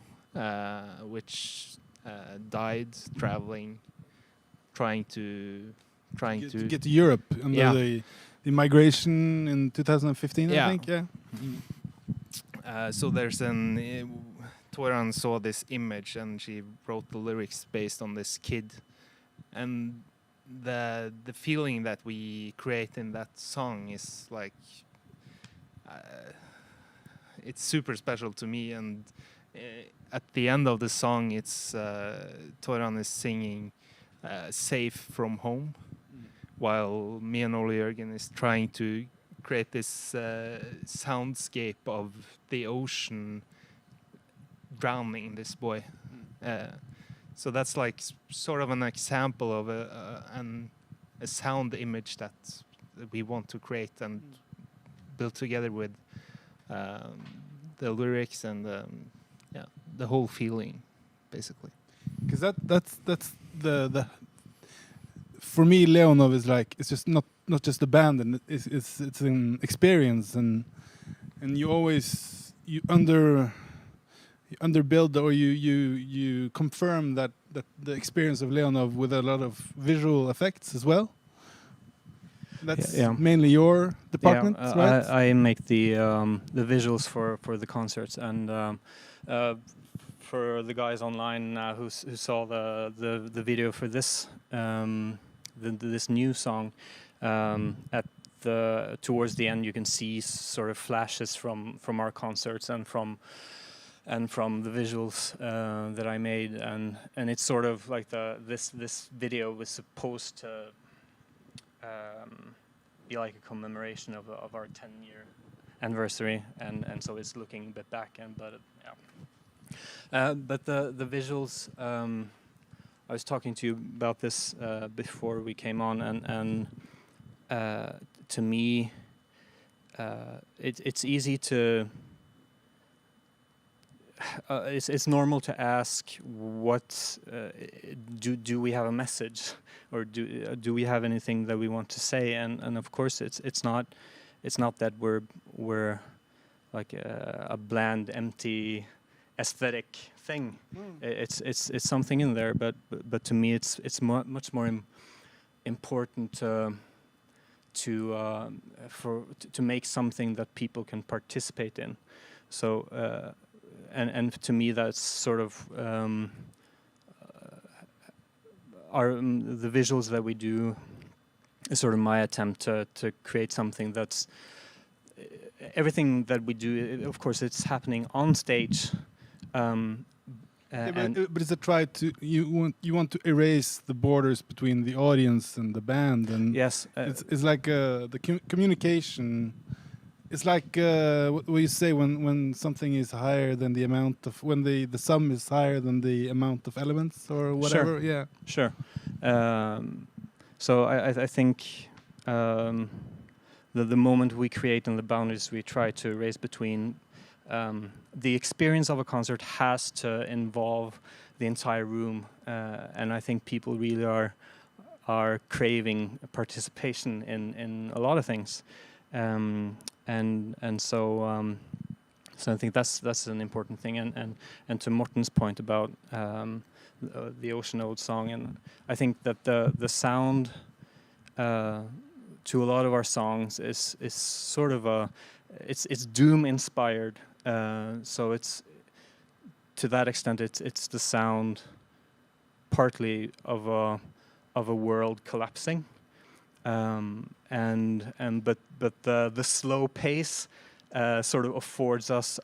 which died traveling, trying to get to Europe under the migration in 2015, I think. Yeah. So there's Toran saw this image and she wrote the lyrics based on this kid, and the feeling that we create in that song is like it's super special to me. And at the end of the song, it's Toran is singing "Safe from Home," while me and Ole Jørgen is trying to create this soundscape of the ocean drowning this boy. So that's like sort of an example of a sound image that we want to create and build together with the lyrics and the whole feeling, basically. Because that's the for me, Leonov is like, it's just not just a band, and it's an experience, and you always underbuild, or you confirm that the experience of Leonov with a lot of visual effects as well. That's mainly your department, right? I make the visuals for the concerts, and for the guys online who saw the video for this this new song, towards the end you can see sort of flashes from our concerts and from the visuals that I made, and it's sort of like this video was supposed to be like a commemoration of our 10-year anniversary, and so it's looking a bit back, but the visuals, I was talking to you about this before we came on, and to me it's easy to it's normal to ask what do we have a message, or do we have anything that we want to say, and of course it's not that we're like a bland, empty aesthetic thing. It's something in there, but to me it's much more important to make something that people can participate in. So and to me that's sort of the visuals that we do is sort of my attempt to create something that's everything that we do. Of course, it's happening on stage. But it's a try to you want to erase the borders between the audience and the band, and yes, it's like the communication It's like what you say when something is higher than the amount of when the sum is higher than the amount of elements or whatever. Sure. Yeah. Sure. So I think the moment we create and the boundaries we try to raise between the experience of a concert has to involve the entire room, and I think people really are craving participation in a lot of things, and so I think that's an important thing, and to Morten's point about the Ocean Ode song, and I think that the sound to a lot of our songs is sort of it's doom inspired, so it's to that extent it's the sound partly of a world collapsing, but the slow pace sort of affords us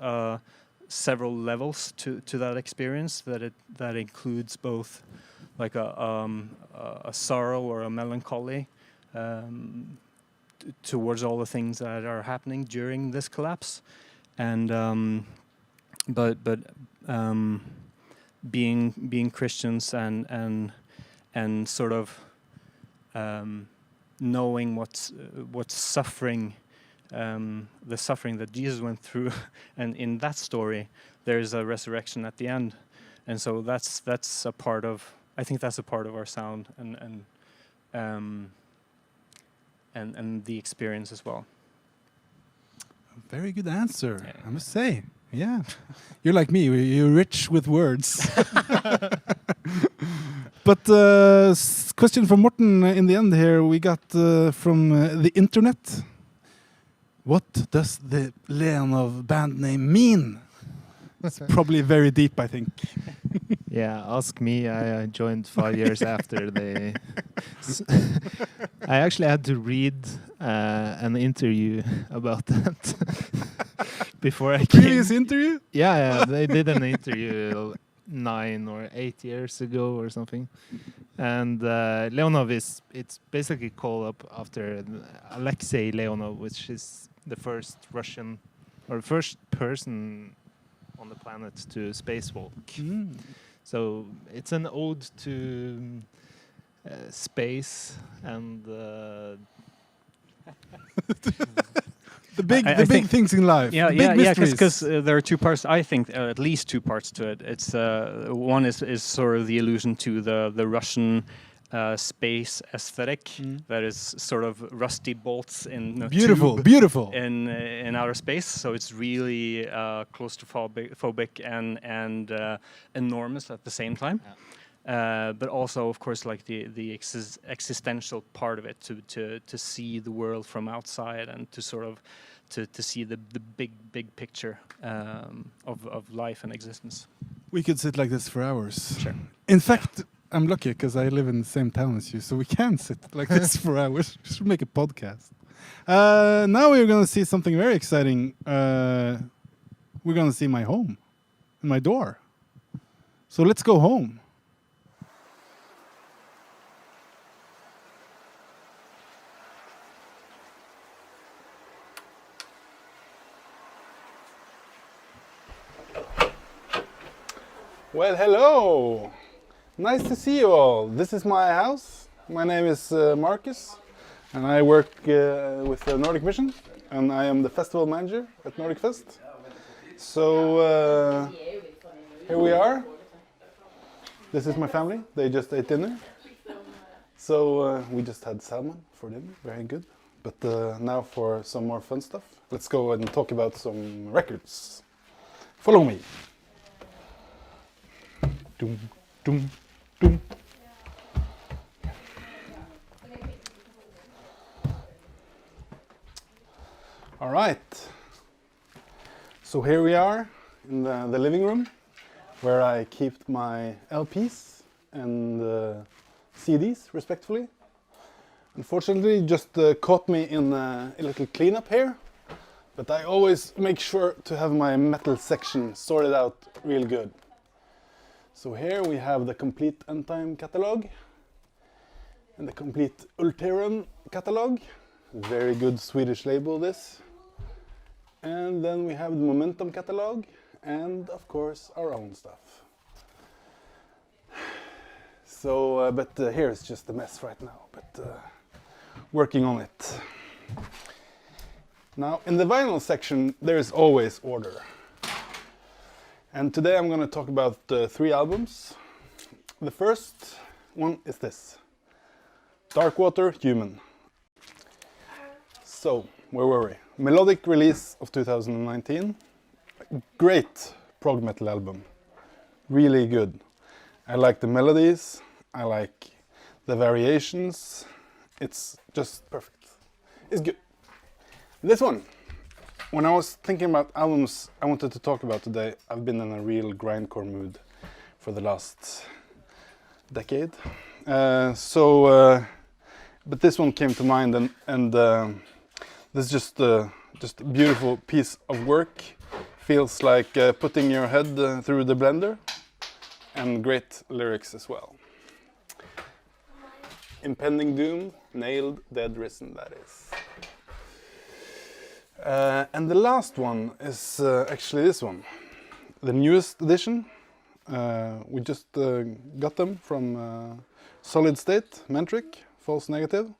several levels to that experience, that includes both like a sorrow or a melancholy towards all the things that are happening during this collapse, and but being Christians and sort of knowing what's suffering, the suffering that Jesus went through, and in that story there's a resurrection at the end, and so that's a part of, I think that's a part of our sound and the experience as well. A very good answer, yeah. I must say. Yeah, you're like me. You're rich with words. But question from Morten in the end here. We got from the internet. What does the Leonov band name mean? It's probably very deep, I think. Yeah, ask me. I joined 5 years after they. I actually had to read an interview about that before I came. Previous interview? Yeah, they did an interview 9 or 8 years ago or something, and Leonov it's basically called up after Alexei Leonov, which is the first Russian or first person on the planet to spacewalk. So it's an ode to space and the big things in life. Yeah, big mysteries. because there are two parts. I think at least two parts to it. It's one is sort of the allusion to the Russian space aesthetic that is sort of rusty bolts in beautiful in outer space. So it's really claustrophobic and enormous at the same time. Yeah. But also, of course, like the existential part of it, to see the world from outside and to sort of to see the big picture of life and existence. We could sit like this for hours. Sure. In fact, I'm lucky because I live in the same town as you, so we can sit like this for hours. We should make a podcast. Now we're going to see something very exciting. We're going to see my home and my door. So let's go home. Well, hello. Nice to see you all. This is my house. My name is Marcus, and I work with the Nordic Mission, and I am the festival manager at Nordic Fest. So here we are. This is my family. They just ate dinner. So we just had salmon for dinner. Very good. But now for some more fun stuff. Let's go and talk about some records. Follow me. Dum, dum. All right, so here we are in the living room where I keep my LPs and CDs respectively. Unfortunately, it just caught me in a little cleanup here, but I always make sure to have my metal section sorted out real good. So here we have the complete Untitled catalog and the complete ISTJERN catalog. Very good Swedish label, this. And then we have the Momentum catalog, and of course our own stuff. So, here it's just a mess right now, but working on it. Now, in the vinyl section, there is always order. And today I'm going to talk about 3 albums. The first one is this, Darkwater Human. So, where were we? Melodic release of 2019. Great prog metal album. Really good. I like the melodies. I like the variations. It's just perfect. It's good. This one, when I was thinking about albums I wanted to talk about today, I've been in a real grindcore mood for the last decade. But this one came to mind, and this is just a beautiful piece of work. Feels like putting your head through the blender, and great lyrics as well. Impending Doom, Nailed, Dead, Risen, that is. And the last one is actually this one, the newest edition. We just got them from Solid State, Mentric, False Negative.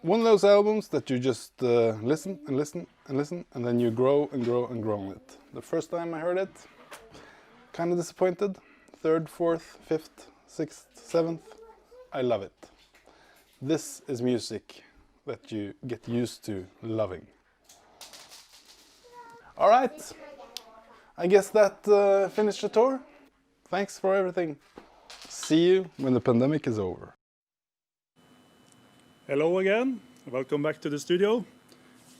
One of those albums that you just listen and listen and listen, and then you grow and grow and grow on it. The first time I heard it, kind of disappointed. 3rd, 4th, 5th, 6th, 7th, I love it. This is music that you get used to loving. All right, I guess that finished the tour. Thanks for everything. See you when the pandemic is over. Hello again, welcome back to the studio.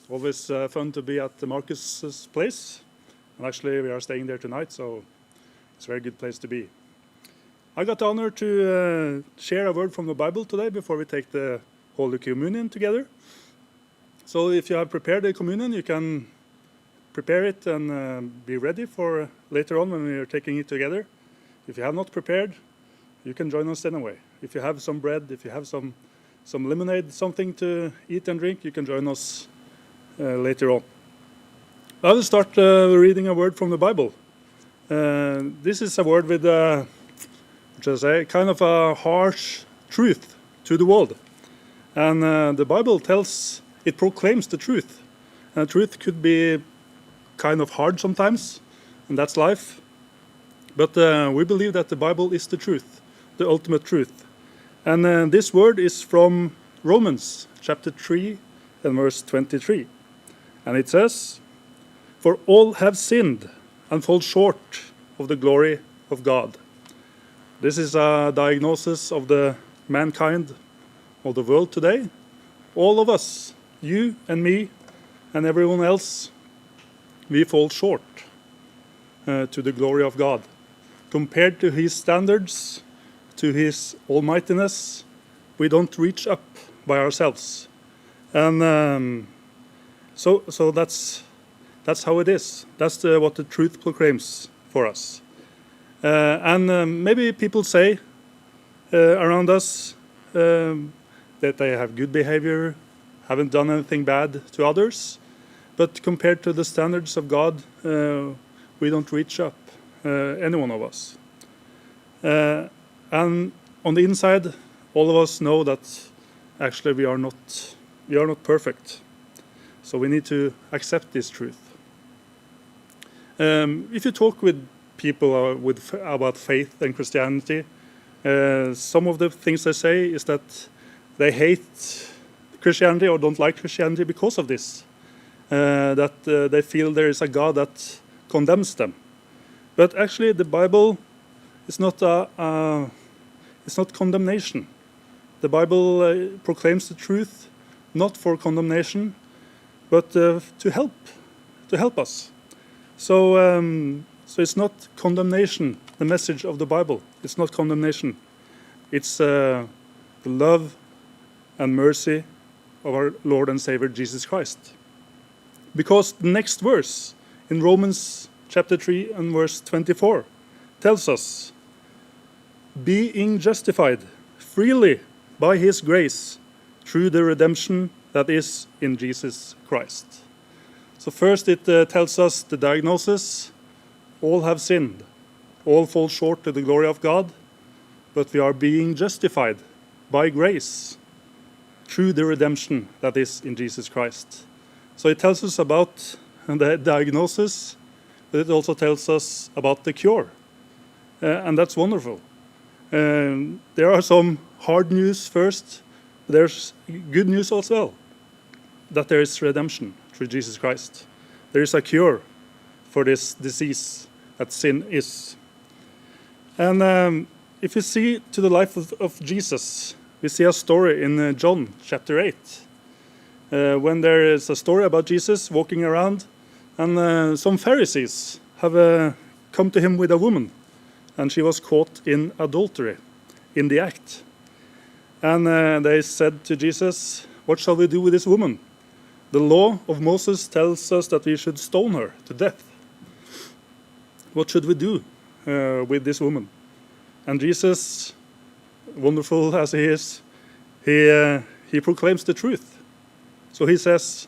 Always fun to be at Marcus's place. And actually we are staying there tonight, so it's a very good place to be. I got the honor to share a word from the Bible today before we take the Holy Communion together. So if you have prepared the communion, you can prepare it and be ready for later on when we are taking it together. If you have not prepared, you can join us anyway. If you have some bread, if you have some lemonade, something to eat and drink, you can join us later on. I will start reading a word from the Bible. This is a word with kind of a harsh truth to the world. And the Bible it proclaims the truth. And the truth could be kind of hard sometimes, and that's life. But we believe that the Bible is the truth, the ultimate truth. And this word is from Romans chapter 3 and verse 23. And it says, "For all have sinned and fall short of the glory of God." This is a diagnosis of the mankind, of the world today. All of us, you and me and everyone else, we fall short to the glory of God. Compared to His standards, to His almightiness, we don't reach up by ourselves. And so that's how it is. That's what the truth proclaims for us. And maybe people say around us that they have good behavior, haven't done anything bad to others. But compared to the standards of God, we don't reach up, any one of us. And on the inside, all of us know that actually we are not perfect. So we need to accept this truth. If you talk with people about faith and Christianity, some of the things they say is that they hate Christianity or don't like Christianity because of this. That they feel there is a God that condemns them. But actually the Bible is not it's not condemnation. The Bible proclaims the truth not for condemnation, but to help us. So it's not condemnation, the message of the Bible. It's not condemnation. It's the love and mercy of our Lord and Savior Jesus Christ. Because the next verse in Romans chapter 3 and verse 24 tells us, "Being justified freely by His grace through the redemption that is in Jesus Christ." So first it tells us the diagnosis: all have sinned, all fall short to the glory of God, but we are being justified by grace through the redemption that is in Jesus Christ. So it tells us about the diagnosis, but it also tells us about the cure. And that's wonderful. There are some hard news first, but there's good news as well, that there is redemption through Jesus Christ. There is a cure for this disease that sin is. And if you see to the life of Jesus, we see a story in John chapter 8, when there is a story about Jesus walking around, and some Pharisees have come to him with a woman, and she was caught in adultery, in the act. And they said to Jesus, "What shall we do with this woman? The law of Moses tells us that we should stone her to death. What should we do with this woman?" And Jesus, wonderful as he is, he proclaims the truth. So he says,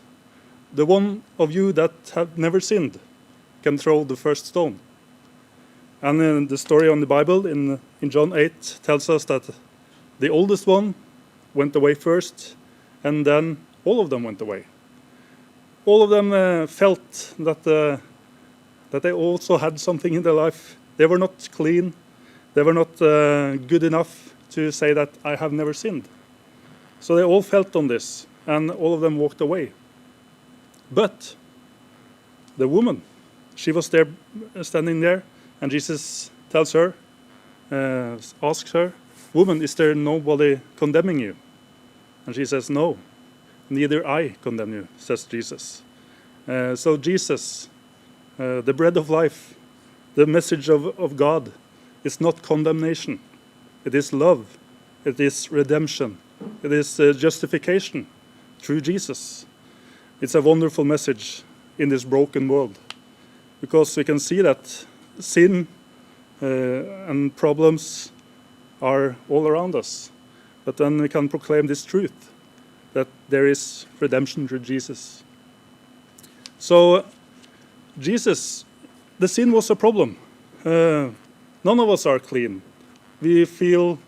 "The one of you that have never sinned can throw the first stone." And the story on the Bible in John 8 tells us that the oldest one went away first, and then all of them went away. All of them felt that they also had something in their life. They were not clean. They were not good enough to say that I have never sinned. So they all felt on this, and all of them walked away. But the woman, she was there, standing there, and Jesus tells her, asks her, "Woman, is there nobody condemning you?" And she says, "No, neither I condemn you," says Jesus. So Jesus, the bread of life, the message of God, is not condemnation. It is love. It is redemption. It is justification through Jesus. It's a wonderful message in this broken world, because we can see that sin and problems are all around us. But then we can proclaim this truth, that there is redemption through Jesus. So Jesus, the sin was a problem. None of us are clean. We feel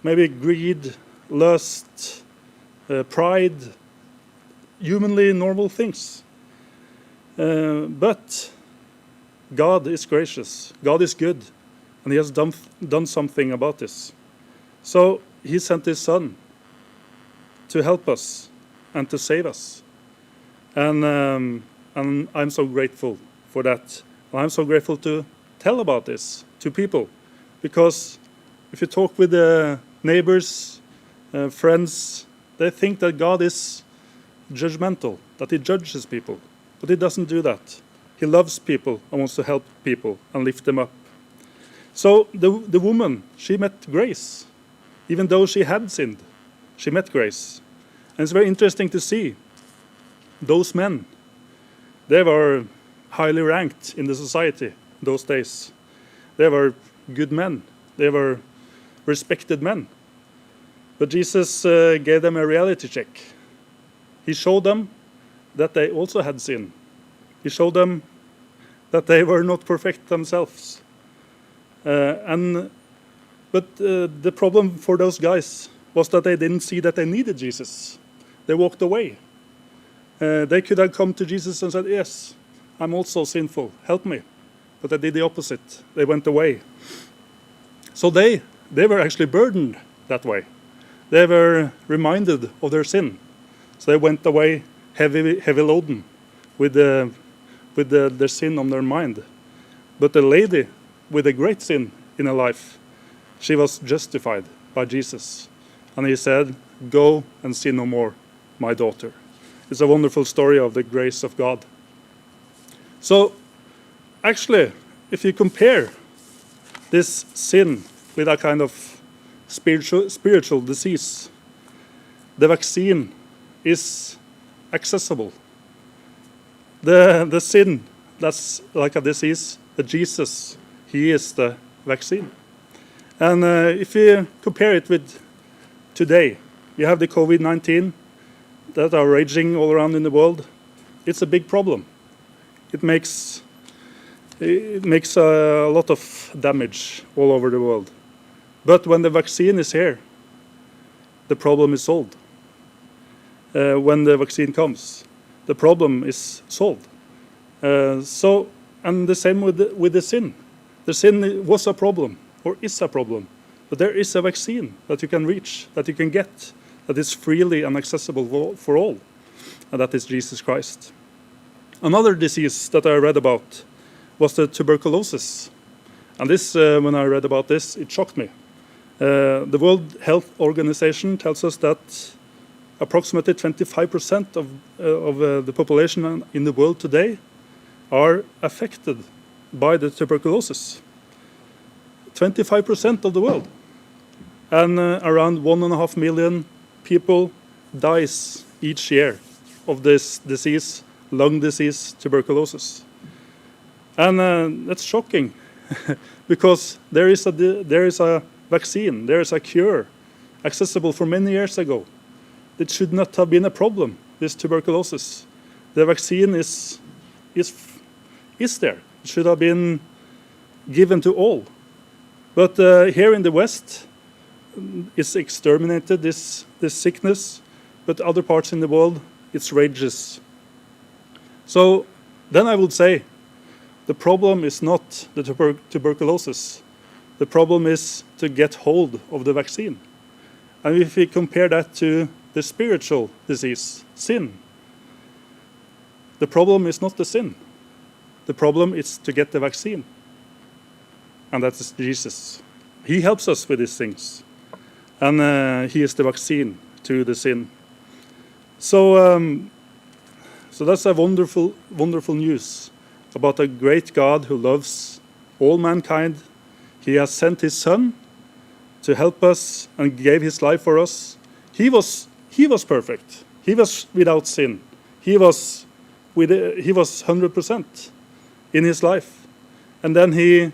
maybe greed, lust, pride, humanly normal things. But God is gracious, God is good, and he has done something about this. So he sent his son to help us and to save us. And I'm so grateful for that. And I'm so grateful to tell about this to people, because if you talk with the neighbors, friends, they think that God is judgmental, that he judges people, but he doesn't do that. He loves people and wants to help people and lift them up. So the woman, she met grace. Even though she had sinned, she met grace. And it's very interesting to see those men. They were highly ranked in the society those days. They were good men. They were respected men. But Jesus gave them a reality check. He showed them that they also had sin. He showed them that they were not perfect themselves. But the problem for those guys was that they didn't see that they needed Jesus. They walked away. They could have come to Jesus and said, "Yes, I'm also sinful, help me." But they did the opposite. They went away. So they were actually burdened that way. They were reminded of their sin. So they went away heavy laden with their sin on their mind. But the lady with a great sin in her life, she was justified by Jesus. And he said, "Go and sin no more, my daughter." It's a wonderful story of the grace of God. So actually, if you compare this sin with a kind of spiritual disease, the vaccine is accessible. The sin that's like a disease, the Jesus, he is the vaccine. And if you compare it with today, you have the COVID-19 that are raging all around in the world, It's a big problem. It makes a lot of damage all over the world. But when the vaccine is here, the problem is solved. When the vaccine comes, the problem is solved. And the same with the sin. The sin was a problem, or is a problem. But there is a vaccine that you can reach, that you can get, that is freely and accessible for all. And that is Jesus Christ. Another disease that I read about was the tuberculosis. And this, when I read about this, it shocked me. The World Health Organization tells us that approximately 25% of the population in the world today are affected by the tuberculosis. 25% of the world. And around 1.5 million people dies each year of this disease, lung disease, tuberculosis. And that's shocking because there is a vaccine, there is a cure accessible for many years ago. It should not have been a problem, this tuberculosis. The vaccine is there. It should have been given to all. But here in the West, it's exterminated, this sickness, but other parts in the world, it rages. So then I would say, the problem is not the tuberculosis. The problem is to get hold of the vaccine. And if we compare that to the spiritual disease, sin, the problem is not the sin. The problem is to get the vaccine. And that is Jesus. He helps us with these things. And he is the vaccine to the sin. So that's a wonderful, wonderful news about a great God who loves all mankind. He has sent his Son to help us and gave his life for us. He was perfect. He was without sin. He was 100% in his life. And then he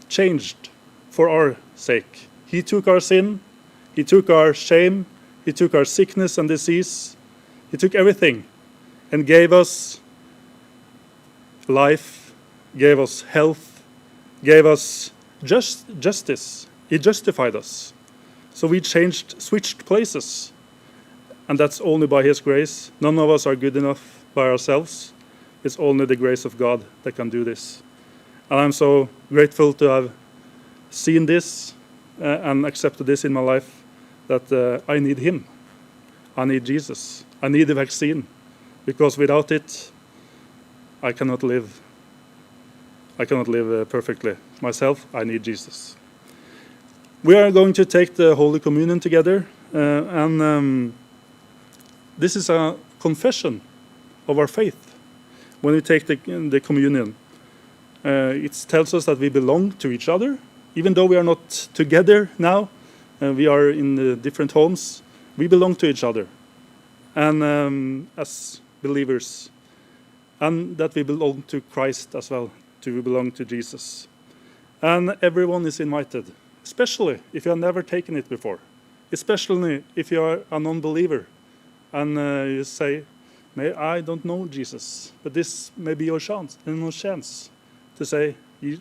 changed for our sake. He took our sin. He took our shame. He took our sickness and disease. He took everything and gave us life, gave us health, gave us justice. He justified us. So we switched places. And that's only by his grace. None of us are good enough by ourselves. It's only the grace of God that can do this. And I'm so grateful to have seen this and accepted this in my life, that I need him. I need Jesus. I need the vaccine. Because without it, I cannot live. I cannot live perfectly. Myself, I need Jesus. We are going to take the Holy Communion together. And this is a confession of our faith. When we take the communion, it tells us that we belong to each other. Even though we are not together now, we are in different homes, we belong to each other. And as believers, and that we belong to Christ as well, we belong to Jesus. And everyone is invited, especially if you have never taken it before, especially if you are a non-believer and you say, I don't know Jesus, but this may be your chance to say,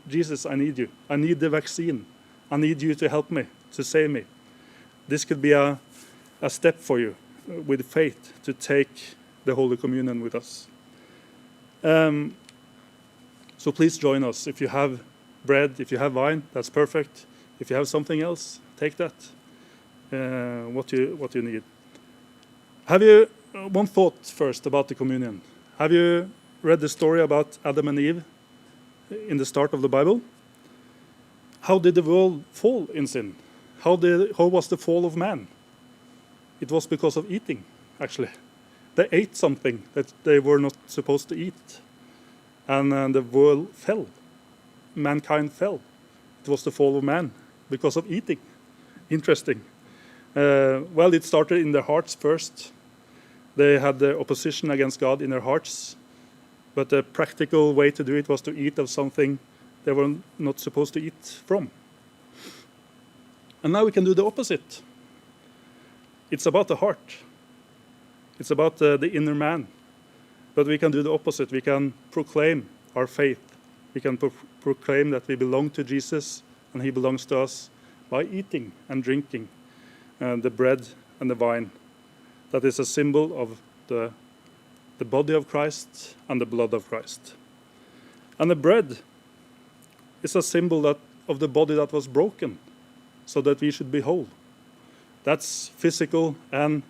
Jesus, I need you. I need the vaccine. I need you to help me, to save me. This could be a step for you with faith to take the Holy Communion with us. So please join us. If you have bread, if you have wine, that's perfect. If you have something else, take that, what you need. Have you, one thought first about the communion. Have you read the story about Adam and Eve in the start of the Bible? How did the world fall in sin? How was the fall of man? It was because of eating, actually. They ate something that they were not supposed to eat. And the world fell. Mankind fell. It was the fall of man because of eating. Interesting. Well, it started in their hearts first. They had the opposition against God in their hearts. But the practical way to do it was to eat of something they were not supposed to eat from. And now we can do the opposite. It's about the heart. It's about the inner man. but we can do the opposite. We can proclaim our faith. We can proclaim that we belong to Jesus and he belongs to us by eating and drinking the bread and the wine. That is a symbol of the body of Christ and the blood of Christ. And the bread is a symbol of the body that was broken so that we should be whole. That's physical and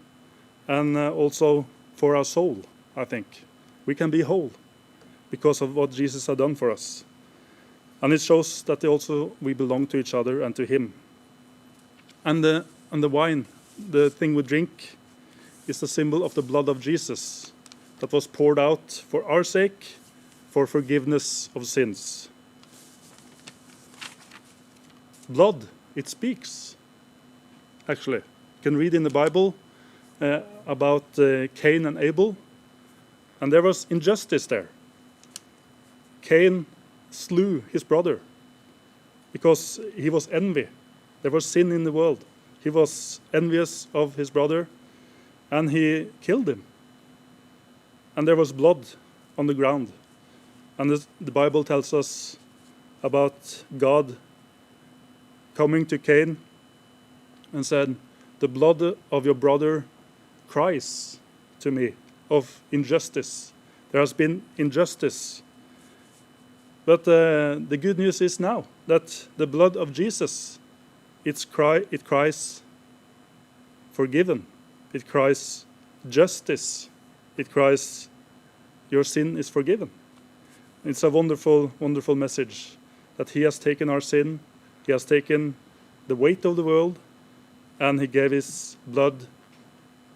also for our soul, I think. We can be whole because of what Jesus has done for us. And it shows that also we belong to each other and to him. And the wine, the thing we drink, is the symbol of the blood of Jesus that was poured out for our sake, for forgiveness of sins. Blood, it speaks, actually. You can read in the Bible about Cain and Abel, and there was injustice there. Cain slew his brother because he was envy. There was sin in the world. He was envious of his brother, and he killed him. And there was blood on the ground. And the Bible tells us about God coming to Cain and said, "The blood of your brother cries to me of injustice." There has been injustice. But the good news is now that the blood of Jesus, it cries forgiven. It cries justice. It cries your sin is forgiven. It's a wonderful, wonderful message that he has taken our sin, he has taken the weight of the world, and he gave his blood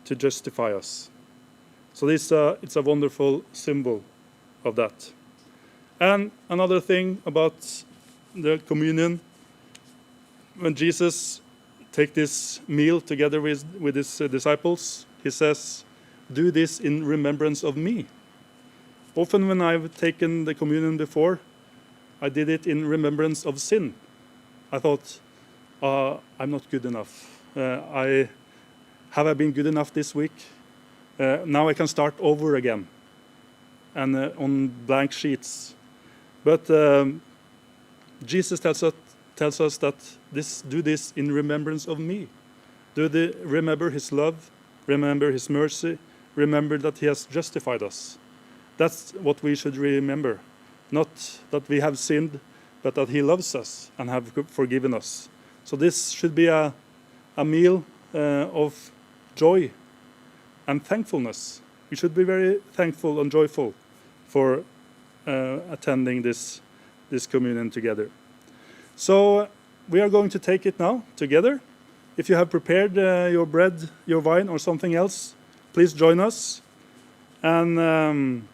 to justify us. So it's a wonderful symbol of that. And another thing about the communion, when Jesus takes this meal together with his disciples, he says, "Do this in remembrance of me." Often when I've taken the communion before, I did it in remembrance of sin. I thought, I'm not good enough. Have I been good enough this week? Now I can start over again and on blank sheets. But Jesus tells us that do this in remembrance of me. Remember his love, remember his mercy, remember that he has justified us. That's what we should remember. Not that we have sinned, but that he loves us and have forgiven us. So this should be a meal of joy and thankfulness. We should be very thankful and joyful for attending this communion together. So we are going to take it now together. If you have prepared your bread, your wine, or something else, please join us. And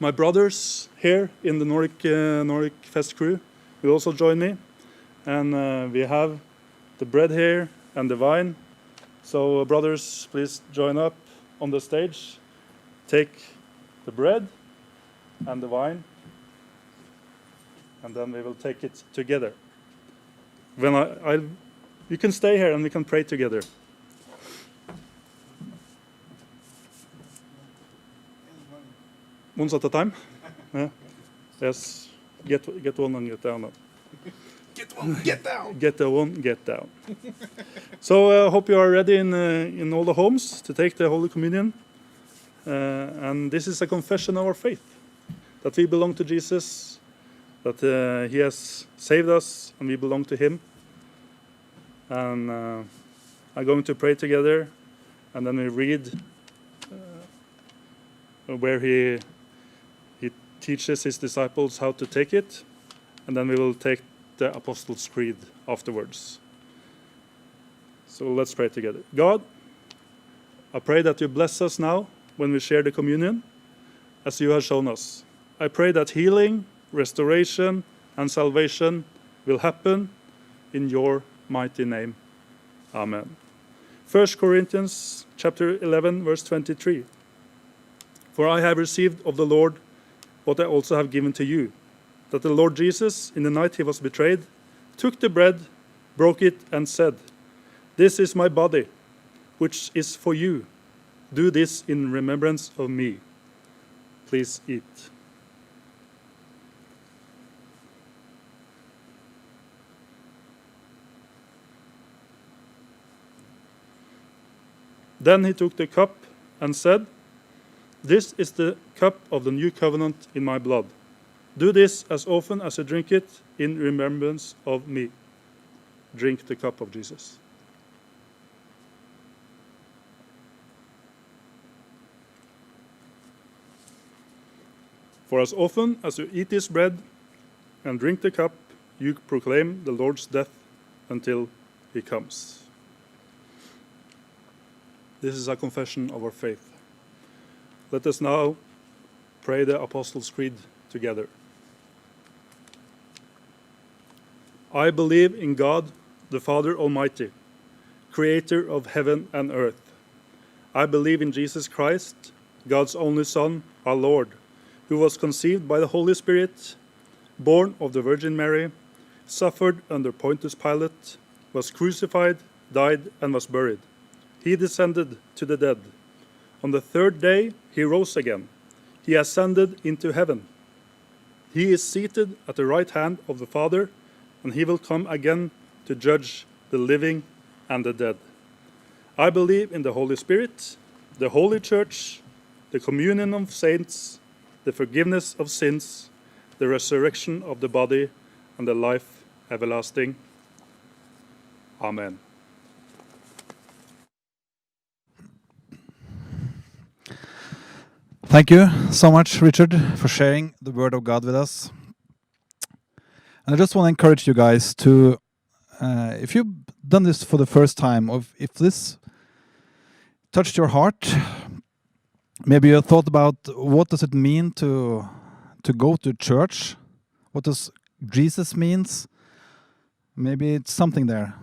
my brothers here in the Nordic Fest crew will also join me. And we have the bread here and the wine. So brothers, please join up on the stage. Take the bread and the wine, and then we will take it together. When you can stay here and we can pray together. Once at a time? Yeah. Yes. Get one and get down. Get one, get down. Get the one, get down. So I hope you are ready in all the homes to take the Holy Communion. And this is a confession of our faith, that we belong to Jesus, that he has saved us and we belong to him. And I'm going to pray together, and then we read where he teaches his disciples how to take it, and then we will take the Apostles' Creed afterwards. So let's pray together. God, I pray that you bless us now when we share the communion, as you have shown us. I pray that healing, restoration, and salvation will happen in your mighty name. Amen. 1 Corinthians chapter 11, verse 23. For I have received of the Lord what I also have given to you, that the Lord Jesus, in the night he was betrayed, took the bread, broke it, and said, "This is my body, which is for you. Do this in remembrance of me." Please eat. Then he took the cup and said, "This is the cup of the new covenant in my blood. Do this as often as you drink it in remembrance of me." Drink the cup of Jesus. For as often as you eat this bread and drink the cup, you proclaim the Lord's death until he comes. This is a confession of our faith. Let us now pray the Apostles' Creed together. I believe in God, the Father Almighty, creator of heaven and earth. I believe in Jesus Christ, God's only Son, our Lord, who was conceived by the Holy Spirit, born of the Virgin Mary, suffered under Pontius Pilate, was crucified, died, and was buried. He descended to the dead. On the third day, he rose again. He ascended into heaven. He is seated at the right hand of the Father, and he will come again to judge the living and the dead. I believe in the Holy Spirit, the Holy Church, the communion of saints, the forgiveness of sins, the resurrection of the body, and the life everlasting. Amen. Thank you so much, Richard, for sharing the Word of God with us. And I just want to encourage you guys to, if you've done this for the first time, or if this touched your heart, maybe you thought about what does it mean to go to church? What does Jesus means? Maybe it's something there.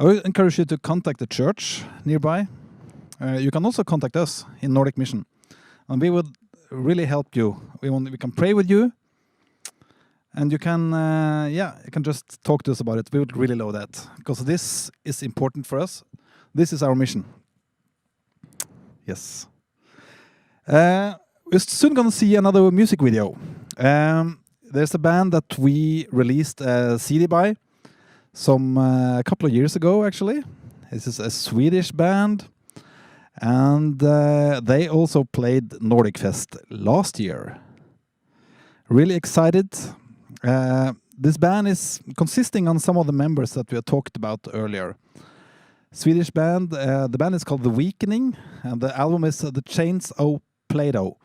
I will encourage you to contact the church nearby. You can also contact us in Nordic Mission, and we would really help you. We can pray with you, and you can you can just talk to us about it. We would really love that, because this is important for us. This is our mission. Yes. We're soon going to see another music video. There's a band that we released a CD by a couple of years ago, actually. This is a Swedish band, and they also played Nordic Fest last year. Really excited. This band is consisting on some of the members that we have talked about earlier. Swedish band. The band is called The Weakening, and the album is The Chains of Plato.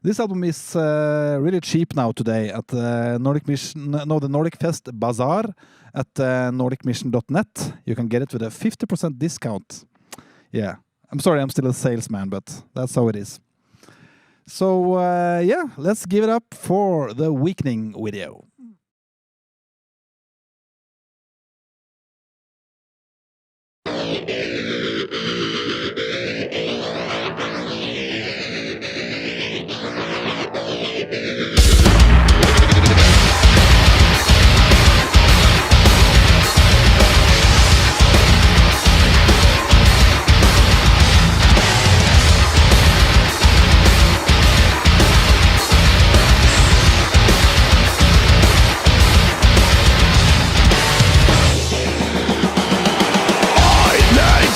This album is really cheap now today at the the Nordic Fest Bazaar at nordicmission.net. You can get it with a 50% discount. Yeah, I'm sorry, I'm still a salesman, but that's how it is. So yeah, let's give it up for The Weakening video. I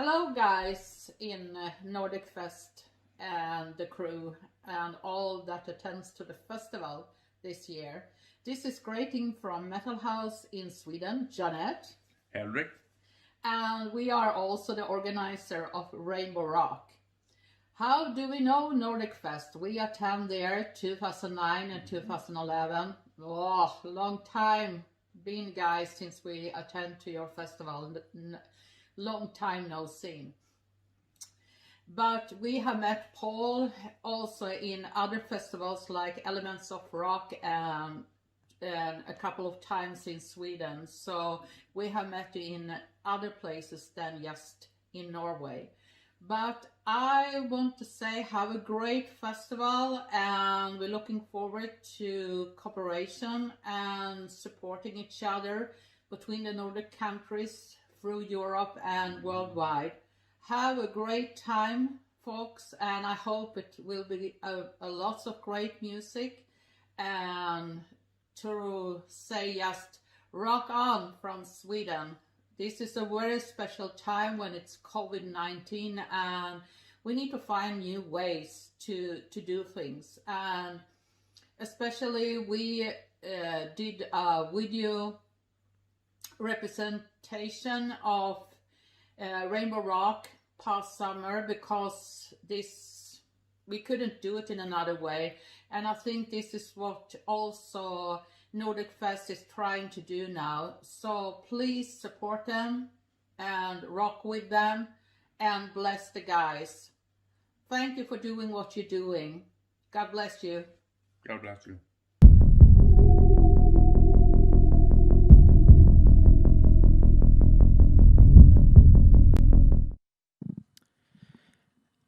Hello guys in Nordic Fest and the crew and all that attends to the festival this year. This is greeting from Metal House in Sweden, Jeanette. Henrik. And we are also the organizer of Rainbow Rock. How do we know Nordic Fest? We attend there 2009 and 2011. Oh, long time been guys since we attend to your festival. Long time no seen. But we have met Paul also in other festivals like Elements of Rock and a couple of times in Sweden. So we have met in other places than just in Norway. But I want to say have a great festival, and we're looking forward to cooperation and supporting each other between the Nordic countries through Europe and worldwide. Have a great time, folks, and I hope it will be a lots of great music. And to say just rock on from Sweden. This is a very special time when it's COVID-19 and we need to find new ways to do things. And especially we did a video representation of Rainbow Rock past summer because we couldn't do it in another way, and I think this is what also Nordic Fest is trying to do now. So please support them and rock with them and bless the guys. Thank you for doing what you're doing. God bless you. God bless you.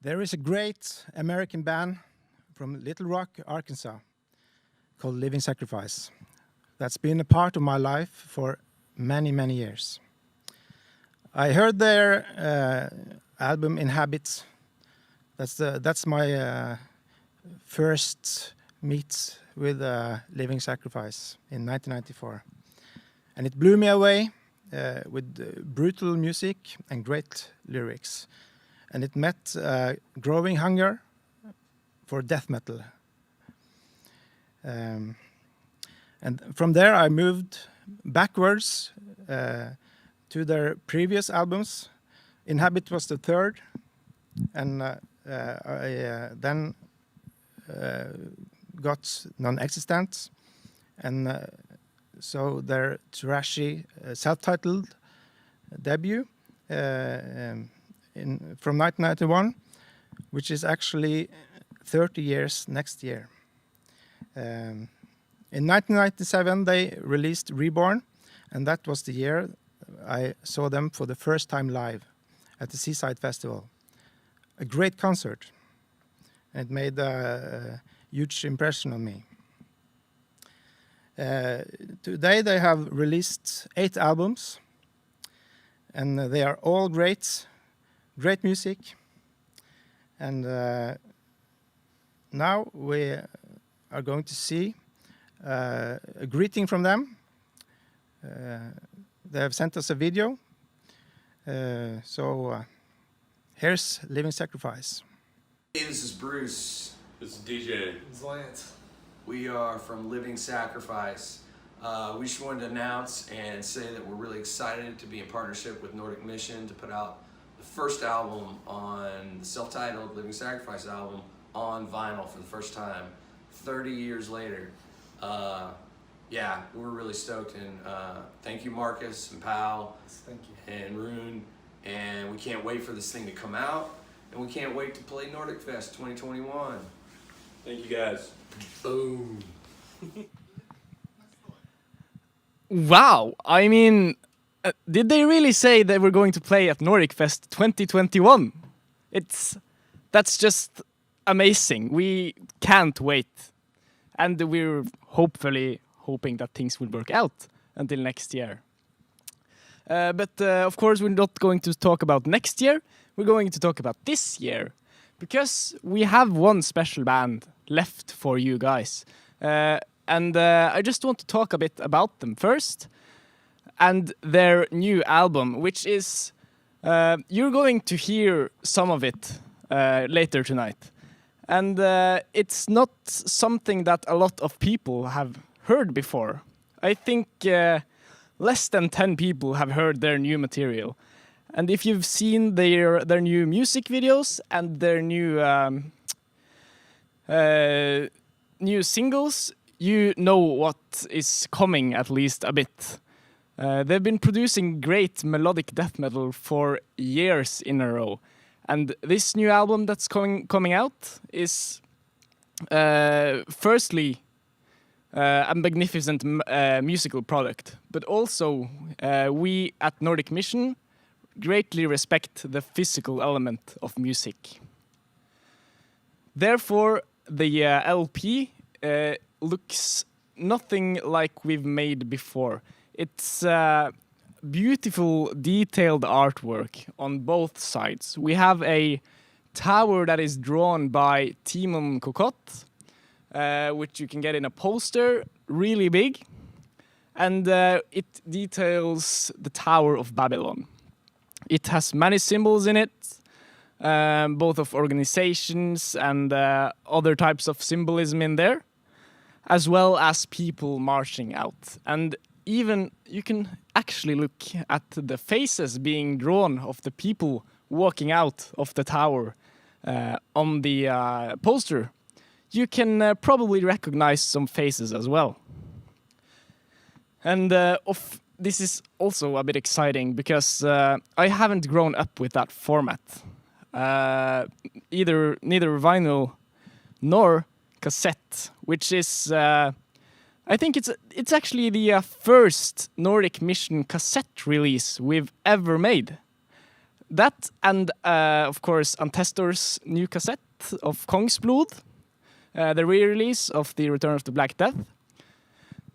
There is a great American band from Little Rock, Arkansas, called Living Sacrifice. That's been a part of my life for many, many years. I heard their album Inhabit. That's my first meet with Living Sacrifice in 1994. And it blew me away with brutal music and great lyrics. And it met growing hunger for death metal. And from there I moved backwards to their previous albums. Inhabit was the third, and I then got Non-Existent, and so their trashy self-titled debut from 1991, which is actually 30 years next year. In 1997 they released Reborn, and that was the year I saw them for the first time live at the Seaside Festival. A great concert, and it made a huge impression on me. Today they have released 8 albums, and they are all great music. And now we are going to see a greeting from them. They have sent us a video. So here's Living Sacrifice. Hey, this is Bruce. This is DJ. It's Lance. We are from Living Sacrifice. We just wanted to announce and say that we're really excited to be in partnership with Nordic Mission to put out the first album on the self-titled Living Sacrifice album on vinyl for the first time 30 years later. Yeah, we're really stoked, and thank you Marcus and Pal. Thank you. And Rune, and we can't wait for this thing to come out, and we can't wait to play Nordic Fest 2021. Thank you guys. Boom. Wow, I mean, did they really say they were going to play at Nordic Fest 2021? That's just amazing. We can't wait. And we're hopefully hoping that things will work out until next year. But of course we're not going to talk about next year. We're going to talk about this year. Because we have one special band left for you guys. And I just want to talk a bit about them first. And their new album, which is You're going to hear some of it later tonight. And it's not something that a lot of people have heard before. I think less than 10 people have heard their new material. And if you've seen their new music videos and their new singles, you know what is coming at least a bit. They've been producing great melodic death metal for years in a row. And this new album that's coming out is firstly a magnificent musical product, but also we at Nordic Mission greatly respect the physical element of music. Therefore, the LP looks nothing like we've made before. It's beautiful, detailed artwork on both sides. We have a tower that is drawn by Timon Cocotte, which you can get in a poster, really big, and it details the Tower of Babylon. It has many symbols in it, both of organizations and other types of symbolism in there, as well as people marching out. And even you can actually look at the faces being drawn of the people walking out of the tower on the poster. You can probably recognize some faces as well. And this is also a bit exciting because I haven't grown up with that format. Neither vinyl nor cassette, which is I think it's actually the first Nordic Mission cassette release we've ever made. That and of course Antestor's new cassette of Kongsblod, the re-release of The Return of the Black Death.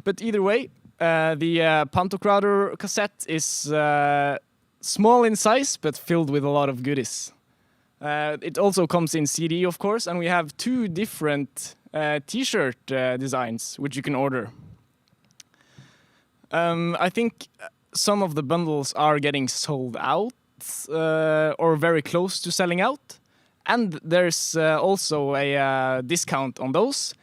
But either way, the Pantokrator cassette is small in size but filled with a lot of goodies. It also comes in CD, of course, and we have 2 different t-shirt designs which you can order. I think some of the bundles are getting sold out or very close to selling out, and there's also a discount on those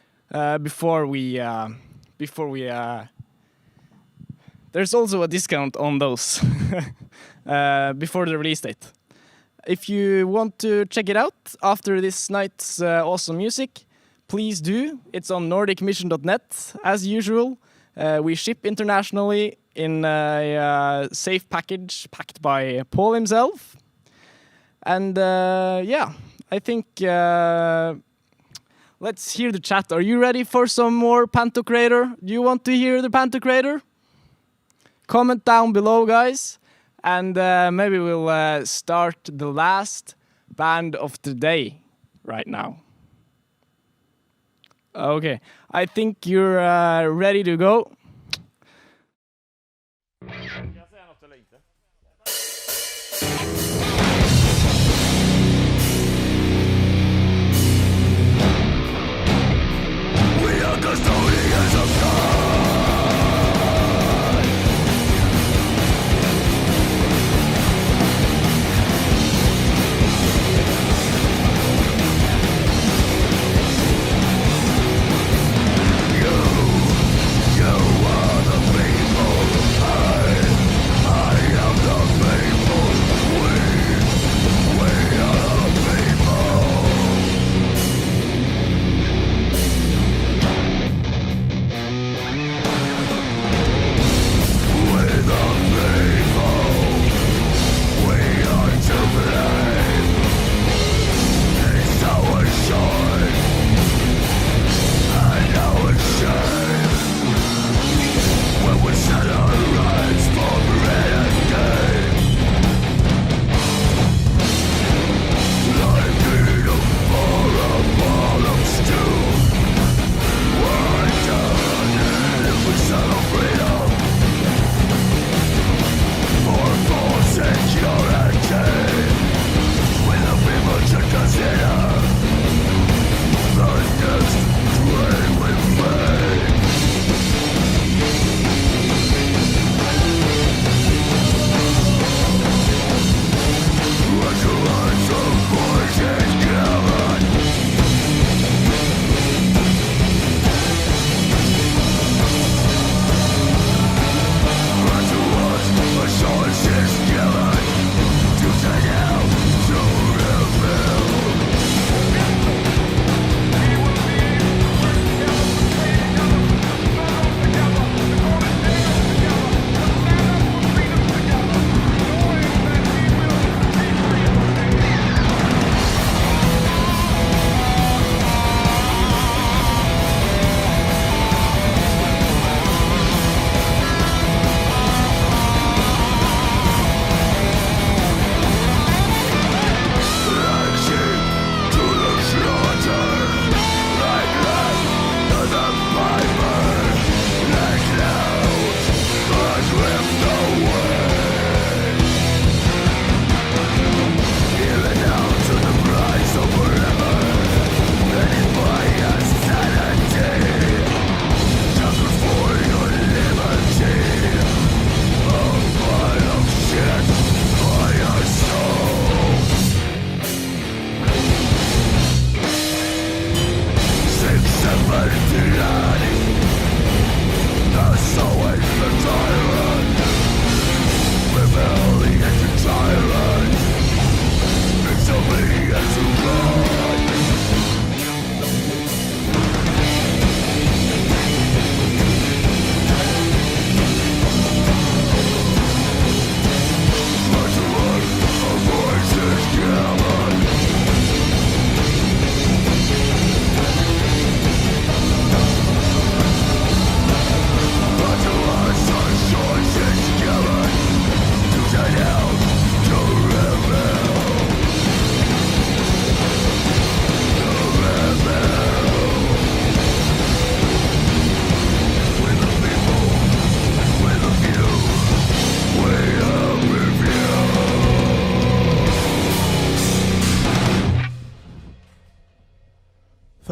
there's also a discount on those before the release date. If you want to check it out after this night's awesome music, please do. It's on nordicmission.net as usual. We ship internationally in a safe package packed by Paul himself. And yeah, I think let's hear the chat. Are you ready for some more Pantokrator? Do you want to hear the Pantokrator? Comment down below, guys. And maybe we'll start the last band of the day right now. Okay, I think you're ready to go. We are custodians of God. I am the faithful.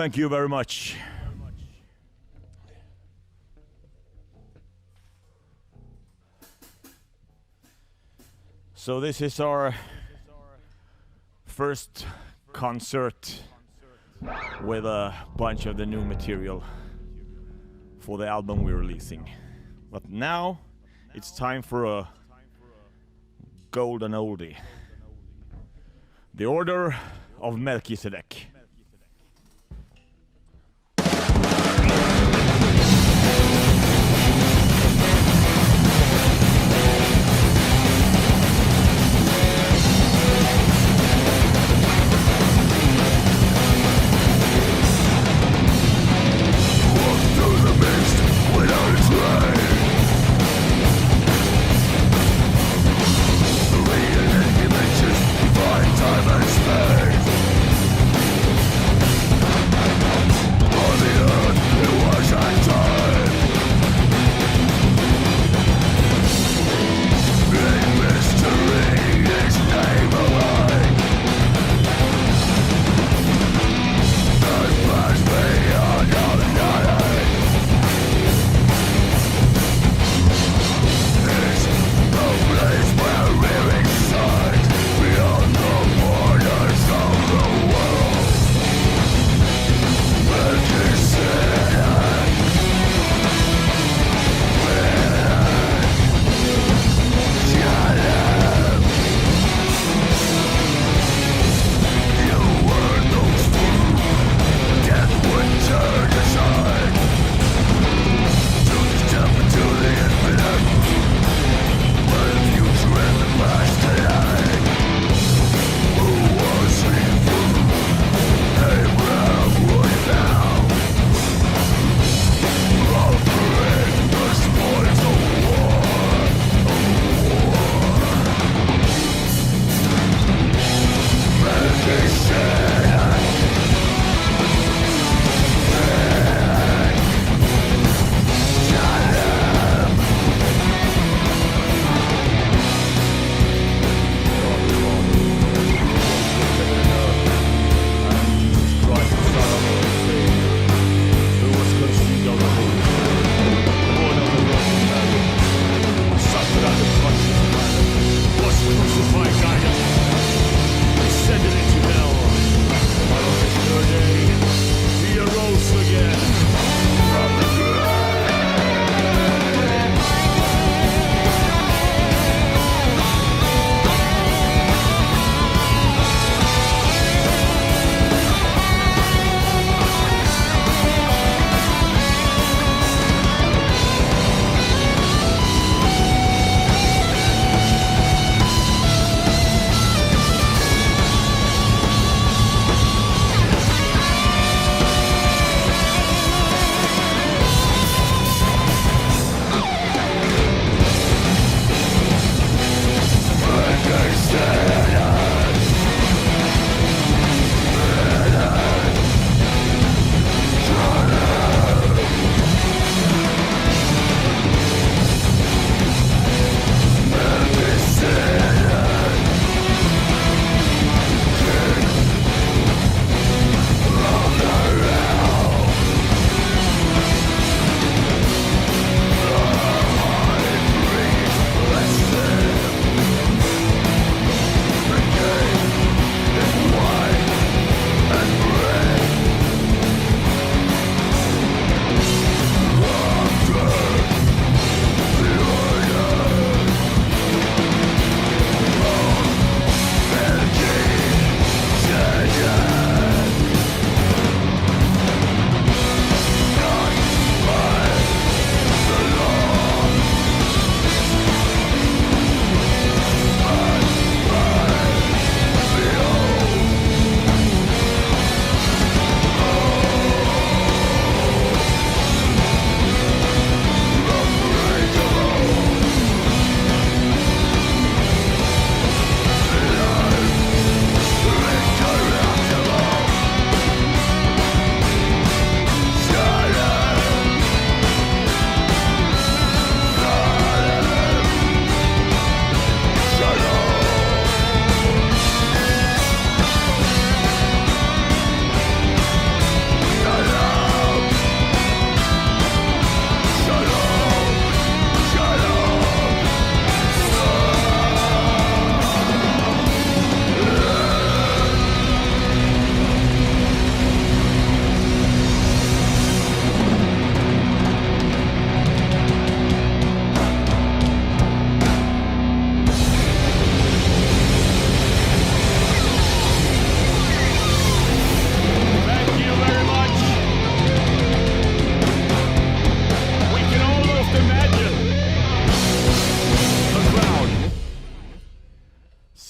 Thank you very much. So this is our first concert with a bunch of the new material for the album we're releasing. But now it's time for a golden oldie. The Order of Melchizedek. Time and space.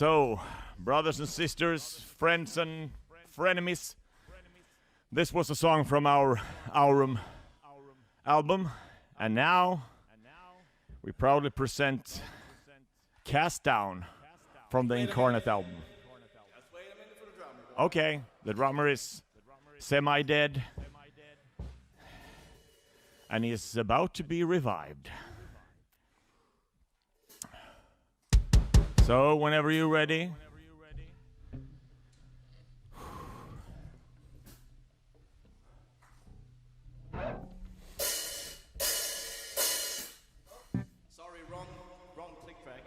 So, brothers and sisters, friends and frenemies, this was a song from our album, and now we proudly present Cast Down from the Incarnate album. Okay, the drummer is semi-dead, and he is about to be revived. So, whenever you're ready. Sorry, wrong click track.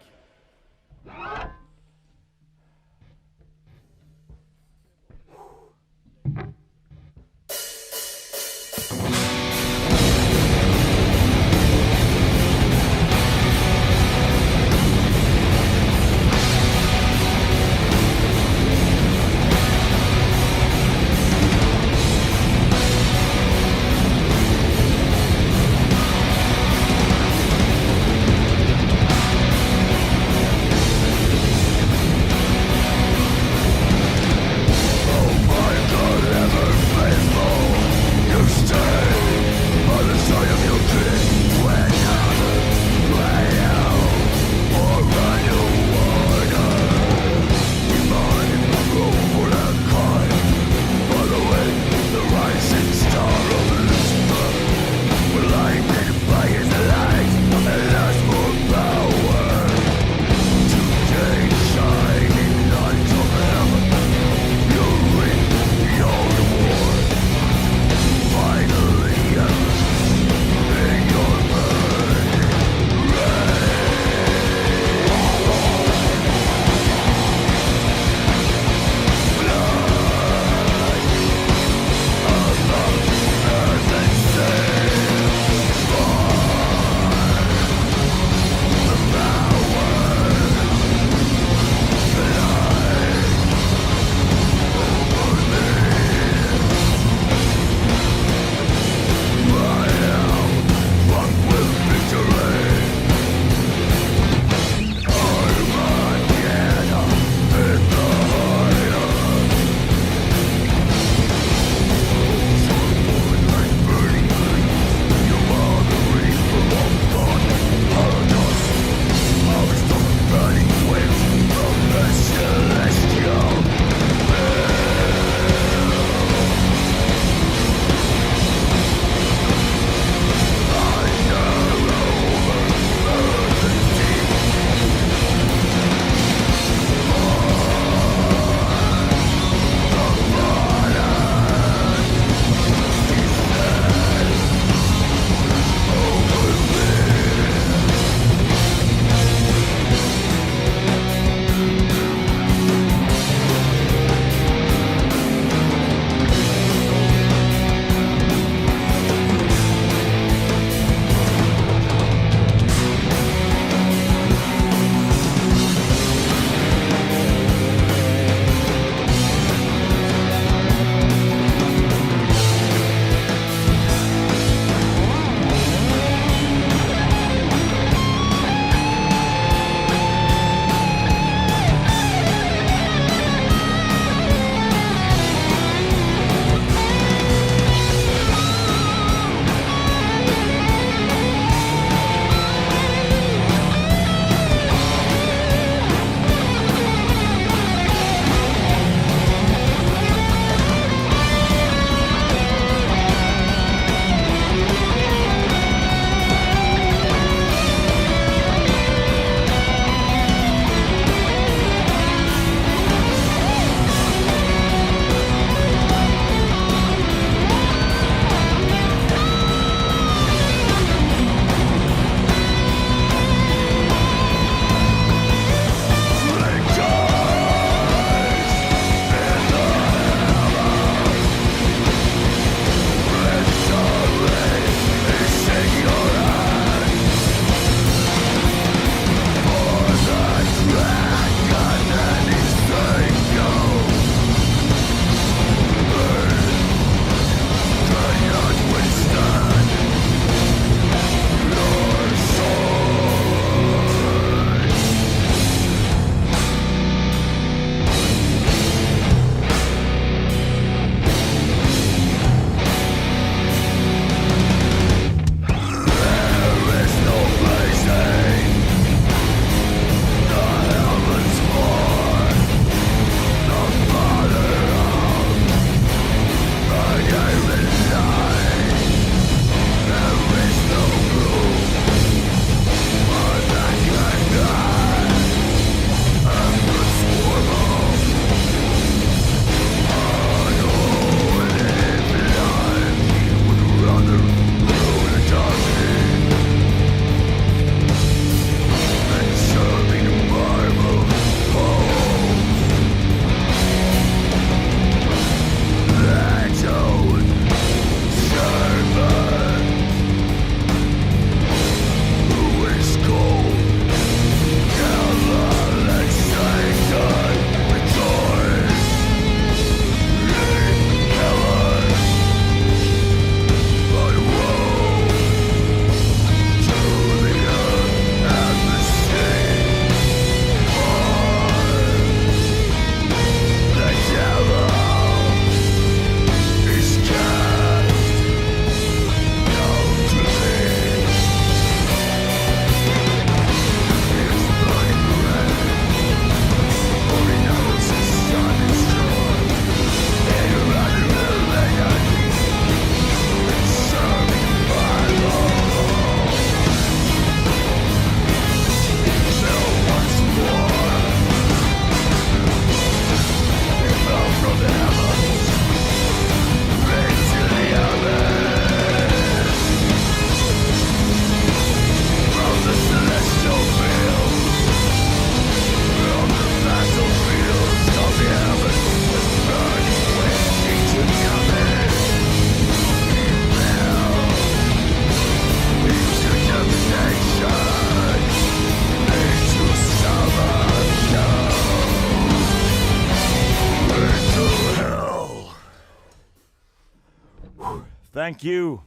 Thank you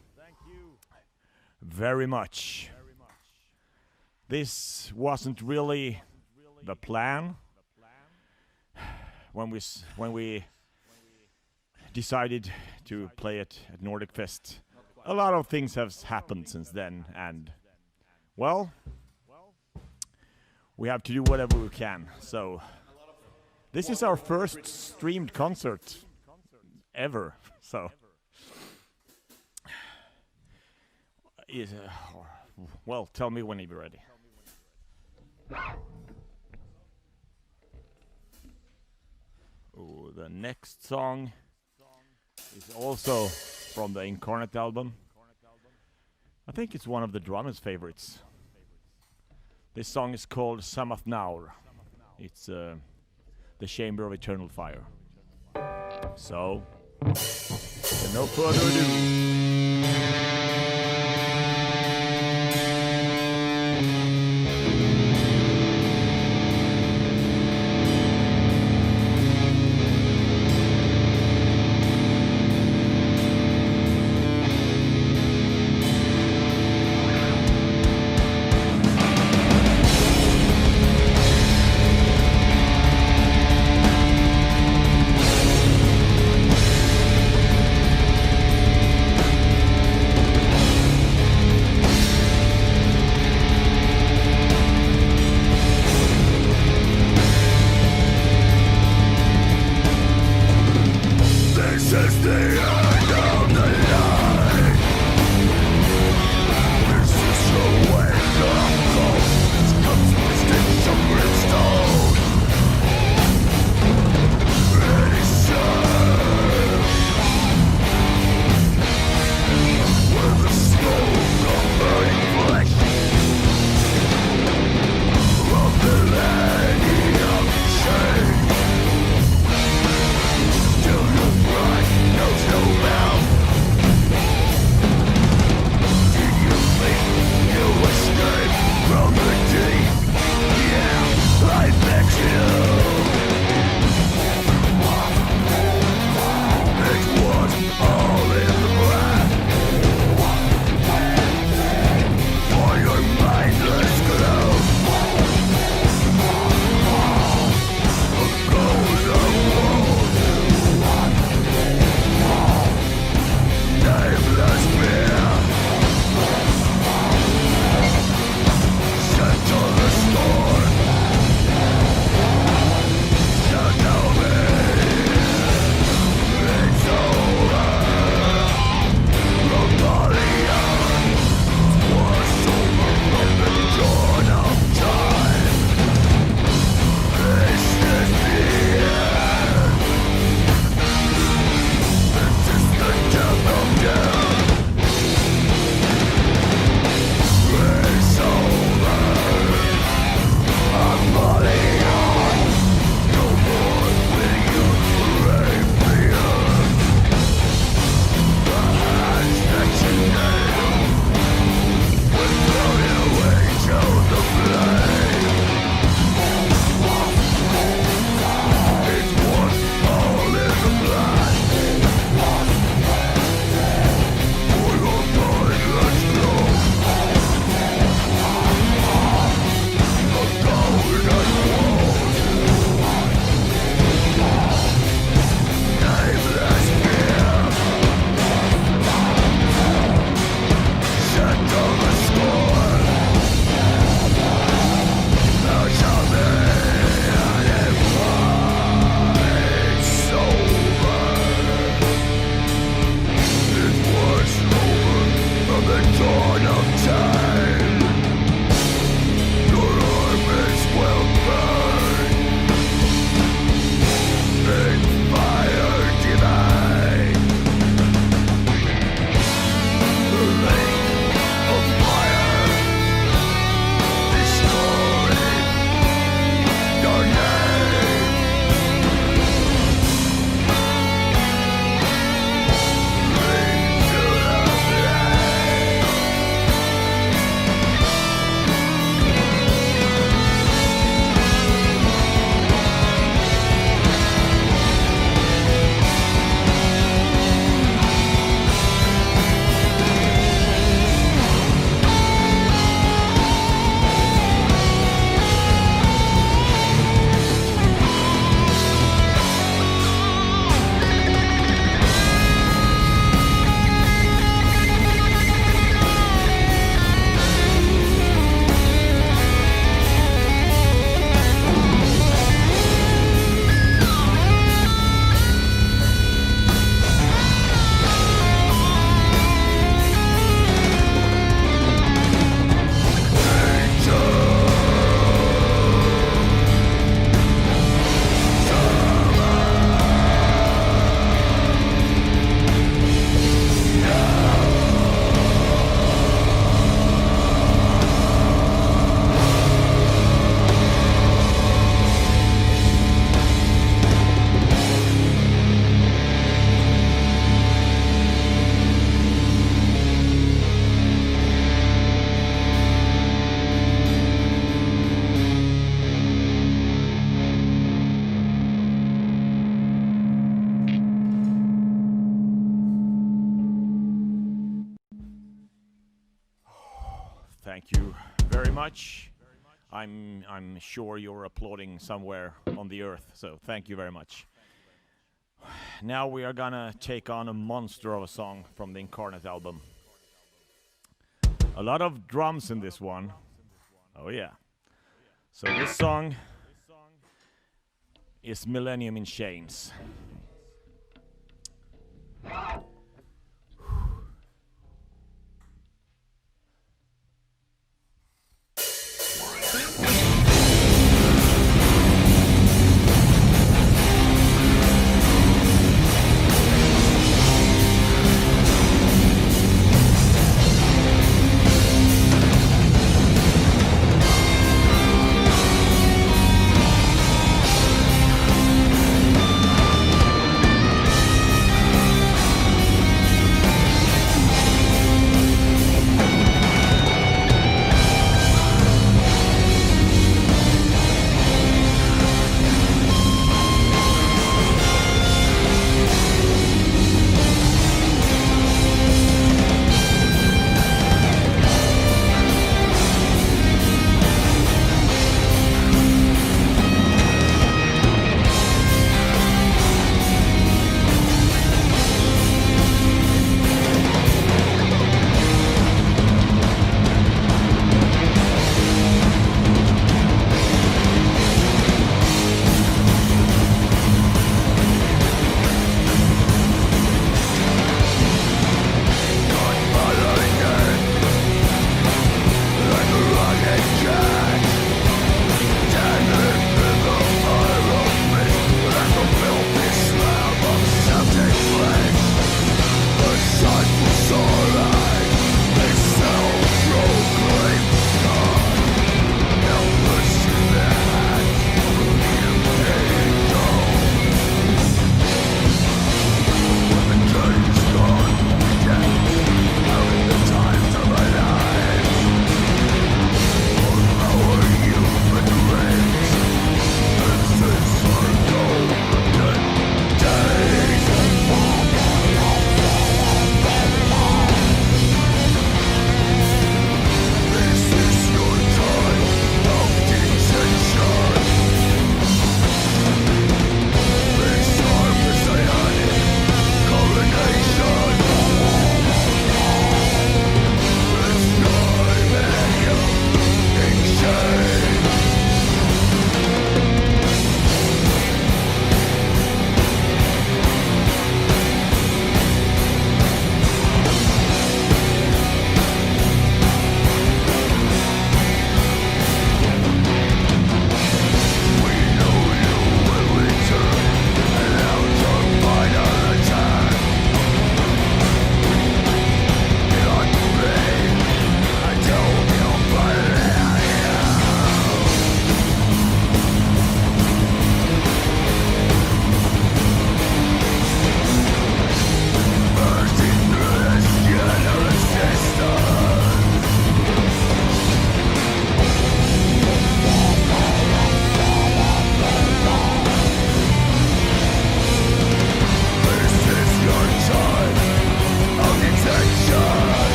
very much. This wasn't really the plan when we decided to play it at Nordic Fest. A lot of things have happened since then, and well, we have to do whatever we can. So this is our first streamed concert ever. So well, tell me when you're ready. Oh, the next song is also from the Incarnate album. I think it's one of the drummers' favorites. This song is called Samath Naur. It's the Chamber of Eternal Fire. So, with no further ado. Thank you very much. I'm sure you're applauding somewhere on the earth, so thank you very much. Now we are gonna take on a monster of a song from the Incarnate album. A lot of drums in this one. Oh yeah. So this song is Millennium in Chains.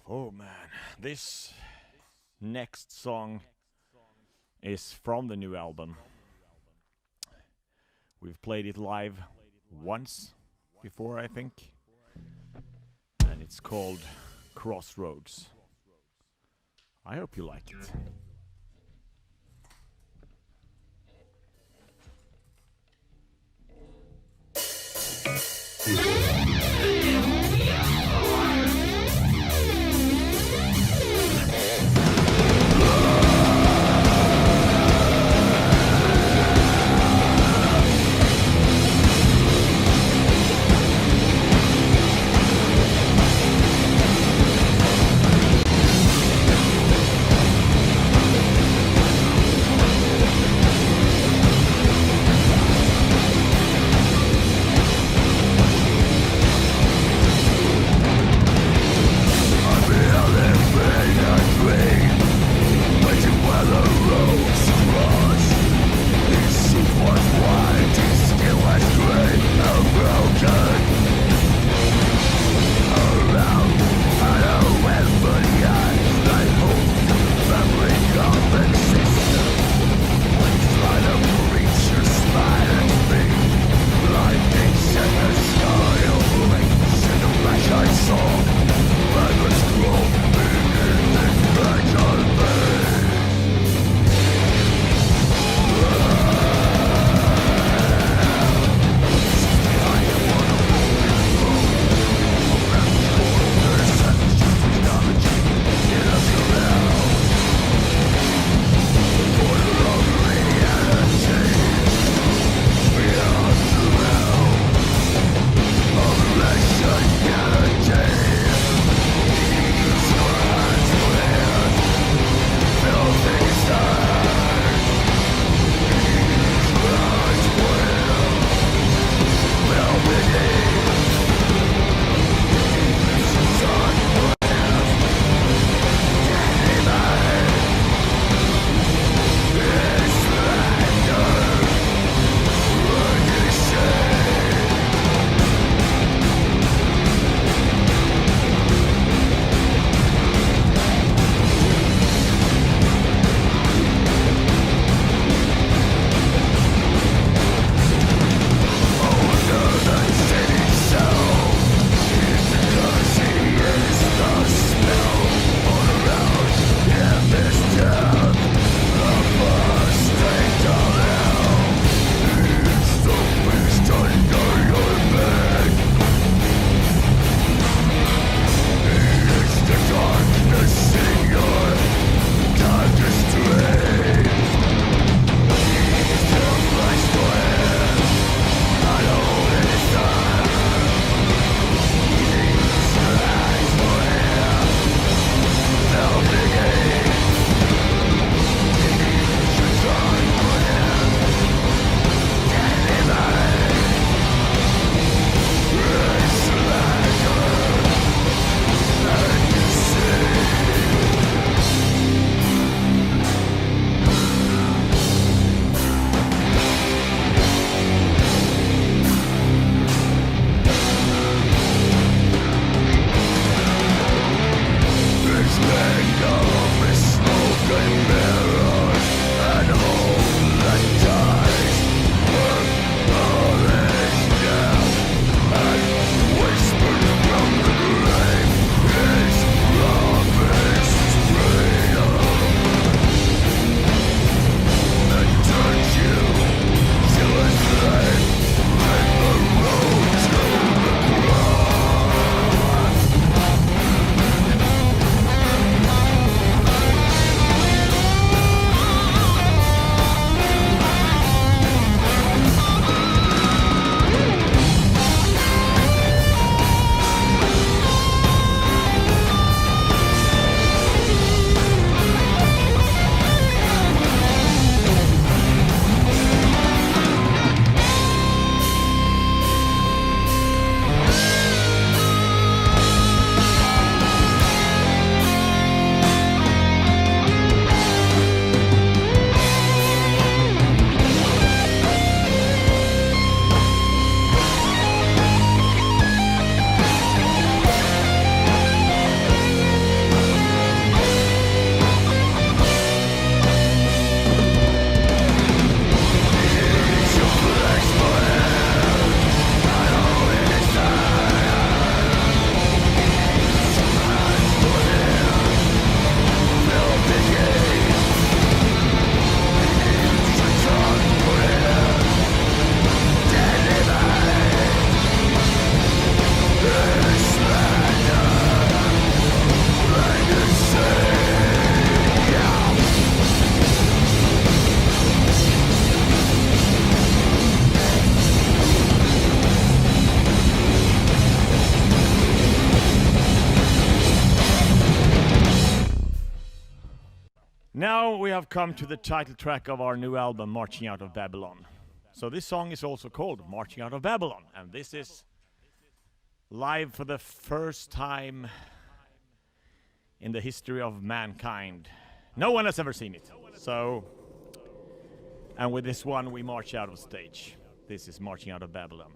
Oh man, this next song is from the new album. We've played it live once before, I think. And it's called Crossroads. I hope you like it. Crossroads. now we have come to the title track of our new album, Marching Out of Babylon. So this song is also called Marching Out of Babylon, and this is live for the first time in the history of mankind. No one has ever seen it. So, and with this one we march out of stage. This is Marching Out of Babylon.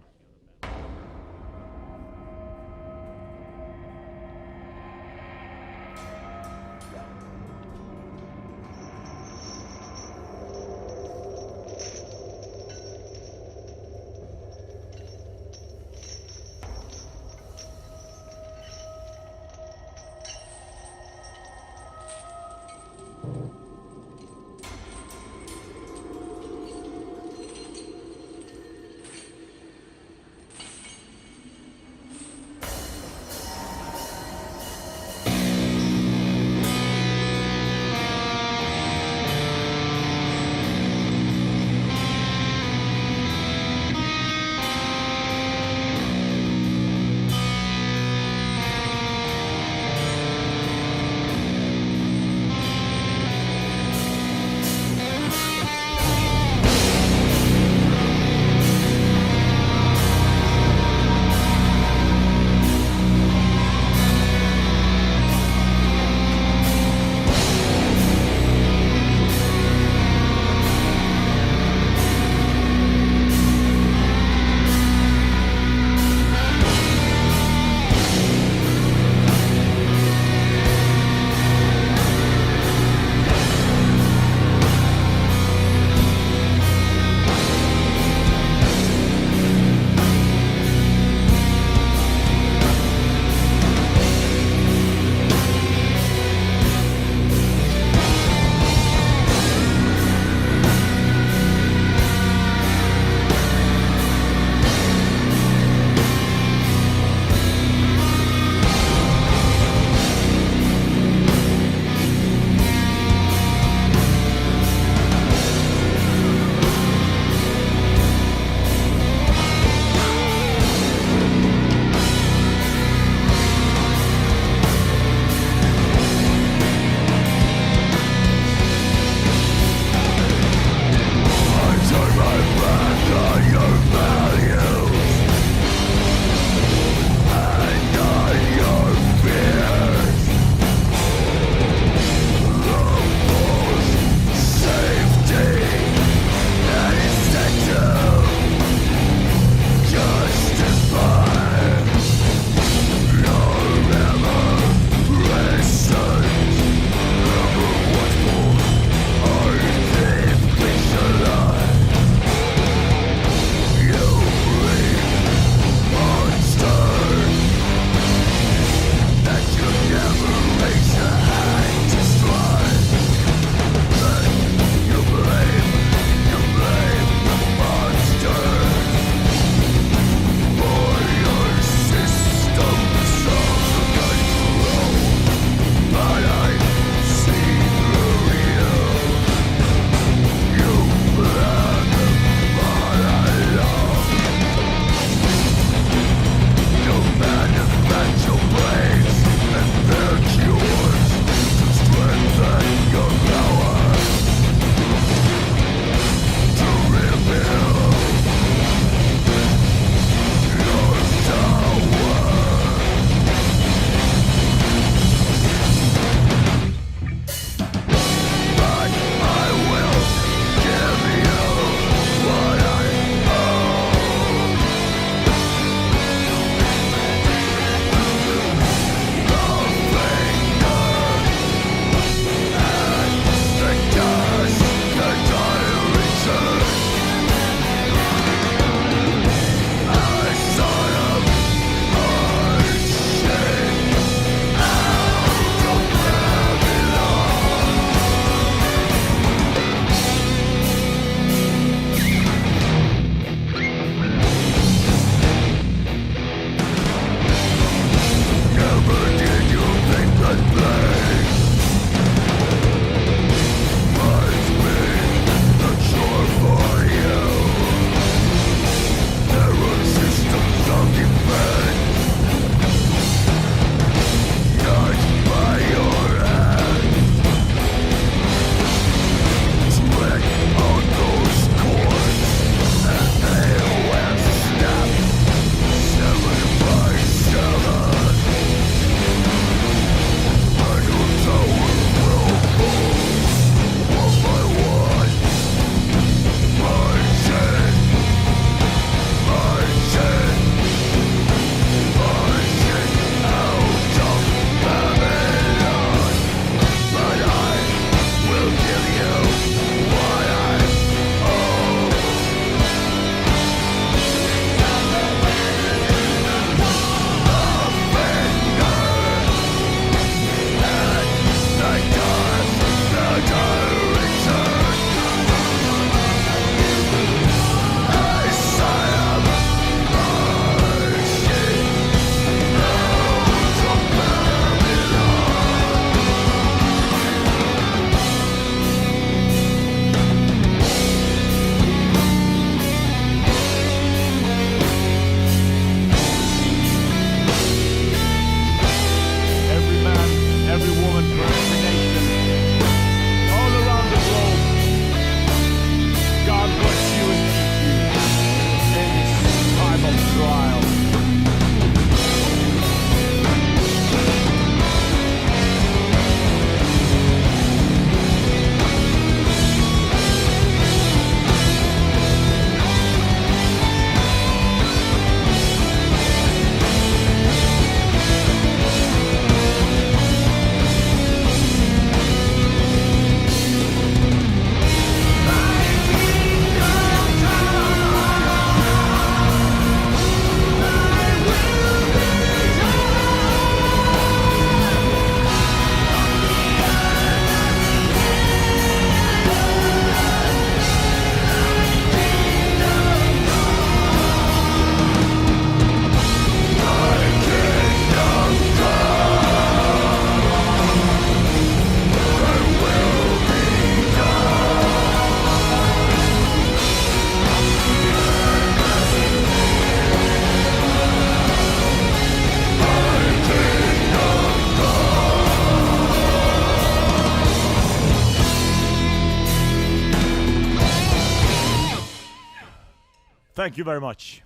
Thank you very much.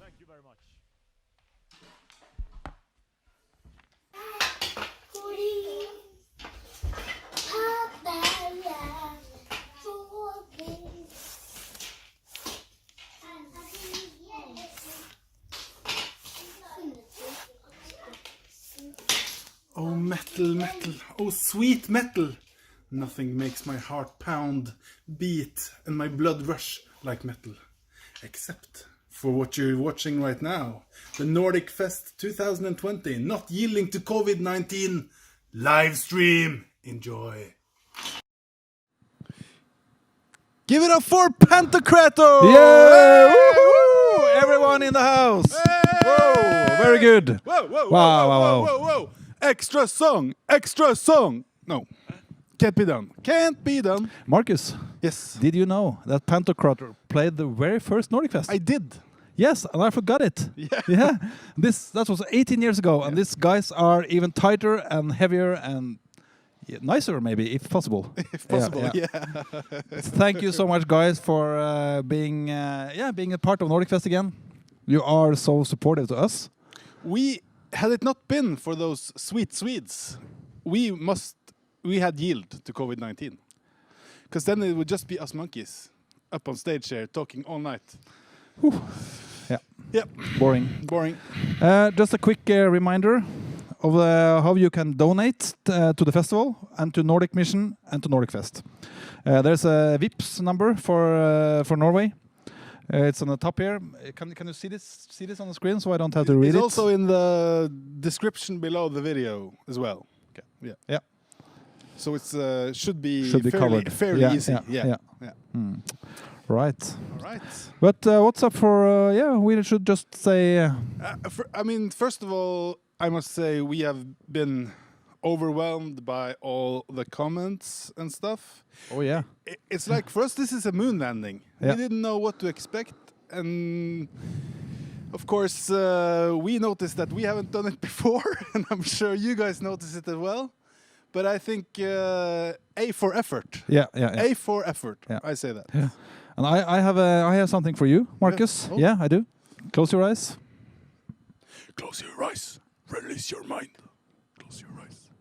Oh, metal, metal. Oh, sweet metal. Nothing makes my heart pound, beat, and my blood rush like metal. Except for what you're watching right now. The Nordic Fest 2020, not yielding to COVID-19. Live stream. Enjoy. Give it up for Pantokrator! Yeah! Woo! Everyone in the house! Whoa! Very good. Whoa, whoa, Wow, whoa, wow, whoa, wow. whoa, whoa. Extra song, extra song. No, can't be done. Can't be done. Marcus. Yes. Did you know that Pantokrator played the very first Nordic Fest? I did. Yes, and I forgot it. Yeah. That was 18 years ago, and these guys are even tighter and heavier and nicer, maybe, if possible. If possible, yeah. Thank you so much, guys, for being a part of Nordic Fest again. You are so supportive to us. Had it not been for those sweet Swedes, we had yield to COVID-19. Because then it would just be us monkeys up on stage here talking all night. Whew. Yeah. Yep. Boring. Boring. Just a quick reminder of how you can donate to the festival and to Nordic Mission and to Nordic Fest. There's a VIPS number for Norway. It's on the top here. Can you see this on the screen so I don't have to read it? It's also in the description below the video as well. Okay. Yeah. Yeah. So it's should be covered. fairly easy. Yeah. Right. All right. But what's up for? We should just say. First of all, I must say we have been overwhelmed by all the comments and stuff. Oh yeah. It's like for us this is a moon landing. Yeah. We didn't know what to expect, and of course we noticed that we haven't done it before, and I'm sure you guys noticed it as well. But I think A for effort. Yeah. A for effort. Yeah. I say that. Yeah. And I have something for you, Marcus. Oh. Yeah, I do. Close your eyes. Close your eyes. Release your mind. Close your eyes.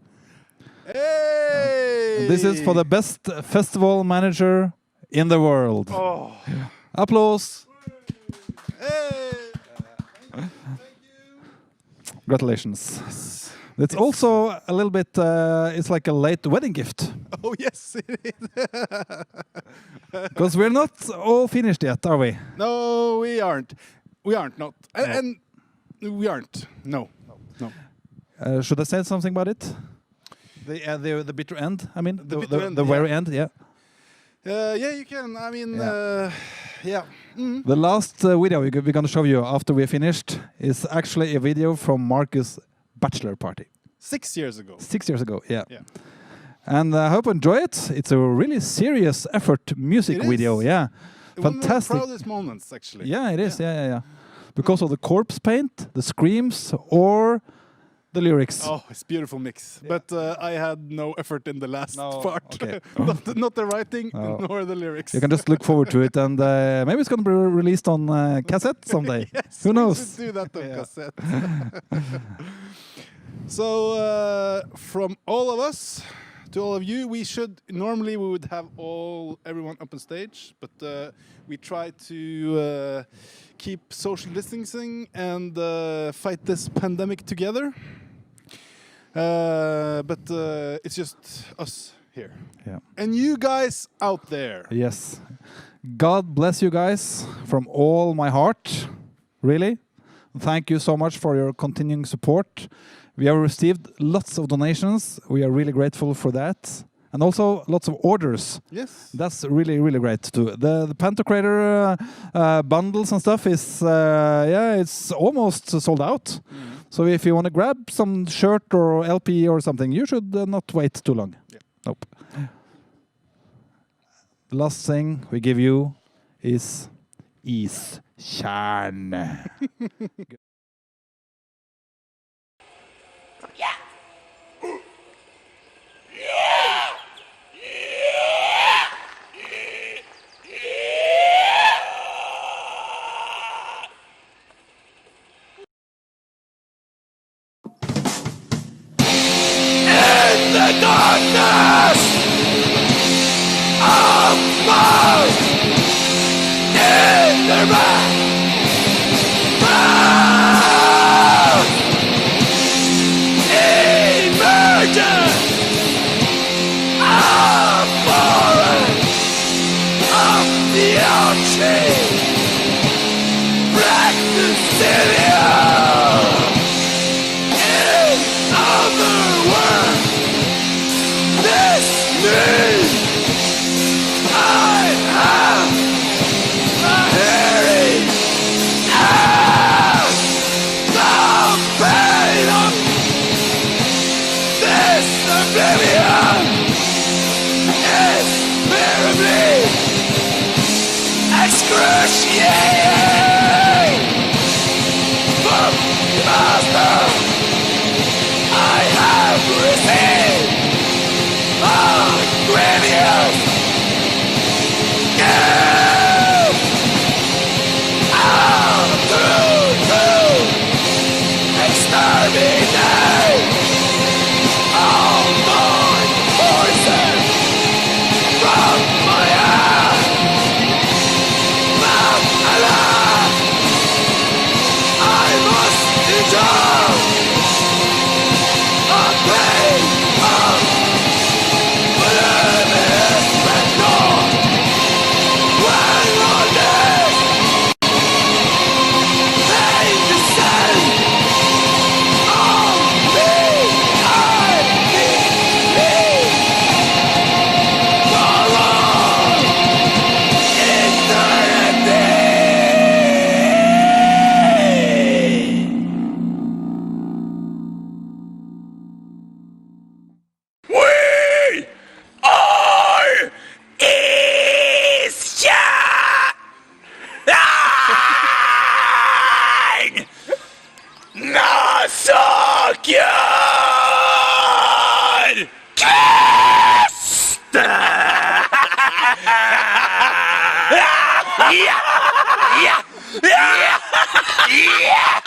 Hey! This is for the best festival manager in the world. Oh. Yeah. Applause. Hey! Congratulations. Yes. It's also a little bit, it's like a late wedding gift. Oh, yes, it is. Because we're not all finished yet, are we? No, we aren't. We aren't, not. And we aren't. No. Should I say something about it? The bitter end, I mean? The very end, yeah. Yeah, you can. I mean, yeah. Mm. The last video we're going to show you after we're finished is actually a video from Marcus' bachelor party. 6 years ago. 6 years ago, yeah. And I hope you enjoy it. It's a really serious effort music video, yeah. Fantastic. One of the proudest moments, actually. Yeah, it is, yeah. Because of the corpse paint, the screams, or the lyrics. Oh, it's a beautiful mix. Yeah. But I had no effort in the last part. Okay. not the writing, nor the lyrics. You can just look forward to it, and maybe it's going to be released on cassette someday. Yes, who knows? We should do that on cassette. So, from all of us to all of you, we would have everyone up on stage, but we try to keep social distancing and fight this pandemic together. But it's just us here. Yeah. And you guys out there. Yes. God bless you guys from all my heart. Really. Thank you so much for your continuing support. We have received lots of donations. We are really grateful for that. And also lots of orders. Yes. That's really, really great too. The Pantokrator bundles and stuff is, it's almost sold out. Mm-hmm. So if you want to grab some shirt or LP or something, you should not wait too long. Yeah. Nope. The last thing we give you is ISTJERN. Yeah!